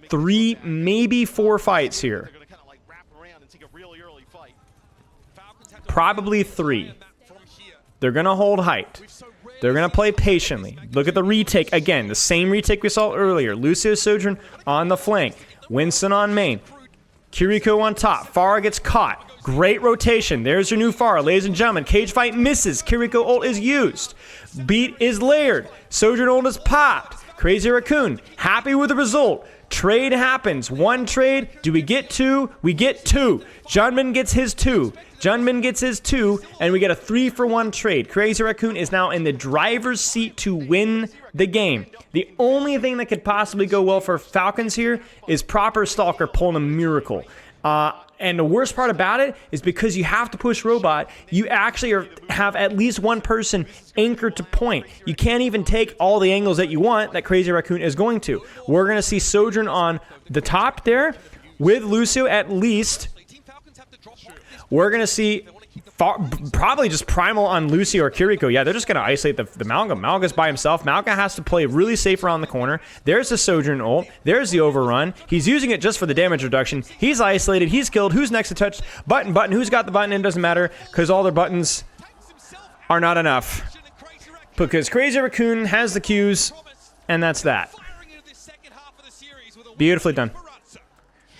3, maybe 4 fights here. Probably 3. They're going to hold height. They're going to play patiently. Look at the retake. Again, the same retake we saw earlier. Lucio Sojourn on the flank. Winston on main. Kiriko on top. Pharah gets caught. Great rotation. There's your new Pharah. Ladies and gentlemen, cage fight misses. Kiriko ult is used. Beat is layered. Sojourn ult is popped. Crazy Raccoon, happy with the result. Trade happens. 1 trade. Do we get 2? We get 2. Junman gets his 2. Junman gets his 2. And we get a 3 for 1 trade. Crazy Raccoon is now in the driver's seat to win the game. The only thing that could possibly go well for Falcons here is proper Stalker pulling a miracle. And the worst part about it is because you have to push robot, you actually have at least one person anchored to point. You can't even take all the angles that you want that Crazy Raccoon is going to. We're going to see Sojourn on the top there with Lucio at least. We're going to see probably just Primal on Lucio or Kiriko. Yeah, they're just going to isolate the Mauga. Mauga's by himself. Mauga has to play really safe around the corner. There's the Sojourn ult. There's the overrun. He's using it just for the damage reduction. He's isolated. He's killed. Who's next to touch? Button. Who's got the button? It doesn't matter because all their buttons are not enough. Because Crazy Raccoon has the Qs, and that's that. Beautifully done.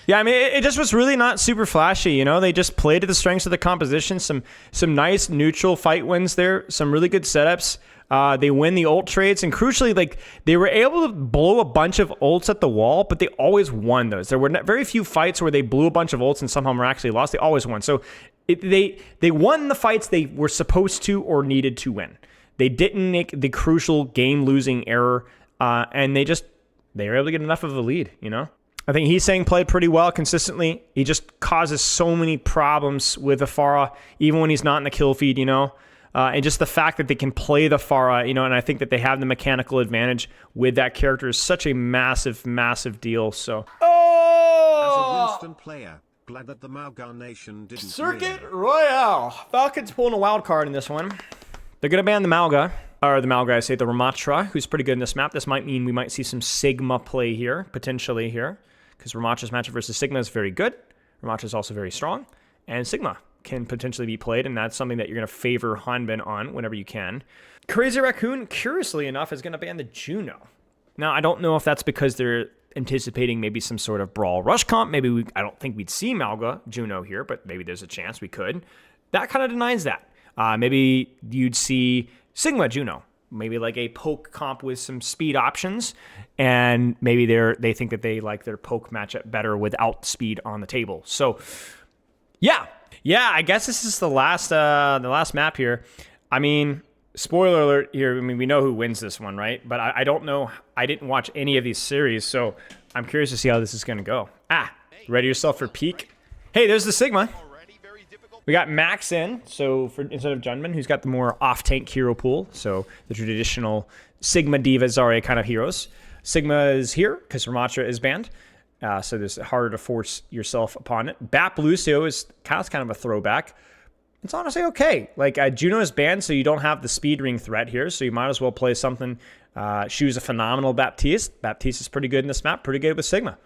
Yeah, I mean, it just was really not super flashy, you know? They just played to the strengths of the composition. Some nice neutral fight wins there. Some really good setups. They win the ult trades. And crucially, like, they were able to blow a bunch of ults at the wall, but they always won those. There were very few fights where they blew a bunch of ults and somehow miraculously lost. They always won. So they won the fights they were supposed to or needed to win. They didn't make the crucial game-losing error, and they were able to get enough of a lead, you know? I think Heesang played pretty well consistently. He just causes so many problems with the Pharah, even when he's not in the kill feed, you know? And just the fact that they can play the Pharah, you know, and I think that they have the mechanical advantage with that character is such a massive, massive deal. So, As a Winston player, glad that the Mauga Nation didn't Circuit win. Royale. Falcons pulling a wild card in this one. They're going to ban the Mauga, or the Mauga, I say, the Ramatra, who's pretty good in this map. This might mean we might see some Sigma play here, potentially here, because Ramatra's matchup versus Sigma is very good. Ramatra is also very strong, and Sigma can potentially be played, and that's something that you're going to favor Hanbin on whenever you can. Crazy Raccoon, curiously enough, is going to ban the Juno. Now, I don't know if that's because they're anticipating maybe some sort of Brawl Rush comp. Maybe I don't think we'd see Mauga Juno here, but maybe there's a chance we could. That kind of denies that. Maybe you'd see Sigma Juno, maybe like a poke comp with some speed options, and maybe they think that they like their poke matchup better without speed on the table. So, yeah, I guess this is the last map here. I mean, spoiler alert here. I mean, we know who wins this one, right? But I don't know. I didn't watch any of these series, so I'm curious to see how this is going to go. Ready yourself for peak. Hey, there's the Sigma. We got Max in, so instead of Junman, who's got the more off-tank hero pool, so the traditional Sigma Diva Zarya kind of heroes. Sigma is here because Ramatra is banned, so it's harder to force yourself upon it. Bap Lucio is kind of a throwback. It's honestly okay. Like, Juno is banned, so you don't have the speed ring threat here, so you might as well play something. Shu's a phenomenal Baptiste. Baptiste is pretty good in this map, pretty good with Sigma.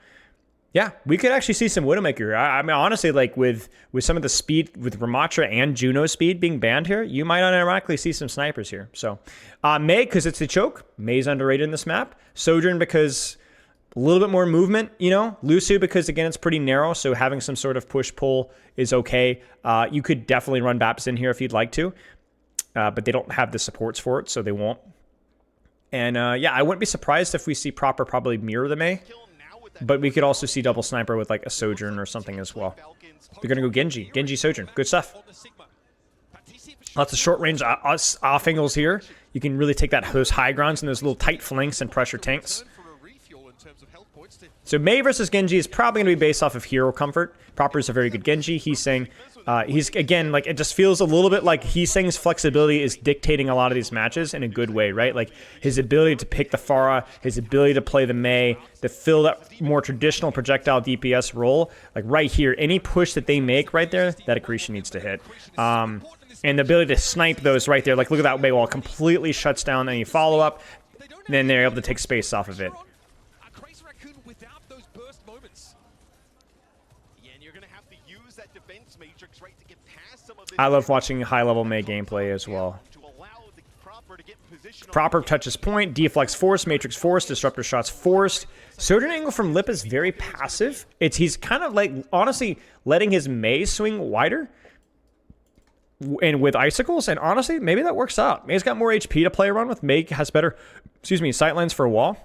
Yeah, we could actually see some Widowmaker. I mean, honestly, like with some of the speed, with Ramatra and Juno speed being banned here, you might unironically see some snipers here. So, Mei, because it's the choke. Mei's underrated in this map. Sojourn, because a little bit more movement, you know. Lucio, because, again, it's pretty narrow, so having some sort of push-pull is okay. You could definitely run Baps in here if you'd like to, but they don't have the supports for it, so they won't. And, yeah, I wouldn't be surprised if we see Proper probably mirror the Mei. But we could also see double sniper with like a Sojourn or something as well. They're going to go Genji. Genji Sojourn. Good stuff. Lots of short range off angles here. You can really take those high grounds and those little tight flanks and pressure tanks. So Mei versus Genji is probably going to be based off of hero comfort. Proper is a very good Genji. He's saying, he's again, like, it just feels a little bit like Heesang's flexibility is dictating a lot of these matches in a good way, right? Like his ability to pick the Pharah, his ability to play the Mei, to fill that more traditional projectile DPS role. Like right here, any push that they make right there, that accretion needs to hit. And the ability to snipe those right there, like look at that Mei wall, completely shuts down any follow-up. Then they're able to take space off of it. I love watching high-level Mei gameplay as well. Proper touches point, deflex force, matrix force, disruptor shots forced. Sojourn angle from Lip is very passive. He's kind of like, honestly, letting his Mei swing wider and with icicles, and honestly, maybe that works out. Mei's got more HP to play around with. Mei has better, sightlines for a wall.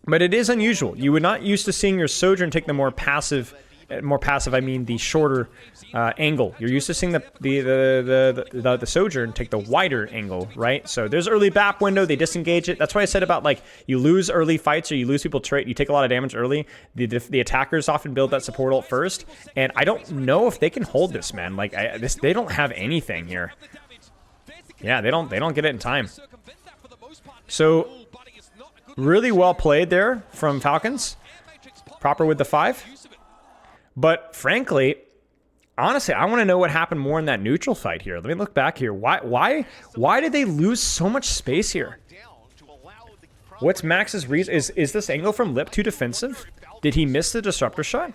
But it is unusual. You would not used to seeing your Sojourn take the more passive, I mean the shorter angle. You're used to seeing the Sojourn take the wider angle, right? So there's early BAP window, they disengage it. That's why I said about, like, you lose early fights or you lose people trait, you take a lot of damage early. The attackers often build that support ult first, and I don't know if they can hold this, man. Like, they don't have anything here. Yeah, they don't get it in time. So really well played there from Falcons. Proper with the 5. But frankly, honestly, I want to know what happened more in that neutral fight here. Let me look back here. Why did they lose so much space here? What's Max's reason? Is this angle from Lip too defensive? Did he miss the disruptor shot?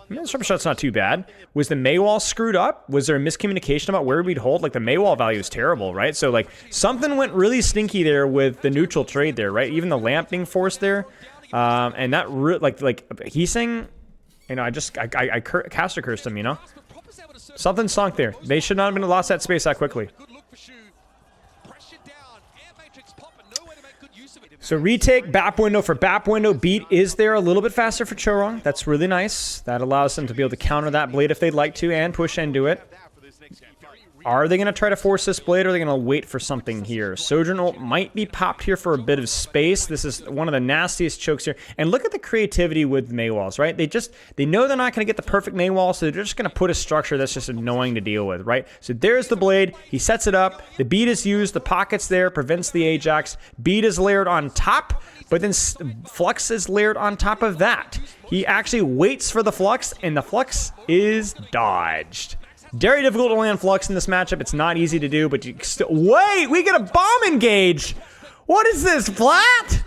The disruptor shot's not too bad. Was the Mei wall screwed up? Was there a miscommunication about where we'd hold? Like, the Mei wall value is terrible, right? So, like, something went really stinky there with the neutral trade there, right? Even the lamp being forced there. And that, like he's saying, you know, I caster cursed him, you know? Something stunk there. They should not have been lost that space that quickly. So retake, BAP window for BAP window. Beat is there a little bit faster for Chorong. That's really nice. That allows them to be able to counter that blade if they'd like to and push into it. Are they going to try to force this blade, or are they going to wait for something here? Sojourn ult might be popped here for a bit of space. This is one of the nastiest chokes here. And look at the creativity with Maywalls, right? They know they're not going to get the perfect Maywall, so they're just going to put a structure that's just annoying to deal with, right? So there's the blade. He sets it up. The beat is used. The pocket's there. Prevents the Ajax. Beat is layered on top, but then Flux is layered on top of that. He actually waits for the Flux, and the Flux is dodged. Very difficult to land Flux in this matchup. It's not easy to do, but you still... Wait! We get a bomb engage! What is this, flat?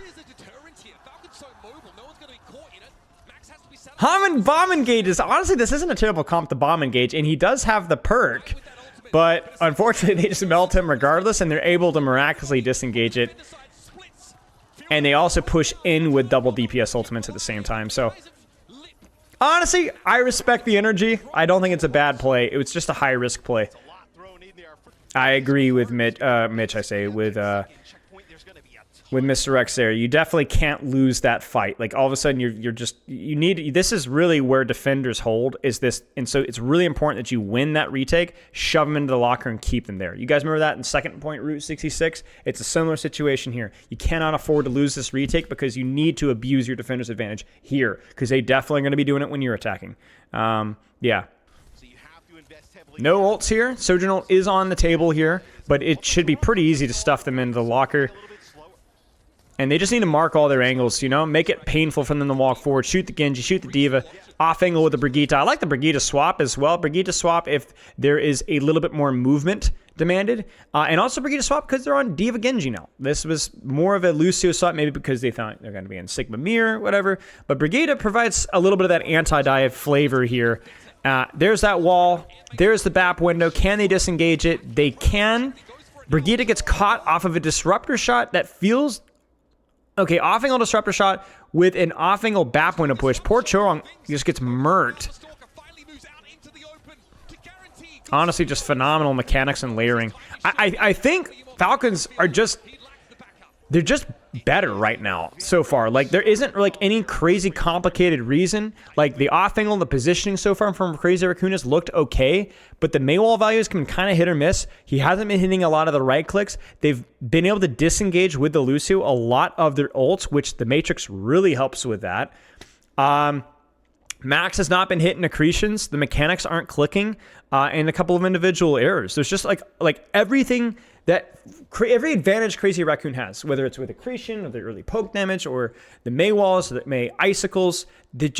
Bomb engages. Honestly, this isn't a terrible comp to bomb engage, and he does have the perk, but unfortunately, they just melt him regardless, and they're able to miraculously disengage it. And they also push in with double DPS ultimates at the same time, so... Honestly, I respect the energy. I don't think it's a bad play. It was just a high-risk play. I agree with Mitch, with Mr. X there. You definitely can't lose that fight. Like, all of a sudden, this is really where defenders hold, is this, and so it's really important that you win that retake, shove them into the locker, and keep them there. You guys remember that in second point Route 66? It's a similar situation here. You cannot afford to lose this retake because you need to abuse your defender's advantage here, because they definitely are going to be doing it when you're attacking. Yeah. No ults here. Sojourn ult is on the table here, but it should be pretty easy to stuff them into the locker. And they just need to mark all their angles, you know? Make it painful for them to walk forward. Shoot the Genji, shoot the Diva. Off angle with the Brigitte. I like the Brigitte swap as well. Brigitte swap if there is a little bit more movement demanded. And also Brigitte swap because they're on Diva Genji now. This was more of a Lucio swap, maybe because they thought they're going to be in Sigma Mirror, whatever. But Brigitte provides a little bit of that anti-dive flavor here. There's that wall. There's the BAP window. Can they disengage it? They can. Brigitte gets caught off of a disruptor shot that feels... Okay, off-angle disruptor shot with an off-angle BAP window push. Poor Chorong just gets murked. Honestly, just phenomenal mechanics and layering. I think Falcons are just... They're just better right now so far. Like, there isn't like any crazy complicated reason. Like, the off-angle, the positioning so far from Crazy Raccoon has looked okay, but the Maywall values can kind of hit or miss. He hasn't been hitting a lot of the right clicks. They've been able to disengage with the Lucio a lot of their ults, which the Matrix really helps with that. Max has not been hitting accretions. The mechanics aren't clicking, and a couple of individual errors. There's just like everything that every advantage Crazy Raccoon has, whether it's with accretion or the early poke damage or the May walls or the May icicles, there's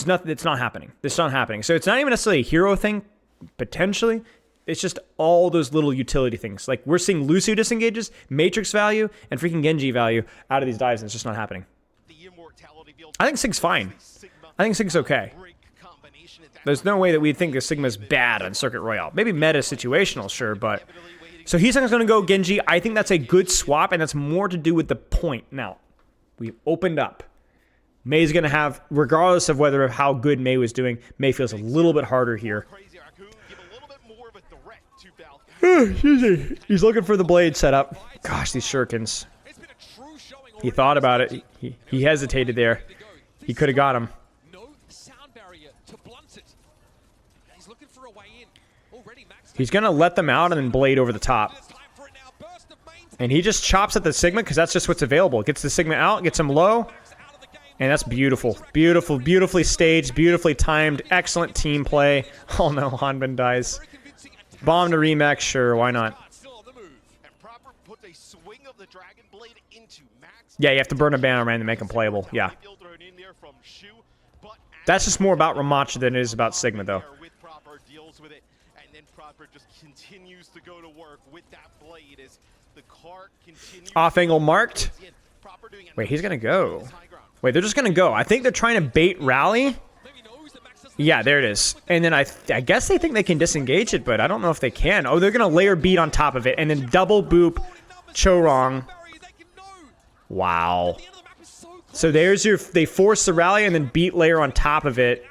nothing. It's not happening. It's not happening. So it's not even necessarily a hero thing, potentially. It's just all those little utility things. Like, we're seeing Lucio disengages, Matrix value, and freaking Genji value out of these dives, and it's just not happening. I think Sig's fine. I think Sig's okay. There's no way that we'd think that Sigma's bad on Circuit Royale. Maybe meta situational, sure, but... So he's going to go Genji. I think that's a good swap, and that's more to do with the point. Now, we've opened up. May's going to have, regardless of how good May was doing, May feels a little bit harder here. He's looking for the blade setup. Gosh, these shurikens. He thought about it. He hesitated there. He could have got him. He's going to let them out and then blade over the top. And he just chops at the Sigma because that's just what's available. Gets the Sigma out, gets him low. And that's beautiful. Beautiful, beautifully staged, beautifully timed. Excellent team play. Oh no, Hanbin dies. Bomb to Remax, sure, why not? Yeah, you have to burn a banner man to make him playable. Yeah. That's just more about Ramacha than it is about Sigma, though. Off angle marked. Wait, he's gonna go. Wait, they're just gonna go. I think they're trying to bait rally. Yeah, there it is. And then I guess they think they can disengage it, but I don't know if they can. Oh, they're gonna layer beat on top of it and then double boop Chorong. Wow. So there's your... They force the rally and then beat layer on top of it.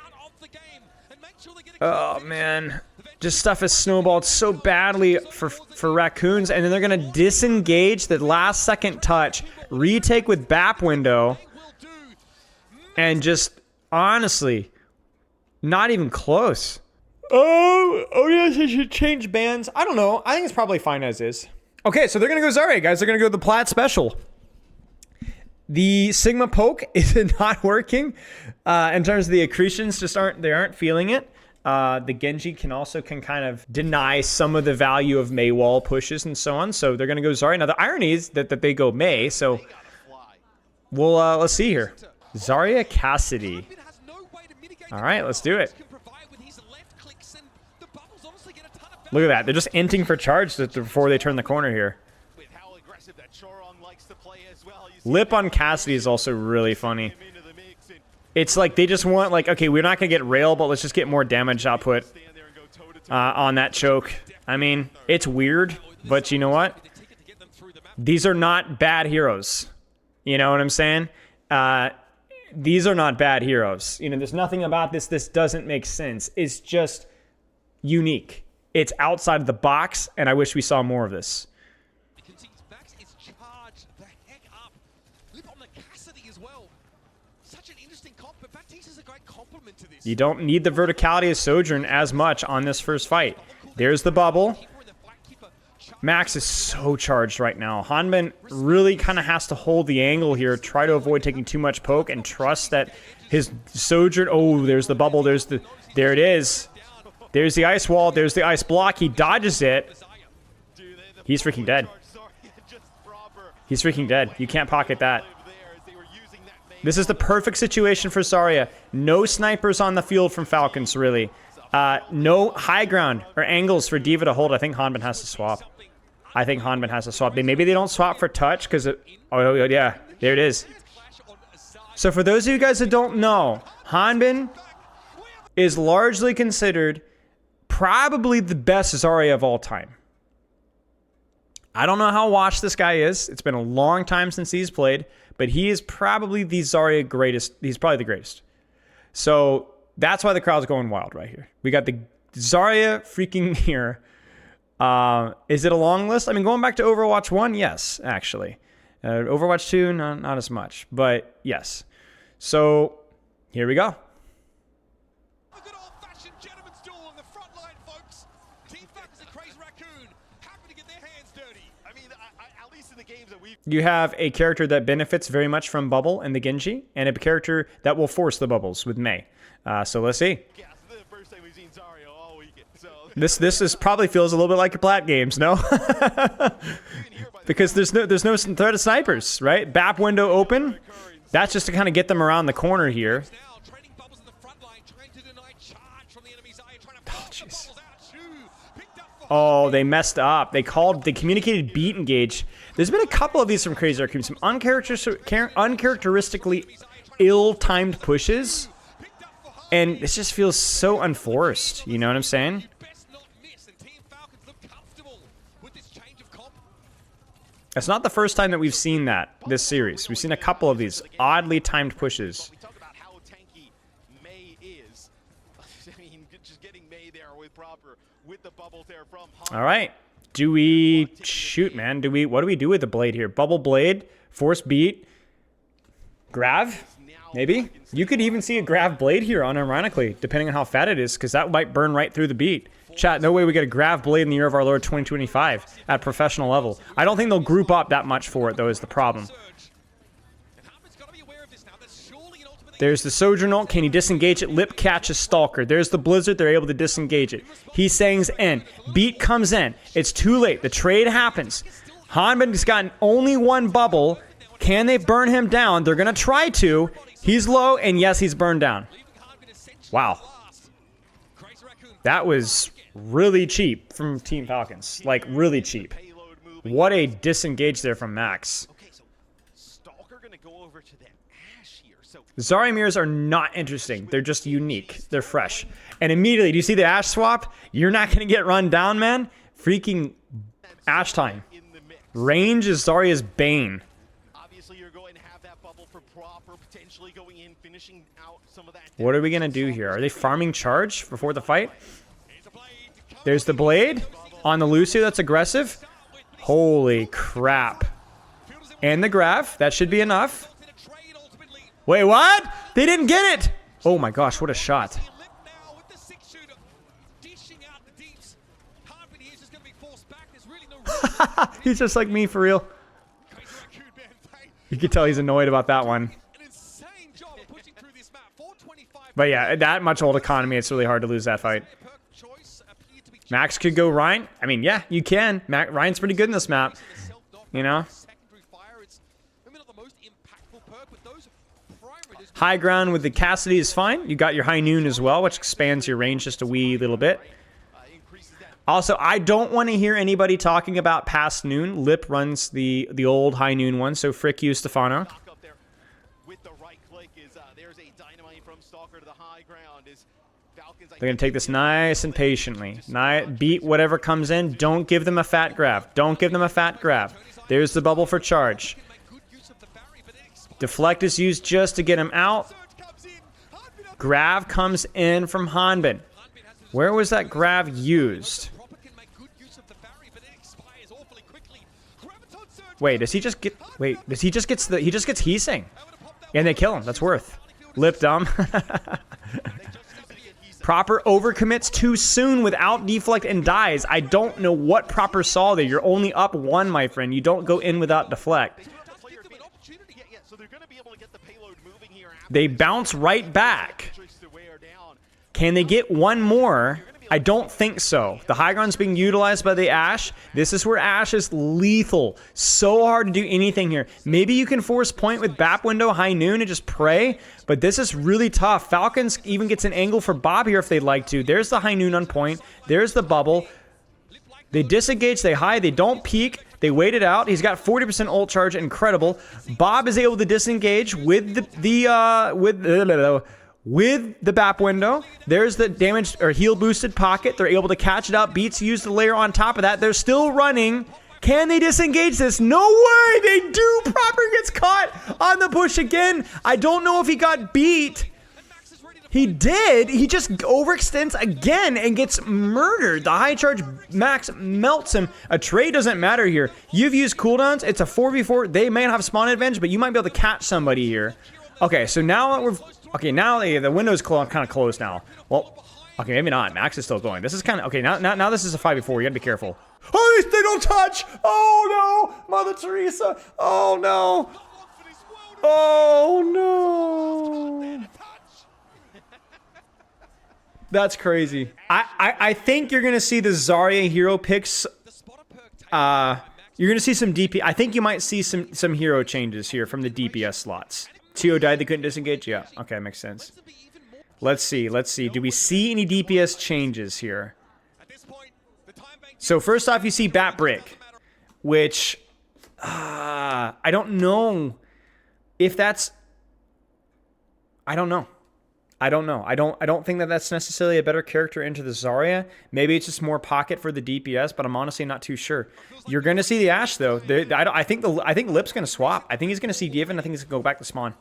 Oh, man. Just stuff has snowballed so badly for Raccoons. And then they're going to disengage the last second touch. Retake with BAP window. And just, honestly, not even close. Oh yes, they should change bands. I don't know. I think it's probably fine as is. Okay, so they're gonna go Zarya, guys. They're gonna go the Plat special. The Sigma poke is not working. In terms of the accretions, just aren't feeling it. The Genji can kind of deny some of the value of Mei wall pushes and so on. So they're gonna go Zarya. Now the irony is that they go Mei. So we'll let's see here. Zarya Cassidy. All right, let's do it. Look at that. They're just inting for charge before they turn the corner here. Lip on Cassidy is also really funny. It's like they just want, like, okay, we're not going to get rail, but let's just get more damage output on that choke. I mean, it's weird, but you know what? These are not bad heroes. You know what I'm saying? These are not bad heroes. You know, there's nothing about this doesn't make sense. It's just unique. It's outside of the box, and I wish we saw more of this. Max is charged the heck up. Lip on the Cassidy as well. Such an interesting comp, but Baptiste is a great compliment to this. You don't need the verticality of Sojourn as much on this first fight. There's the bubble. Max is so charged right now. Hanbin really kind of has to hold the angle here, try to avoid taking too much poke, and trust that his Sojourn... Oh, there's the bubble. There it is. There's the ice wall. There's the ice block. He dodges it. He's freaking dead. He's freaking dead. You can't pocket that. This is the perfect situation for Zarya. No snipers on the field from Falcons, really. No high ground or angles for D.Va to hold. I think Hanbin has to swap. Maybe they don't swap for touch because... Oh, yeah. There it is. So for those of you guys that don't know, Hanbin is largely considered probably the best Zarya of all time. I don't know how watched this guy is. It's been a long time since he's played, but he is probably the Zarya greatest. He's probably the greatest. So that's why the crowd's going wild right here. We got the Zarya freaking here. Is it a long list? I mean, going back to Overwatch 1, yes, actually. Overwatch 2, not as much, but yes. So here we go. A good old-fashioned gentleman's duel on the front line, folks. Team Falcons and Crazy Raccoon happen to get their hands dirty. I mean, at least in the games that we've... You have a character that benefits very much from Bubble and the Genji, and a character that will force the bubbles with Mei. So let's see. Yeah, this is the first time we've seen Zarya all weekend, so... This probably feels a little bit like your Plat games, no? Because there's no threat of snipers, right? BAP window open. That's just to kind of get them around the corner here. Oh, jeez. Oh, they messed up. They communicated beat engage. There's been a couple of these from Crazy Raccoon. Some uncharacteristically ill-timed pushes. And this just feels so unforced. You know what I'm saying? It's not the first time that we've seen that this series. We've seen a couple of these oddly timed pushes. We talk about how tanky Mei is. I mean, just getting Mei there with the bubbles there from Han. All right. Do we shoot, man? What do we do with the blade here? Bubble blade, force beat, grav, maybe. You could even see a grav blade here, unironically, depending on how fat it is, because that might burn right through the beat. Chat, no way we get a grav blade in the year of our Lord 2025 at professional level. I don't think they'll group up that much for it, though, is the problem. There's the Sojourn ult. Can he disengage it? Lip catches Stalker. There's the Blizzard. They're able to disengage it. He saying's in. Beat comes in. It's too late. The trade happens. Hanbin's gotten only one bubble. Can they burn him down? They're going to try to. He's low, and yes, he's burned down. Wow. That was really cheap from Team Falcons. Like, really cheap. What a disengage there from Max. Zarya mirrors are not interesting. They're just unique. They're fresh. And immediately, do you see the Ashe swap? You're not going to get run down, man. Freaking Ashe time. Range is Zarya's bane. Obviously, you're going to have that bubble for proper, potentially going in, finishing out some of that. What are we going to do here? Are they farming charge before the fight? There's the blade on the Lucio. That's aggressive. Holy crap. And the grav. That should be enough. Wait, what? They didn't get it. Oh my gosh, what a shot. dishing out the deeps. Harbin here is just going to be forced back. There's really no He's just like me for real. Crazy Raccoon, man. You can tell he's annoyed about that one. An insane job of pushing through this map. 425. But yeah, that much old economy, it's really hard to lose that fight. Perk choice appeared to be Max could go Ryan. I mean, yeah, you can. Ryan's pretty good in this map. You know? secondary fire. It's maybe not the most impactful perk, but those primary. High ground with the Cassidy is fine. You got your high noon as well, which expands your range just a wee little bit. Also, I don't want to hear anybody talking about past noon. Lip runs the old high noon one, so frick you, Stefano. Up there with the right click is there's a dynamite from Stalker to the high ground. Is Falcons, They're going to take this nice and patiently. Beat whatever comes in. Don't give them a fat grab. Don't give them a fat grab. There's the bubble for charge. Deflect is used just to get him out. Grav comes in from Hanbin. Where was that grav used? Wait, does he just get... Wait, does he just gets the... He just gets Heesing. And they kill him. That's worth. Lip dumb. Proper overcommits too soon without deflect and dies. I don't know what Proper saw there. You're only up one, my friend. You don't go in without deflect. They bounce right back. Can they get one more? I don't think so. The high ground's being utilized by the Ashe. This is where Ashe is lethal. So hard to do anything here. Maybe you can force point with BAP window, high noon, and just pray. But this is really tough. Falcons even gets an angle for Bob here if they'd like to. There's the high noon on point. There's the bubble. They disengage, they hide, they don't peek. They wait it out. He's got 40% ult charge. Incredible. Bob is able to disengage with with the BAP window. There's the damage or heal boosted pocket. They're able to catch it up. Beats use the layer on top of that. They're still running. Can they disengage this? No way! They do! Proper gets caught on the push again. I don't know if he got beat. He did. He just overextends again and gets murdered. The high charge Max melts him. A trade doesn't matter here. You've used cooldowns. It's a 4v4. They may have spawn advantage, but you might be able to catch somebody here. Okay, so now we're... Okay, now the window's kind of closed now. Well, okay, maybe not. Max is still going. This is kind of... Okay, now this is a 5v4. You gotta be careful. Oh, they don't touch! Oh, no! Mother Teresa! Oh, no! Oh, no! That's crazy. I think you're gonna see the Zarya hero picks. You're gonna see some DP. I think you might see some hero changes here from the DPS slots. Tio died, they couldn't disengage? Yeah, okay, makes sense. Let's see. Do we see any DPS changes here? So first off, you see Bat Brick, which I don't know if that's... I don't know. I don't think that that's necessarily a better character into the Zarya. Maybe it's just more pocket for the DPS, but I'm honestly not too sure. You're going to see the Ashe though. I think Lip's going to swap. I think he's going to see Div, and I think he's going to go back to spawn.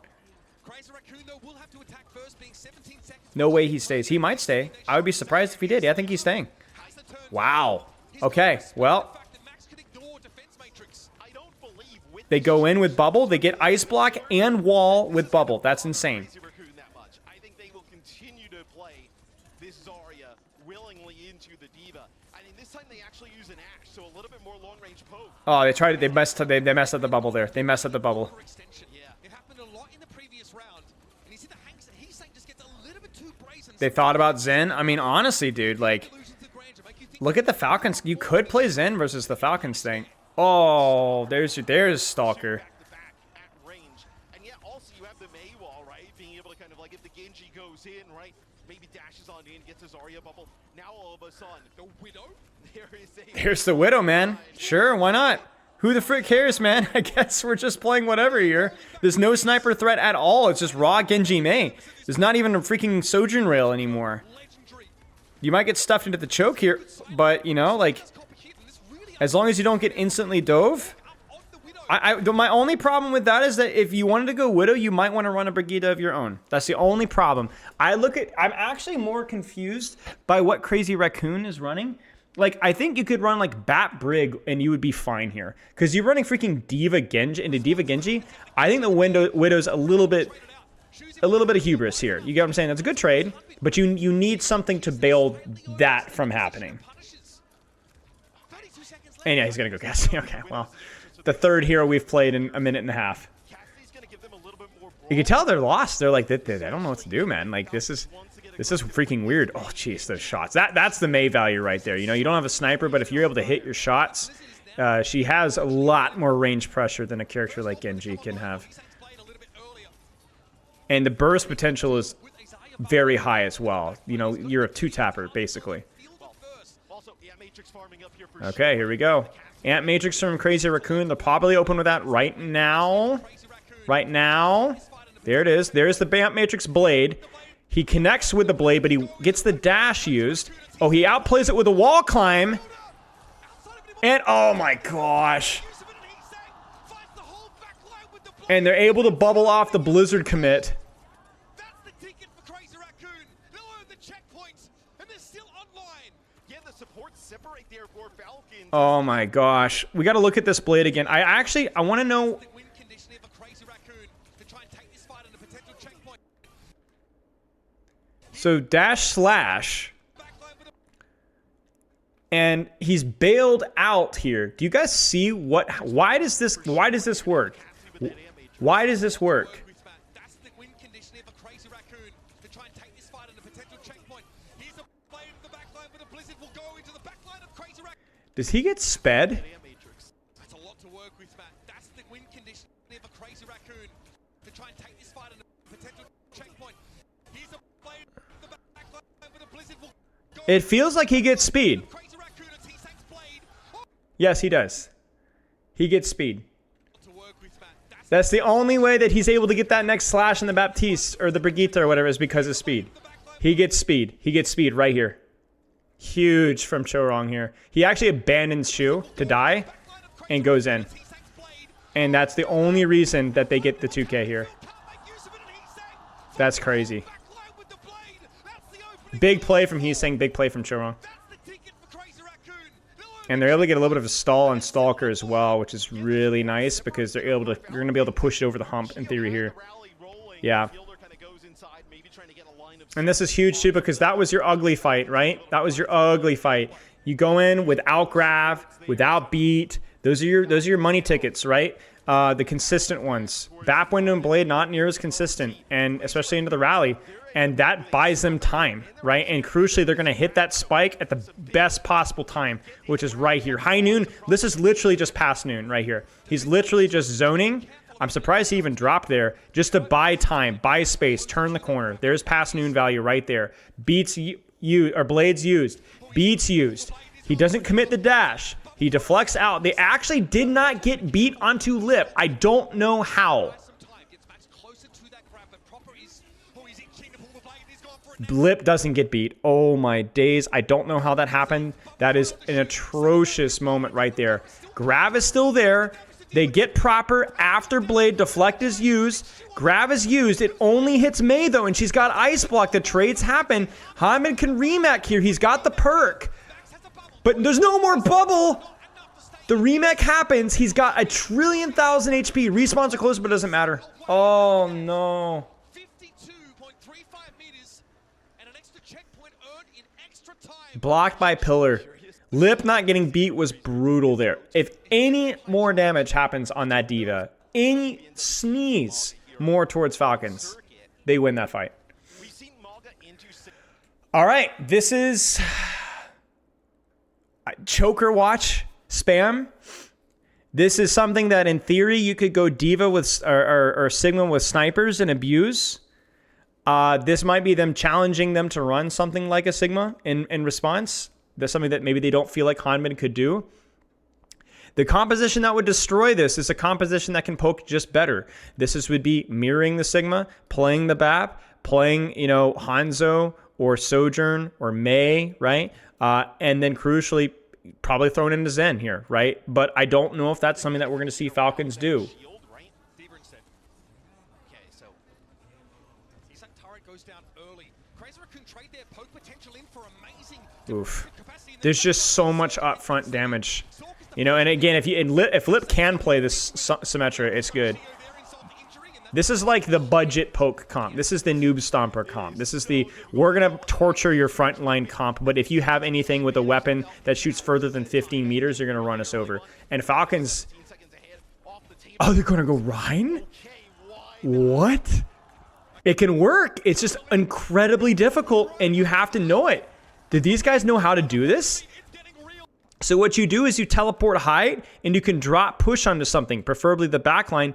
No way he stays. He might stay. I would be surprised if he did. Yeah, I think he's staying. Wow. Okay. Well, they go in with bubble. They get ice block and wall with bubble. That's insane. Oh, they tried it. They messed up the bubble there. They messed up the bubble. They thought about Zen. I mean, honestly, dude, like, look at the Falcons. You could play Zen versus the Falcons thing. Oh, there's Stalker. And yet also you have the Maywall, right? Being able to kind of like if the Genji goes in, right? Maybe dashes on in, gets his Zarya bubble. Now all of a sudden, the Widow. There's the Widow, man. Sure, why not? Who the frick cares, man? I guess we're just playing whatever here. There's no sniper threat at all. It's just raw Genji Mei. There's not even a freaking Sojourn Rail anymore. You might get stuffed into the choke here, but, you know, like, as long as you don't get instantly dove. My only problem with that is that if you wanted to go Widow, you might want to run a Brigida of your own. That's the only problem. I'm actually more confused by what Crazy Raccoon is running. Like, I think you could run, like, Bat Brig, and you would be fine here. Because you're running freaking Diva Genji into Diva Genji. I think the Widow's a little bit a little bit of hubris here. You get what I'm saying? That's a good trade, but you need something to bail that from happening. And yeah, he's gonna go Cassie. Okay, well, the third hero we've played in a minute and a half. You can tell they're lost. They're like, they don't know what to do, man. Like, this is freaking weird. Oh, jeez, those shots. That's the Mei value right there. You know, you don't have a sniper, but if you're able to hit your shots, she has a lot more range pressure than a character like Genji can have. And the burst potential is very high as well. You know, you're a two-tapper, basically. Okay, here we go. Ant Matrix from Crazy Raccoon. They'll probably open with that right now. Right now. There it is. There's the Ant Matrix blade. He connects with the blade, but he gets the dash used. Oh, he outplays it with a wall climb. And, oh my gosh. And they're able to bubble off the Blizzard commit. Oh my gosh. We got to look at this blade again. I want to know. So dash slash. And he's bailed out here. Do you guys see why does this work? Why does this work? Does he get sped? That's a lot to work with, Matt. That's the win condition of a Crazy Raccoon to try and take this fight on a potential checkpoint. Here's a blade the backline with a Blizzard will go. It feels like he gets speed. Yes, he does. He gets speed. That's the only way that he's able to get that next slash in the Baptiste or the Brigitte or whatever is because of speed. He gets speed. He gets speed right here. Huge from Chorong here. He actually abandons Shu to die and goes in. And that's the only reason that they get the 2K here. That's crazy. Big play from Heesang, big play from Chorong. And they're able to get a little bit of a stall on Stalker as well, which is really nice because you're going to be able to push it over the hump in theory here. Yeah. And this is huge too because that was your ugly fight, right? That was your ugly fight. You go in without grab, without beat. Those are your money tickets, right? The consistent ones. Bap window and blade not near as consistent, and especially into the rally. And that buys them time, right? And crucially, they're going to hit that spike at the best possible time, which is right here. High noon, this is literally just past noon right here. He's literally just zoning. I'm surprised he even dropped there just to buy time, buy space, turn the corner. There's past noon value right there. Beats used, or blades used. Beats used. He doesn't commit the dash. He deflects out. They actually did not get beat onto Lip. I don't know how. Blip doesn't get beat. Oh my days. I don't know how that happened. That is an atrocious moment right there. Grav is still there. They get proper after blade. Deflect is used. Grav is used. It only hits Mei though, and she's got Ice Block. The trades happen. Hyman can remake here. He's got the perk. But there's no more bubble. The remake happens. He's got 1,000,000,000 HP. Respawns are close, but it doesn't matter. Oh no. Blocked by Pillar. Lip not getting beat was brutal there. If any more damage happens on that D.Va, any sneeze more towards Falcons, they win that fight. All right, this is Choker Watch spam. This is something that in theory you could go D.Va with or Sigma with snipers and abuse. This might be them challenging them to run something like a Sigma in response. That's something that maybe they don't feel like Hanmin could do. The composition that would destroy this is a composition that can poke just better. Would be mirroring the Sigma, playing the BAP, playing, Hanzo or Sojourn or Mei, right? And then crucially, probably thrown into Zen here, right? But I don't know if that's something that we're going to see Falcons do. Oof. There's just so much upfront damage. And again, if Lip can play this Symmetra, it's good. This is like the budget poke comp. This is the noob stomper comp. This is the we're gonna torture your frontline comp, but if you have anything with a weapon that shoots further than 15 meters, you're gonna run us over. And Falcons, oh, they're gonna go Rhine? What? It can work. It's just incredibly difficult, and you have to know it. Did these guys know how to do this? So what you do is you teleport height, and you can drop push onto something, preferably the backline,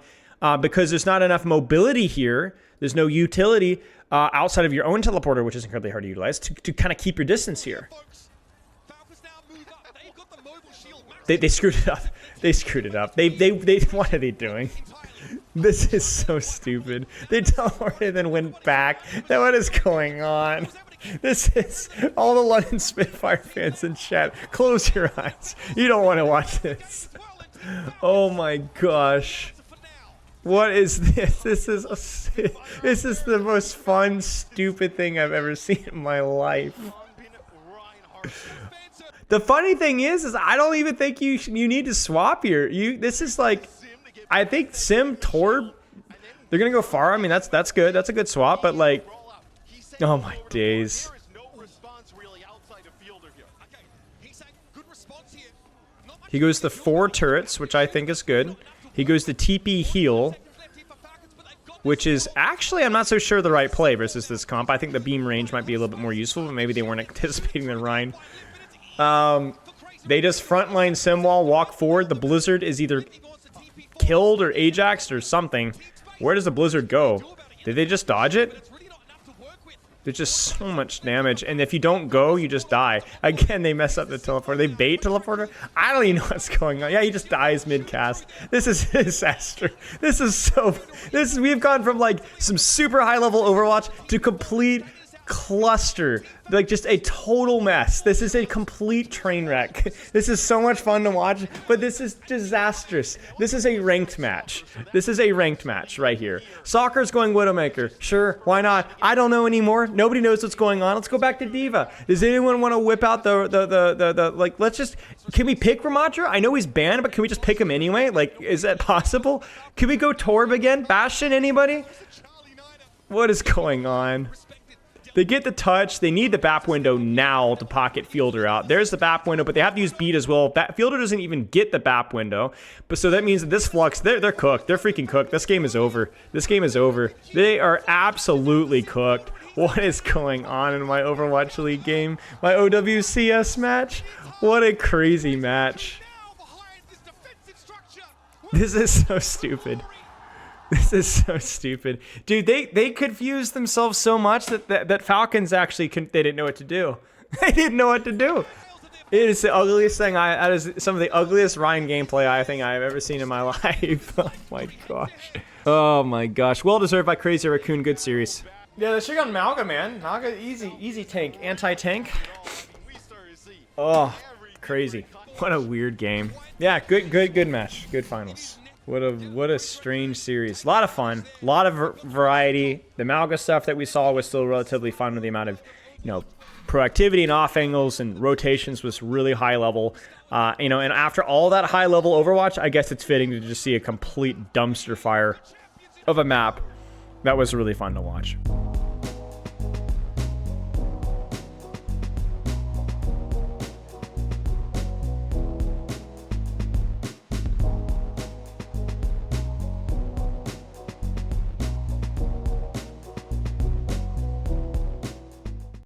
because there's not enough mobility here. There's no utility outside of your own teleporter, which is incredibly hard to utilize, to kind of keep your distance here. They screwed it up. They screwed it up. They what are they doing? This is so stupid. They teleported and then went back. Now what is going on? This is all the London Spitfire fans in chat. Close your eyes. You don't want to watch this. Oh my gosh. What is this? This is the most fun, stupid thing I've ever seen in my life. The funny thing is I don't even think you need to swap here. This is like, I think Sim Torb, they're gonna go far. I mean, that's good. That's a good swap, but like, oh my days. He goes to 4 turrets, which I think is good. He goes to TP heal, which is actually, I'm not so sure the right play versus this comp. I think the beam range might be a little bit more useful, but maybe they weren't anticipating the Rhine. They just frontline Simwall, walk forward. The Blizzard is either killed or Ajaxed or something. Where does the Blizzard go? Did they just dodge it? There's just so much damage, and if you don't go, you just die. Again, they mess up the teleporter. They bait teleporter? I don't even know what's going on. Yeah, he just dies mid-cast. This is a disaster. We've gone from like some super high-level Overwatch to complete cluster, like just a total mess. This is a complete train wreck. This is so much fun to watch, but this is disastrous. This is a ranked match. This is a ranked match right here. Soccer's going Widowmaker. Sure, why not? I don't know anymore. Nobody knows what's going on. Let's go back to Diva. Does anyone want to whip out the like, let's just, can we pick Ramatra? I know he's banned, but can we just pick him anyway? Like, is that possible? Can we go Torb again? Bastion, anybody? What is going on? They get the touch. They need the BAP window now to pocket Fielder out. There's the BAP window, but they have to use beat as well. Fielder doesn't even get the BAP window. But so that means that this Flux, they're cooked. They're freaking cooked. This game is over. This game is over. They are absolutely cooked. What is going on in my Overwatch League game? My OWCS match? What a crazy match. This is so stupid. This is so stupid. Dude, they confused themselves so much that Falcons actually, they didn't know what to do. They didn't know what to do. It is the ugliest thing. That is some of the ugliest Ryan gameplay I think I've ever seen in my life. Oh my gosh. Oh my gosh. Well deserved by Crazy Raccoon. Good series. Yeah, they should have gone Mauga, man. Mauga, easy tank. Anti-tank. Oh, crazy. What a weird game. Yeah, good match. Good finals. What a strange series. A lot of fun. A lot of variety. The Mauga stuff that we saw was still relatively fun with the amount of, proactivity and off angles and rotations was really high level. And after all that high level Overwatch, I guess it's fitting to just see a complete dumpster fire of a map. That was really fun to watch.